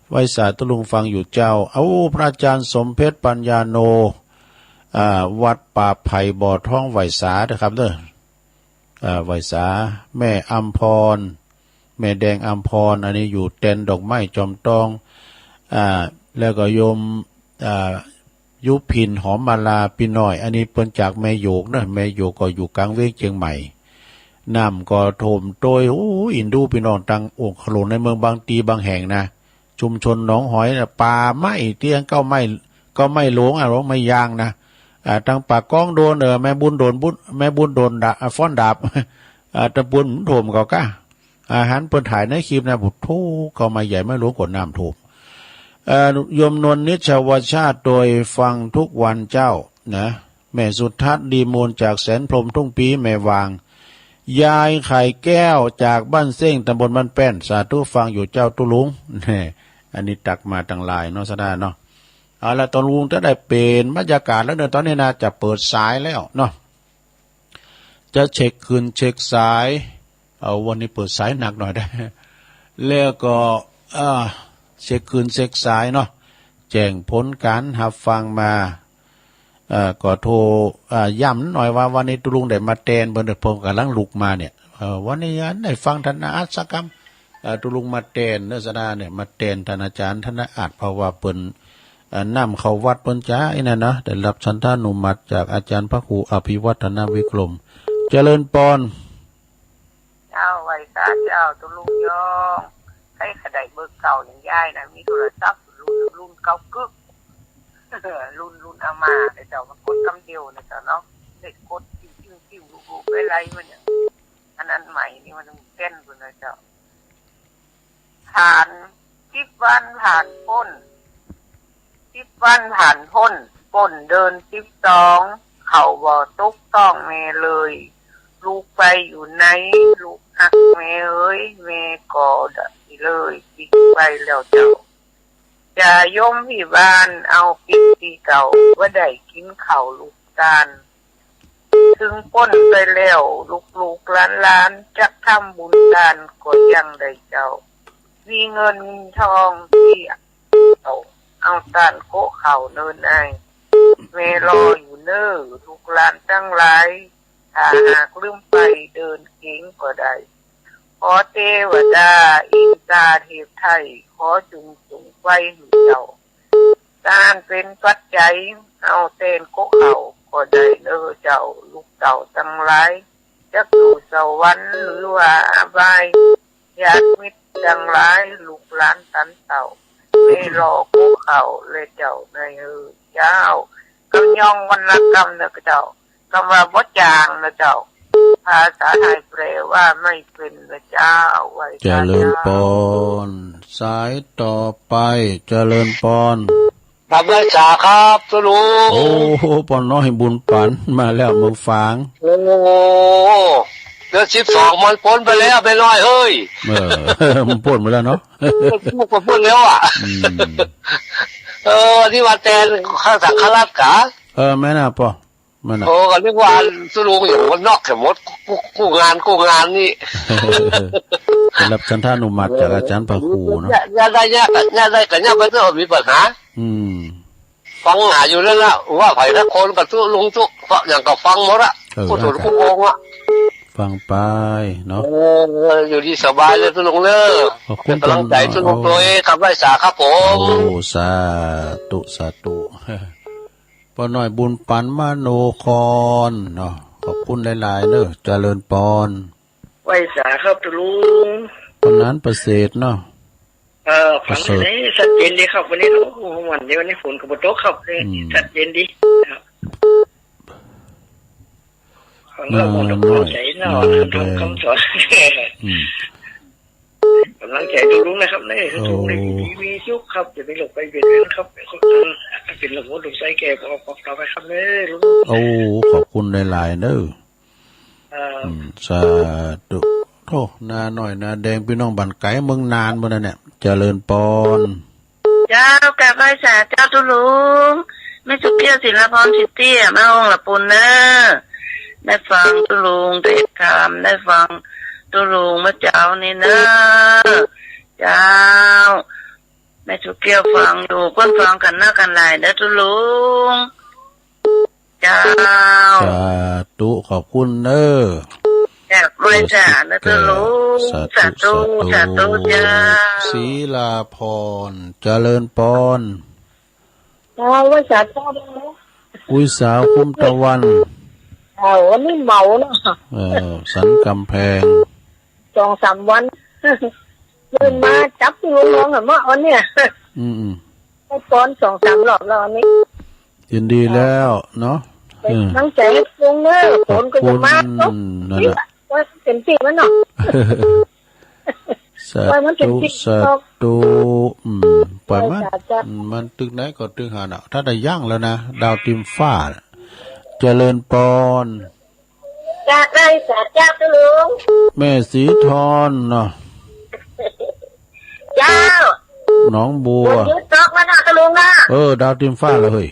ไหว้สาธุลุงฟังอยู่เจ้าเอาพระอาจารย์สมเพชรปัญญาโนวัดป่าไผ่บ่อท้องไหวสานะครับเด้อไหวสาแม่อัมพรแม่แดงอัมพรอันนี้อยู่เต็นดอกไม้จอมตองแล้วก็โยมยุพินหอมมาลาพี่น้อยอันนี้เปิ้นจากแม่โยกนะแม่โยกก็อยู่กลางเวียงเชียงใหม่น้ำก็ถมโดยอินดูพี่น้องตังอกขลุ่นในเมืองบางตีบางแห่งนะชุมชนหนองหอยนะป่าไม้เตียงก็ไม่หลวงหลวงไม่ยางนะทางปากก้องโดนแม่บุญโดนฟ้อนดาบตะบุญถมก็ก้าอาหารเปิ้นถ่ายในคลิปนะบุตรทูก็มาใหญ่ไม่หลวงกดน้ำถมโยมนวลนิชวชาติโดยฟังทุกวันเจ้านะแม่สุทัศน์ดีมูลจากแสนพรมทุ่งปีแม่วางยายไข่แก้วจากบ้านเส้งตำบลบ้านแป้นสาธุฟังอยู่เจ้าตุลุงนี่อันนี้ตักมาตั้งหลายเนาะสดาเนาะ เอาละตอนลุงจะได้เป็นบรรยากาศแล้วเนตอนนี้นะจะเปิดสายแล้วเนาะจะเช็คคืนเช็คสายเอาวันนี้เปิดสายหนักหน่อยได้แล้วก็เช็คคืนเช็คสายเนาะแจ้งผลการหับฟังมาก็โทรย้ำหน่อยว่าวันนี้ตุลุงได้มาแทนเบอร์ผมกำลังลุกมาเนี่ยวันนี้ได้ฟังธนาอัศกรรมตุลุงมาแทนเนื้อสนาเนี่ยมาแทนท่านอาจารย์ธนาอัศเพราะว่าเปิ้นนำเข้าวัดเปิ้นจ้าไอ้นั่นนะได้รับฉันทานุมัติจากอาจารย์พระครูอภิวัฒนวิกรมเจริญปอนเจ้าไว้ซะเจ้าตุลุงยองให้ขดายเบอร์เก่าอย่างย่ายนะมีโทรศัพท์รุ่นเก่ากึกรุ่นอามาแต่เจ้ามันกดคำเดียวนะเจ้าเนาะเด็กกดจิ้วลูกๆไปไรมันอย่างอันใหม่นี่มันต้องเต้นคุณนะเจ้าผ่าน10 วันผ่านพ้น10 วันผ่านพ้นเดิน12เขาบ่ตกต้องแม่เลยลูกไปอยู่ไหนลูกหักแม่เอ้ยแม่ก็ได้เลยปิดไปแล้วเจ้าจะย่มพี่บ้านเอาปิดที่เก่าว่าได้กินข้าวลูกตาลถึงพ้นไปแล้วลูกล้านจักทำบุญทานก็ยังได้เจ้ามีเงินทองที่เอาตานโคเข่าเนินไอแม่รออยู่เน้อลูกหลานทั้งหลายถ้าหากลืมไปเดินเก่งก็ได้ขอเทวดาอินทราเทพไทยขอจุงไว้ให้เจ้าสร้างเป็นปัจจัยเอาเต้นโคเข่าก็ได้เน้อเจ้าลูกเต่าทั้งหลายจะอยู่สวรรค์หรือว่าอบายญาติมิตรทั้งหลายลูกหลานสันเต่าไม่รอโคเข่าเลยเจ้าในเจ้ากำยองวรรณกรรมนะเจ้าคำว่าบ่จางนะเจ้าภาษาไทยแปลว่าไม่เป็นนะเจ้าไว้เจริญปอนสายต่อไปเจริญปอนทำได้จ่าครับตุลุงโอ้ปอนน้อยบุญปันมาแล้วมึงฟังโอ้เดือน12มันพ้นไปแล้วไปน้อยเฮ้ยมันพ้นไปแล้วเนาะมันพ้นแล้วอ่ะที่ว่าแทนข้าสังฆราชกะแม่น่ะปอแม่น่ะก็เรียกว่าตุลุงอยู่วันนอกแค่หมดกู้งานนี่รับฉันทานุมัติจากอาจารย์พระครูเนาะญาได้กันญาไปเถอะมีปัญหาฟังหาอยู่แล้วนะว่าไผ่ละคนกับตุลุงตุเพราะอย่างก็ฟังหมดอะผู้ถูกผู้โกงอะฟังไปเนาะอยู่ดีสบายเลยตุลุงเนอะเป็นกำลังใจตุลุงตัวเองกับไร้สาครับผมโอ้สาธุปอน้อยบุญปันมโนครเนาะขอบคุณหลายๆเนอะเจริญปอนไว้สาครับตุลุงคนนั้นประเสริฐเนาะฟังนี้ชัดเจนดีครับวันนี้วันนี้ฝนกับตกครับเลยชัดเจนดีครับฟังแล้วมันต้องใจเนาะคำสอนกำลังใจตุลุงนะครับนี่ตุลุงในมีชุกครับจะไม่หลบไปเบียดเบียนครับเป็นหลงหลงใจแก่พอต่อไปครับนี่ลุงโอ้ขอบคุณหลายๆเนอะสาธุโธ่นาหน่อยนาแดงพี่น้องบันไก่เมืองนานบ่นั่นเนี่ยเจริญปอนเจ้ากราบไหว้สาเจ้าตุลุงไม่สุเกียศิลปรสิทธิ์มาองค์ละปุ่นเนอะได้ฟังตุลุงเทศธรรมได้ฟังตุลุงมาเจ้านี่เนอะเจ้าแม่สุเกียวฟังอยู่เพิ่นฟังกันหน้ากันหลายเด้อตุลุงเจ้าสาธุขอบคุณเนอะแอบรวยจ้านะตุลุงสาธุเจ้าศีลาพรเจริญปอนว่าสาธุอุ้ยสาวคุ้มตะวันวันนี้เมาเนาะสันกำแพง2-3 วันเดินมาจับลุงน้องเหรอวันเนี้ยให้ป้อน 2-3 รอบแล้ววันนี้ยินดีแล้วเนาะตั้งใจลุงเนอะฝนก็จะมาเนาะว่าเป็นปีมันเนาะสาธุปล่อยมันตึกไหนก็ตึกหาน่ะถ้าได้ย่างแล้วนะดาวติมฟ้าเจริญปอนจากได้สาเจ้าตุลุงแม่สีทอนเนาะเจ้า หนองบัวยุดตกมาหน้าตะลุงนะดาวติมฟ้าเลยเฮ้ย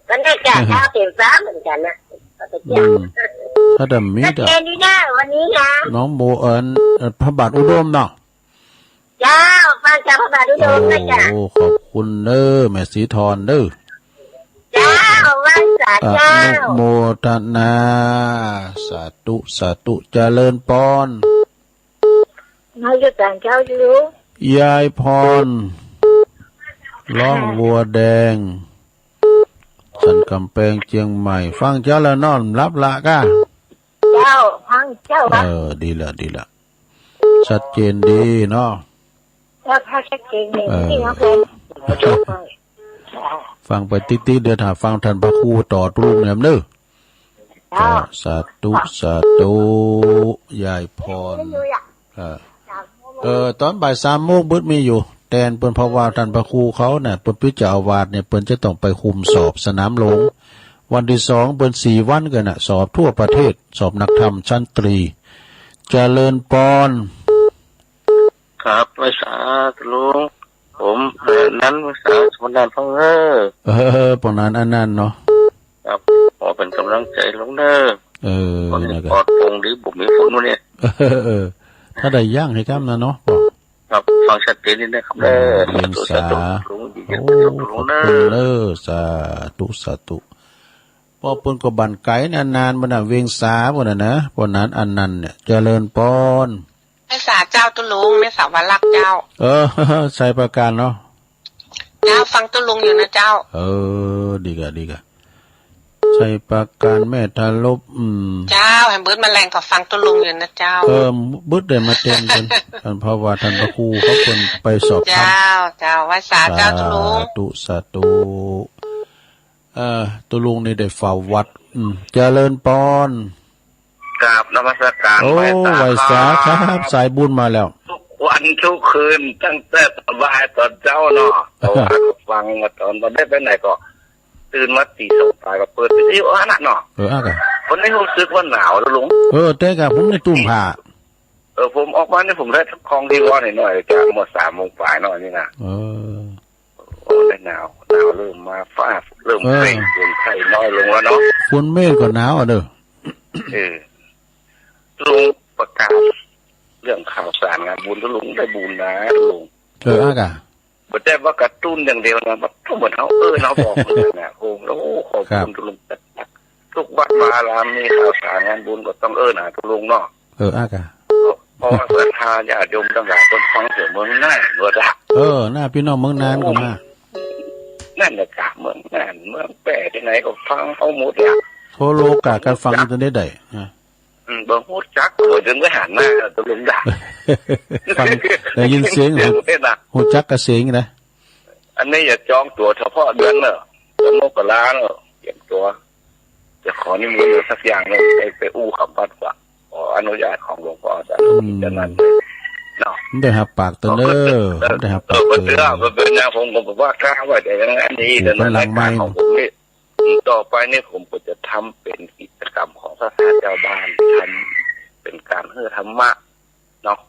มันได้จากดาวติมฟ้าเหมือนกันนะถ้าดำมีดาวนี่นะวันนี้นะน้องโบพระบาทอุดมเนาะเจ้าฟังจากพระบาทอุดมนะจ๊ะโอ้ขอบคุณเด้อแม่สีทอนเด้อเจ้าวันสาเจ้าโมทนาสาธุสาธุเจริญพรนายจะแต่งเจ้าอยู่ยายพรร้องวัวแดงสันกำแพงเชียงใหม่ฟังเจ้าละนอนรับละก้าเจ้าฟังเจ้าดีละชัดเจนดีเนาะแล้วถ้าชัดเจนนี่นะเพื่อนฟังไปติ๊กๆเดี๋ยวถ้าฟังท่านพระครูต่อตรุงเนี่ยเด้อสาธุสาธุยายพรตอนบ่าย3 โมงบึดมีอยู่แทนเปิ้นเพราะว่าท่านพระครูเขาเนี่ยเปิ้นพิจารวาสเนี่ยเปิ้นจะต้องไปคุมสอบสนามหลวงวันที่2เปิ้น4 วันกันน่ะสอบทั่วประเทศสอบนักธรรมชั้นตรีเจริญพรครับภาษาลุงผมนั้นภาษาสมนันฟังปนนั้นอันนั้นเนาะครับขอเป็นกำลังใจลุงเด้อนี่ก็ปลอดโปร่งดีผมมีฝนวันนี้ถ้าได้ย่างให้ก้ามนะเนาะครับฟังชัดเจนนิดนะครับเรียนสาลุงสาธุสาธุพอปุ่นก็บันไก่นานๆมันน่ะเวียงสาบ่น่ะนะปนนั้นอันนั้นเนี่ยเจริญพรแม่สาเจ้าตุลุงแม่สาวรักเจ้าใส่ประการเนาะเจ้าฟังตุลุงอยู่นะเจ้าดีกะใส่ประการแม่ทะลบเจ้าแฮมเบิร์ดมาแรงกับฟังตุลุงอยู่นะเจ้าบึ้ดได้มาเต็มกันเพราะว่าท่านพระครูเขาคนไปสอบเจ้าว่าสาเจ้าตุลุงสาธุตุลุงนี่ได้ฝ่าวัดเจริญพรกราบนมัสการไหว้สาครับสายบุญมาแล้ววันทุกคืนตั้งแต่บ่ายตอนเจ้าเนาะฟังมาตอนได้ไปไหนก็ตื่นมาตีสองตายก็เปิดวิทยุอันนั้นเนาะคนนี้รู้สึกว่าหนาวแล้วลุงแต่กับผมในตุ้มผ้าผมออกมาเนี่ยผมได้คลองที่ร้อนหน่อยจากเมื่อ3 โมงฝ่ายหน่อยนี่นะได้หนาวเริ่มมาฟ้าเริ่มเกรงฝนไข้น้อยลงแล้วเนาะฝนเมฆก็หนาวเด้อลุงประกาศเรื่องข่าวสารงานบุญลุงได้บุญนะลุงบ่ได้ว่ากระตุ้นอย่างเดียวนะมันก็เหมือนเขาเราบอกเลยนะโอ้โหขอบคุณลุงทุกวัดวารามมีข่าวสารงานบุญก็ต้องนะลุงเนาะเพราะว่าศรัทธาญาติโยมต่างๆคนฟังเสียงเมืองน่านก็ได้หน้าพี่น้องเมืองน่านก็มานั่นแหละกะเมืองน่านเมืองแปะที่ไหนก็ฟังเขาหมดอ่ะโทรโลกะการฟังอินเทอร์เน็ตได้บางพูดจักหัวจนไม่หันหน้าตัวลุงด่าฟังได้ยินเสียงหัวจักกระเสียงนะอันนี้อย่าจองตั๋วเฉพาะเดือนเนอะเดือนมกราเนอะเก็บตัวจะขอนิมนต์สักอย่างนึงไปอู้คำพัดว่าขออนุญาตของหลวงพ่อจะนั้นเนาะได้หับปากตัวเนอได้หับปากตัวเป็นอย่างผมบอกว่ากล้าว่าแต่อย่างนั้นนี้แต่ในรายการของผมนี่ต่อไปนี่ผมก็จะทำเป็นกิจกรรมของพระสาเจ้าบ้านทำเป็นการเฮือธรรมะเนาะ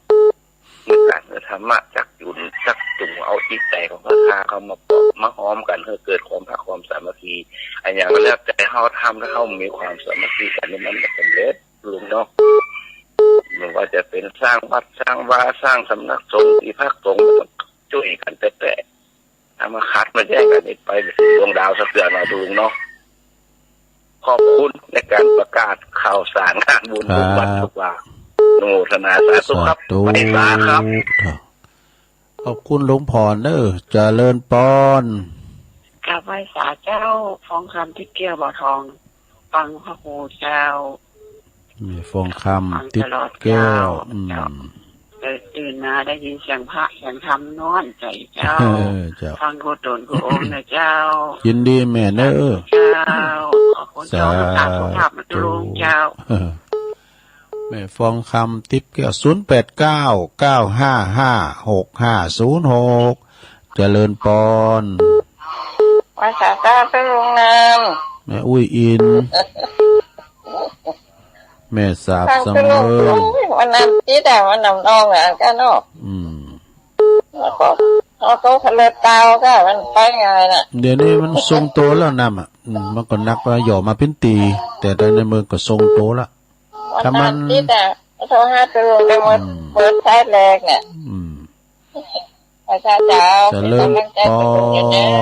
เป็นการเฮือธรรมะจากจุนจากจุ่มเอาจิตใจของพระสาเขามาปอกมาห้อมกันเพื่อเกิดความรักความสามัคคีอันอย่างแล้วแต่เขาทำแล้วเขามีความสามัคคีกันนี่มันสำเร็จลุงเนาะไม่ว่าจะเป็นสร้างวัดสร้างวาสร้างสำนักสงฆ์ที่พักสงฆ์ช่วยกันแต่ถ้ามาคัดมาแย่งกันนี่ไปดวงดาวสักเดือนมาดูเนาะขอบคุณในการประกาศข่าวสารงานบุญทุกวันทุกวันโนทนาสาธุครับไปสาครับขอบคุณหลวงพ่อเนอเจริญพรกับไหว้สาเจ้าฟองคำที่เกี้ยวบ่อทองฟังพระโหเจ้ามีฟองคำติดแก้วตื่นมาได้ยินเสียงพระเสียงธรรมนอนใจเจ้าฟังโกตนโกโอมนะเจ้ายินดีแม่เนอเจ้าขอบคุณเจ้าตามภาพมาตรงเจ้าแม่ฟองคำติดแก้ว0899556506เจริญพรภาษาตาเป็นโรงนามแม่อุ้ยอินแม่สาบเสมอวันนั้นที่แต่วันนำน้องอ่ะกันเนาะแล้วก็ อโตทะเลเตาก็มันไปไงน่ะเดี๋ยวนี้มันทรงโตแล้วนำมันก็นักว่าหย่อมาเป็นตีแต่ในเมืองก็ทรงโตละถ้ามันที่แต่โทรหาตัวลงไปหมดเปิดท้ายแรกเนี่ยพระเจ้าเจริญปอ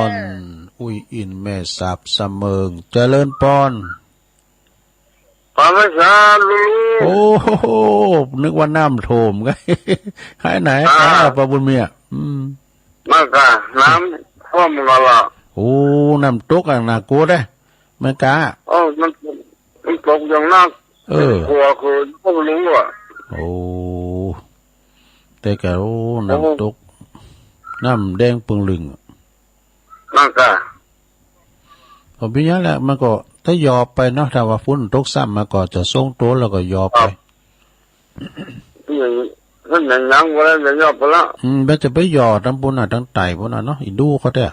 นอุ้ยอินแม่สับเสมิงเจริญปอนพระเจ้าลูกโอ้โหนึกว่าน้ำโถมไงหายไหนปะบุญเมียมากะน้ำท่วมกันละโอ้น้ำตกอ่ะน่ากลัวได้ไม่กล้ามันตกอย่างน่ากลัวคือพวกรู้อ่ะโอ้แต่แกโอ้น้ำตกน้ำแดงปึงลึงมากะผมพิจารณาแล้วมันก็ถ้ายอไปเนาะถ้าว่าฝุ่นตกซ้ำมาก็จะส่งโตแล้วก็ยอไปนั่นอย่างนั้นก็แล้วจะยอไปแล้วแบบจะไปยอทั้งปุ่นทั้งไตปุ่นเนาะอีดูเขาได้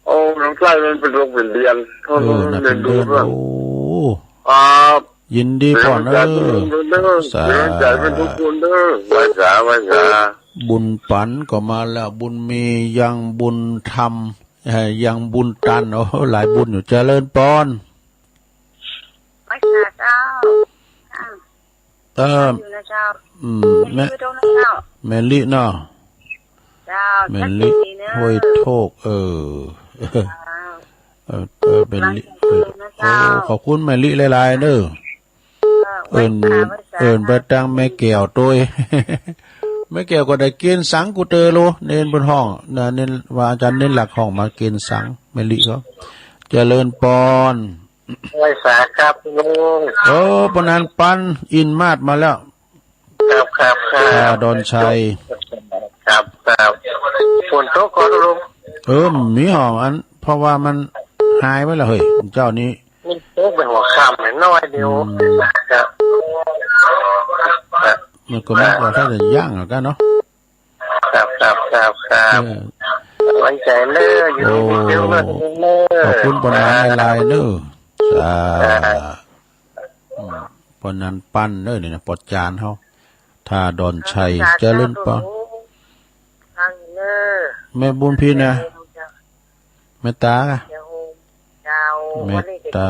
โอ้น้ำใต้มันเป็นโรคเป็นเดือนน่ะเป็นเดือนโอ้ยินดีพ่อเนสาบุญปันก็มาแล้วบุญมียังบุญธรรมยังบุญตันโอ้หลายบุญอยู่เจริญปอนพระเจ้าแม่ลิเนาะแม่ลิห้วยโทกเป็นลิโอ้ขอบคุณแม่ลิหลายๆเด้อเอิญประตังแม่แก้วตัวแม่แก้วก็ได้เกณฑ์สังกูเตอโลเน้นบนห้องนะเน้นว่าอาจารย์เน้นหลักห้องมาเกณฑ์สังแม่ลิเขาเจริญปอนไว้สาครับลุงปนันปันอินมาดมาแล้วครับดอนชัยครับฝนตกก่อนลุงมีห้องอันเพราะว่ามันหายไปแล้วเฮ้ยเจ้านี้มันตกไปหัวค่ำเหมือนน้อยเดียวครับมันก็ไม่ก็ถ้าจะย่างกันเนาะครับไว้ใจเนื้ออยู่เดียวเลยขอบคุณปนันลายเนื้อปนันปั้นเนื้อนี่นะปอดจานเขาถ้าดอนชัยจะเล่นปะแม่บุญพี่นะแม่ตาแม่ตา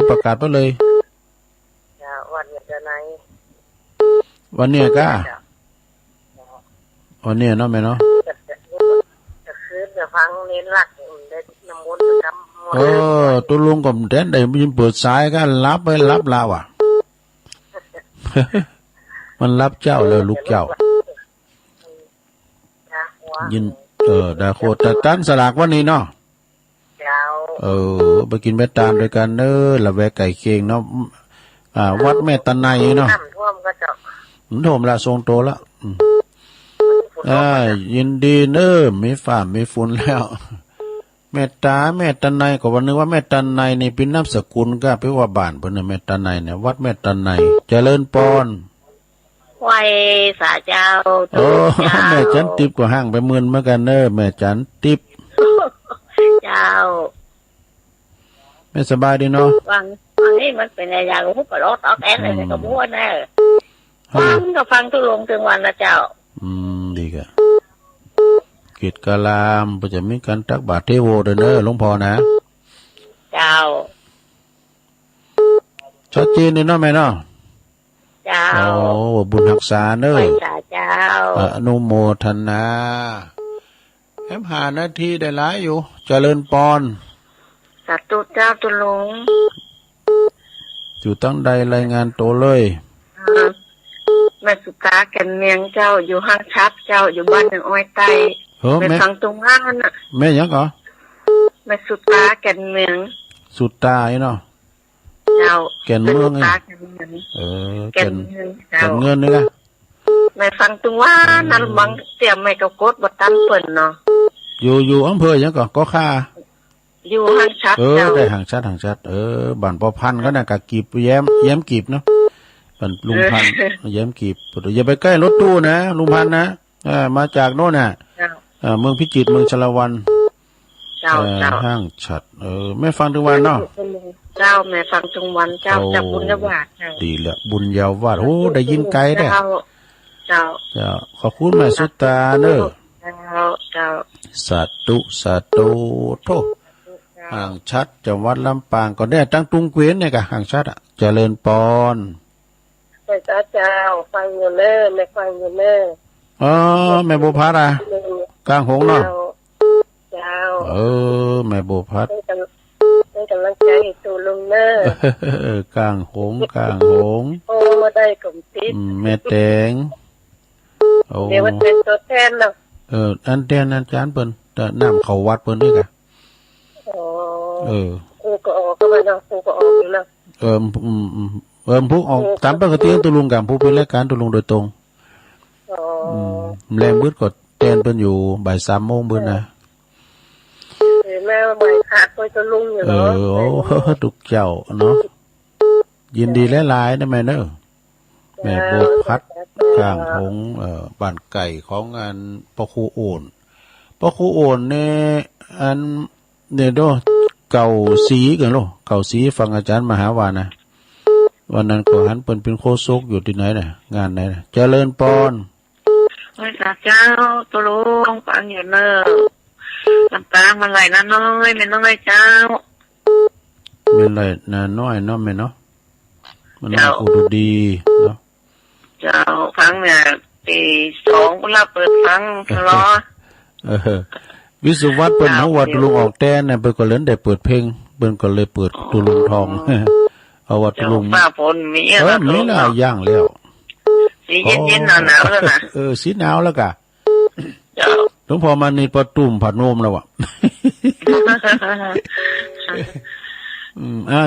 ประกาศไปเลยวันนี้ก้าวันนี้เนาะแม่เนาะจะคืนจะฟังเน้นหลักได้น้ำมนต์จำตัวลุงกับแดนได้ยินเปิดสายกันรับไปรับลาวอ่ะมันรับเจ้าเลยลูกเจ้ายินดาโคตะตันสลากวันนี้เนาะไปกินแม่ตาลด้วยกันเนอละแวกไก่เคียงเนาะวัดแม่ตะไนเนาะท่วมละทรงโตละยินดีเนอมีฝ่ามีฝุ่นแล้วแม่ตาแม่ตะไนก็วันนึกว่าแม่ตะไนนี่เป็นนามสกุลก็ไปว่าบ้านเพิ่นแม่ตะไนเนี่ยวัดแม่ตะไนเจริญปอนไว้สาเจ้าแม่จันติบก็ห่างไปหมื่นเหมือนกันเนอแม่จันติบเจ้าไม่สบายดีเนาะฟังนี่มันเป็นอะไรอย่างพวกกระโดดตอกแอนอะไรกับบัวแน่ฟังทุลงถึงวันละเจ้าดีกะกิจกาลามจะมีการตักบาตรเทโวเด้อเนอหลวงพ่อนะเจ้าชัดเจนเลยเนาะแม่เนาะเจ้าบุญรักษาเนอเจ้าอนุโมทนา5 นาทีได้หลายอยู่เจริญปอนสาธุเจ้าตุลงอยู่ตั้งใดรายงานโตเลยแม่สุตาแก่นเมียงเจ้าอยู่ห้างชับเจ้าอยู่บ้านหนึ่งอ้อยไตแม่ฟังตรงห้างน่ะแม่ยังเหรอแม่สุตาแก่นเมียงสุตาไอ้เนาะเจ้าแก่นเมืองไงแก่นเงินนี่ไงแม่ฟังตรงว่านั่นบังเสียไม่ก็กดบัตันเปิ่นเนาะอยู่อำเภอยังก็ค่าอยู่ห้างชัดได้ห่างชัดบ้านปอพันก็น่ะกะกีบแย้มกีบเนาะบ้านลุงพันแย้มกีบอย่าไปใกล้รถตู้นะลุงพันนะมาจากโน่นน่ะเมืองพิจิตรเมืองชลวันห้างชัดแม่ฟังทุกวันเนาะเจ้าแม่ฟังทุกวันเจ้าจับบุญยาวาดดีแหละบุญยาวาดโอ้ได้ยินไกลได้ เจ้าขอบคุณแม่สุตาเด้อเจ้าสาธุโทห่างชัดจังหวัดลำปางก็ได้ตั้งตุงเกวียนเนี่ยกะห่างชัดเจริญปอนไปเจ้าฟังอยู่เน้อไม่ฟังอยู่เน้อแม่บุพัดกลางหงเนาะเจ้าแม่บุพัดให้กำลังใจตูลุงเน้อกลางหงโอ้มาได้กลมติดแม่แตงเดี๋ยวมันเป็นตัวแทนเนาะอันแทนอาจารย์เปิ้นน้ำเข้าวัดเปิ้นด้วยกะกูก็ออกก็มาเนาะกูก็ออกอยู่แล้วผู้ออกตามปกติตุลุงกับผู้เป็นรายการตุลุงโดยตรงแรงบึ้ดกดแทนเปิ้นอยู่บ่าย 3 โมงบึ้นนะแม่บ่ายขาดไปตุลุงอยู่เนาะทุกเจ้าเนาะยินดีหลายๆนะแม่เด้อแม่โบพัดกลางหงบ้านไก่ของงานพ่อครูโอนเนี่ยอันเนี่ยโดเก่าสีกันโลเก่าสีฟังอาจารย์มหาวานะวันนั้นก็หันเป็นโคศกอยู่ที่ไหนน่ะงานไหนน่ะเจริญปอนเฮ้ยเจ้าตุลุงฟังอยู่เนอะลำปางมาไหลน้อยไม่น้อยเจ้าไม่ไหลน้อยเนาะแม่เนาะมันอุดดีเนาะเจ้าฟังเนี่ยตี2เวลาเปิดฟังรอวิศวัตเปิ้นเฮาว่าตุลุงออกแต้นน่ะเปิ้นก็เลยได้เปิดเพลงเปิ้นก็เลยเปิดตุลุงทองเอาว่าตุลุงฟ้าฝนมีมีน่ะย่างแล้วสีเย็นๆหนาวๆแล้วนะสีหนาวแล้วกะเจ้าหลวงพ่อมานี่ประตุ่มผัดนมแล้วว่ะ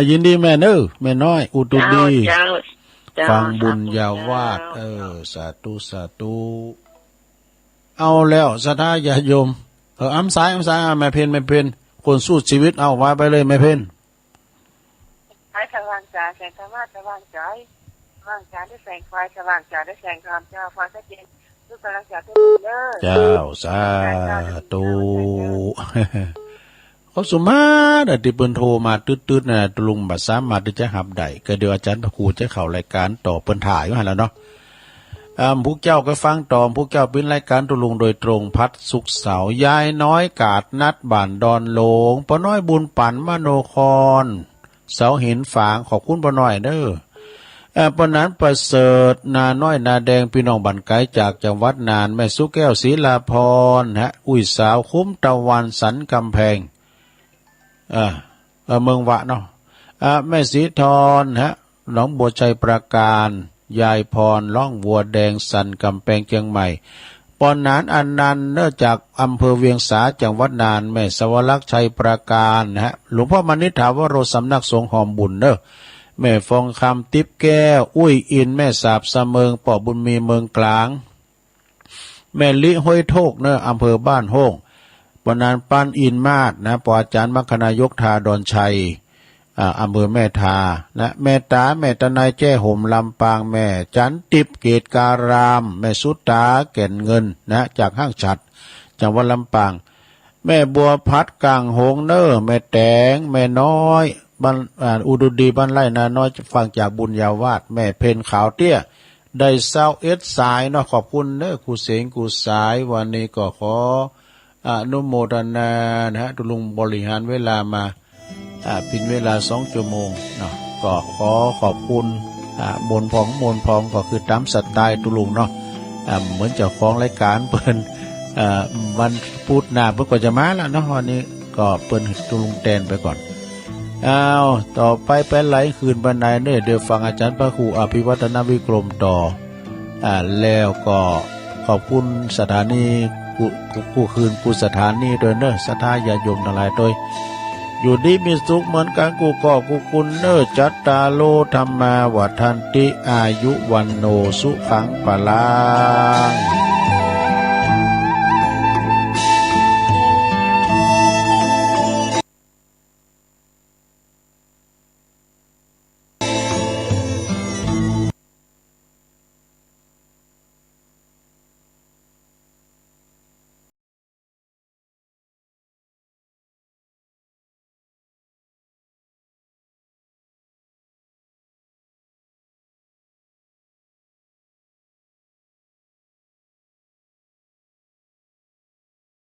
ยินดีแม่เด้อแม่น้อยอุตุดีฟังบุญยาวาดสาธุเอาแล้วศรัทธาญาติโยมอ้ำสายแม่เพนคนสู้ชีวิตเอาไว้ไปเลยแม่เพนให้สว่างใจแสงธรรมะสว่างใจได้แสงไฟสว่างใจได้แสงธรรมเจ้าฟ้าชัดเจนทุกกำลังใจทุกเด้อเจ้าสาธุเขาสุมาได้ที่เปิ้นโทรมาตืดๆน่ะลุงบัดสามารถที่จะหับได้ก็เดี๋ยวอาจารย์พระครูจะเข้ารายการต่อเปิ้นถ่ายอยู่หั่นแล้วเนาะพวกเจ้าก็ฟังต่อพวกเจ้าเป็นรายการตุลุงโดยตรงพัดสุขเสาร์ยายน้อยกาดนัดบ้านดอนโหลงป้าน้อยบุญปั่นมโนครเสาหินฝางขอบคุณป้าน้อยเด้อปนั้นประเสริฐนาน้อยนาแดงพี่น้องบันไกจากจังหวัดน่านแม่สุแก้วศรีลาพรอุ้ยสาวคุ้มตะวันสันกำแพงเมืองวะเนาะแม่สีทรหนองบัวชัยประการยายพรล่องวัวแดงสันกำแพงเชียงใหม่ปอนนานอันนันเนื่องจากอำเภอเวียงสาจังหวัดน่านแม่สวรักษ์ชัยประการหลวงพ่อมณิษฐาวโรสำนักสงฆ์หอมบุญแม่ฟองคำติ๊บแก้วอุ้ยอินแม่สาบสะเมิงป่อบุญมีเมืองกลางแม่ลิห้อยโทกอำเภอบ้านโฮ่งปนานปานอินมาศปออาจารย์มรคนายกทาดอนชัยอำเภอแม่ทาแม่ตาแม่ตะนายแจ้ห่มลำปางแม่จันติบเกตการามแม่สุตาแก่นเงินจากห้างฉัดจังหวัดลำปางแม่บัวพัดกลางหงแม่แตงแม่น้อยบ้านอุดดีบ้านไร่นาน้อยฟังจากบุญยาวาดแม่เพนขาวเตี้ยได้21สายขอบคุณครูเสงครูสายวันนี้ก็ขออนุโมทนาตุลุงบริหารเวลามาเป็นเวลา2 ชั่วโมงก็ขอขอบคุณมนพองก็คือตามสไตล์ตุลุงเหมือนเจ้าของรายการเปิ้นวันพุธหน้าเพิ่นก็จะมาแล้ววันนี้ก็เปิ้นตุลุงแตนไปก่อนต่อไปไหลคืนบันไดเดี๋ยวฟังอาจารย์พระครูอภิวัฒนวิกรมต่อแล้วก็ขอบคุณสถานีผู้คืนผู้สถานีโดยศรัทธาญาติโยมทั้งหลายโดยอยู่ดีมีสุขเหมือนกันกูก็กูคุณจัตตาโลธรรมาวัฏันติอายุวันโนสุขังพลัง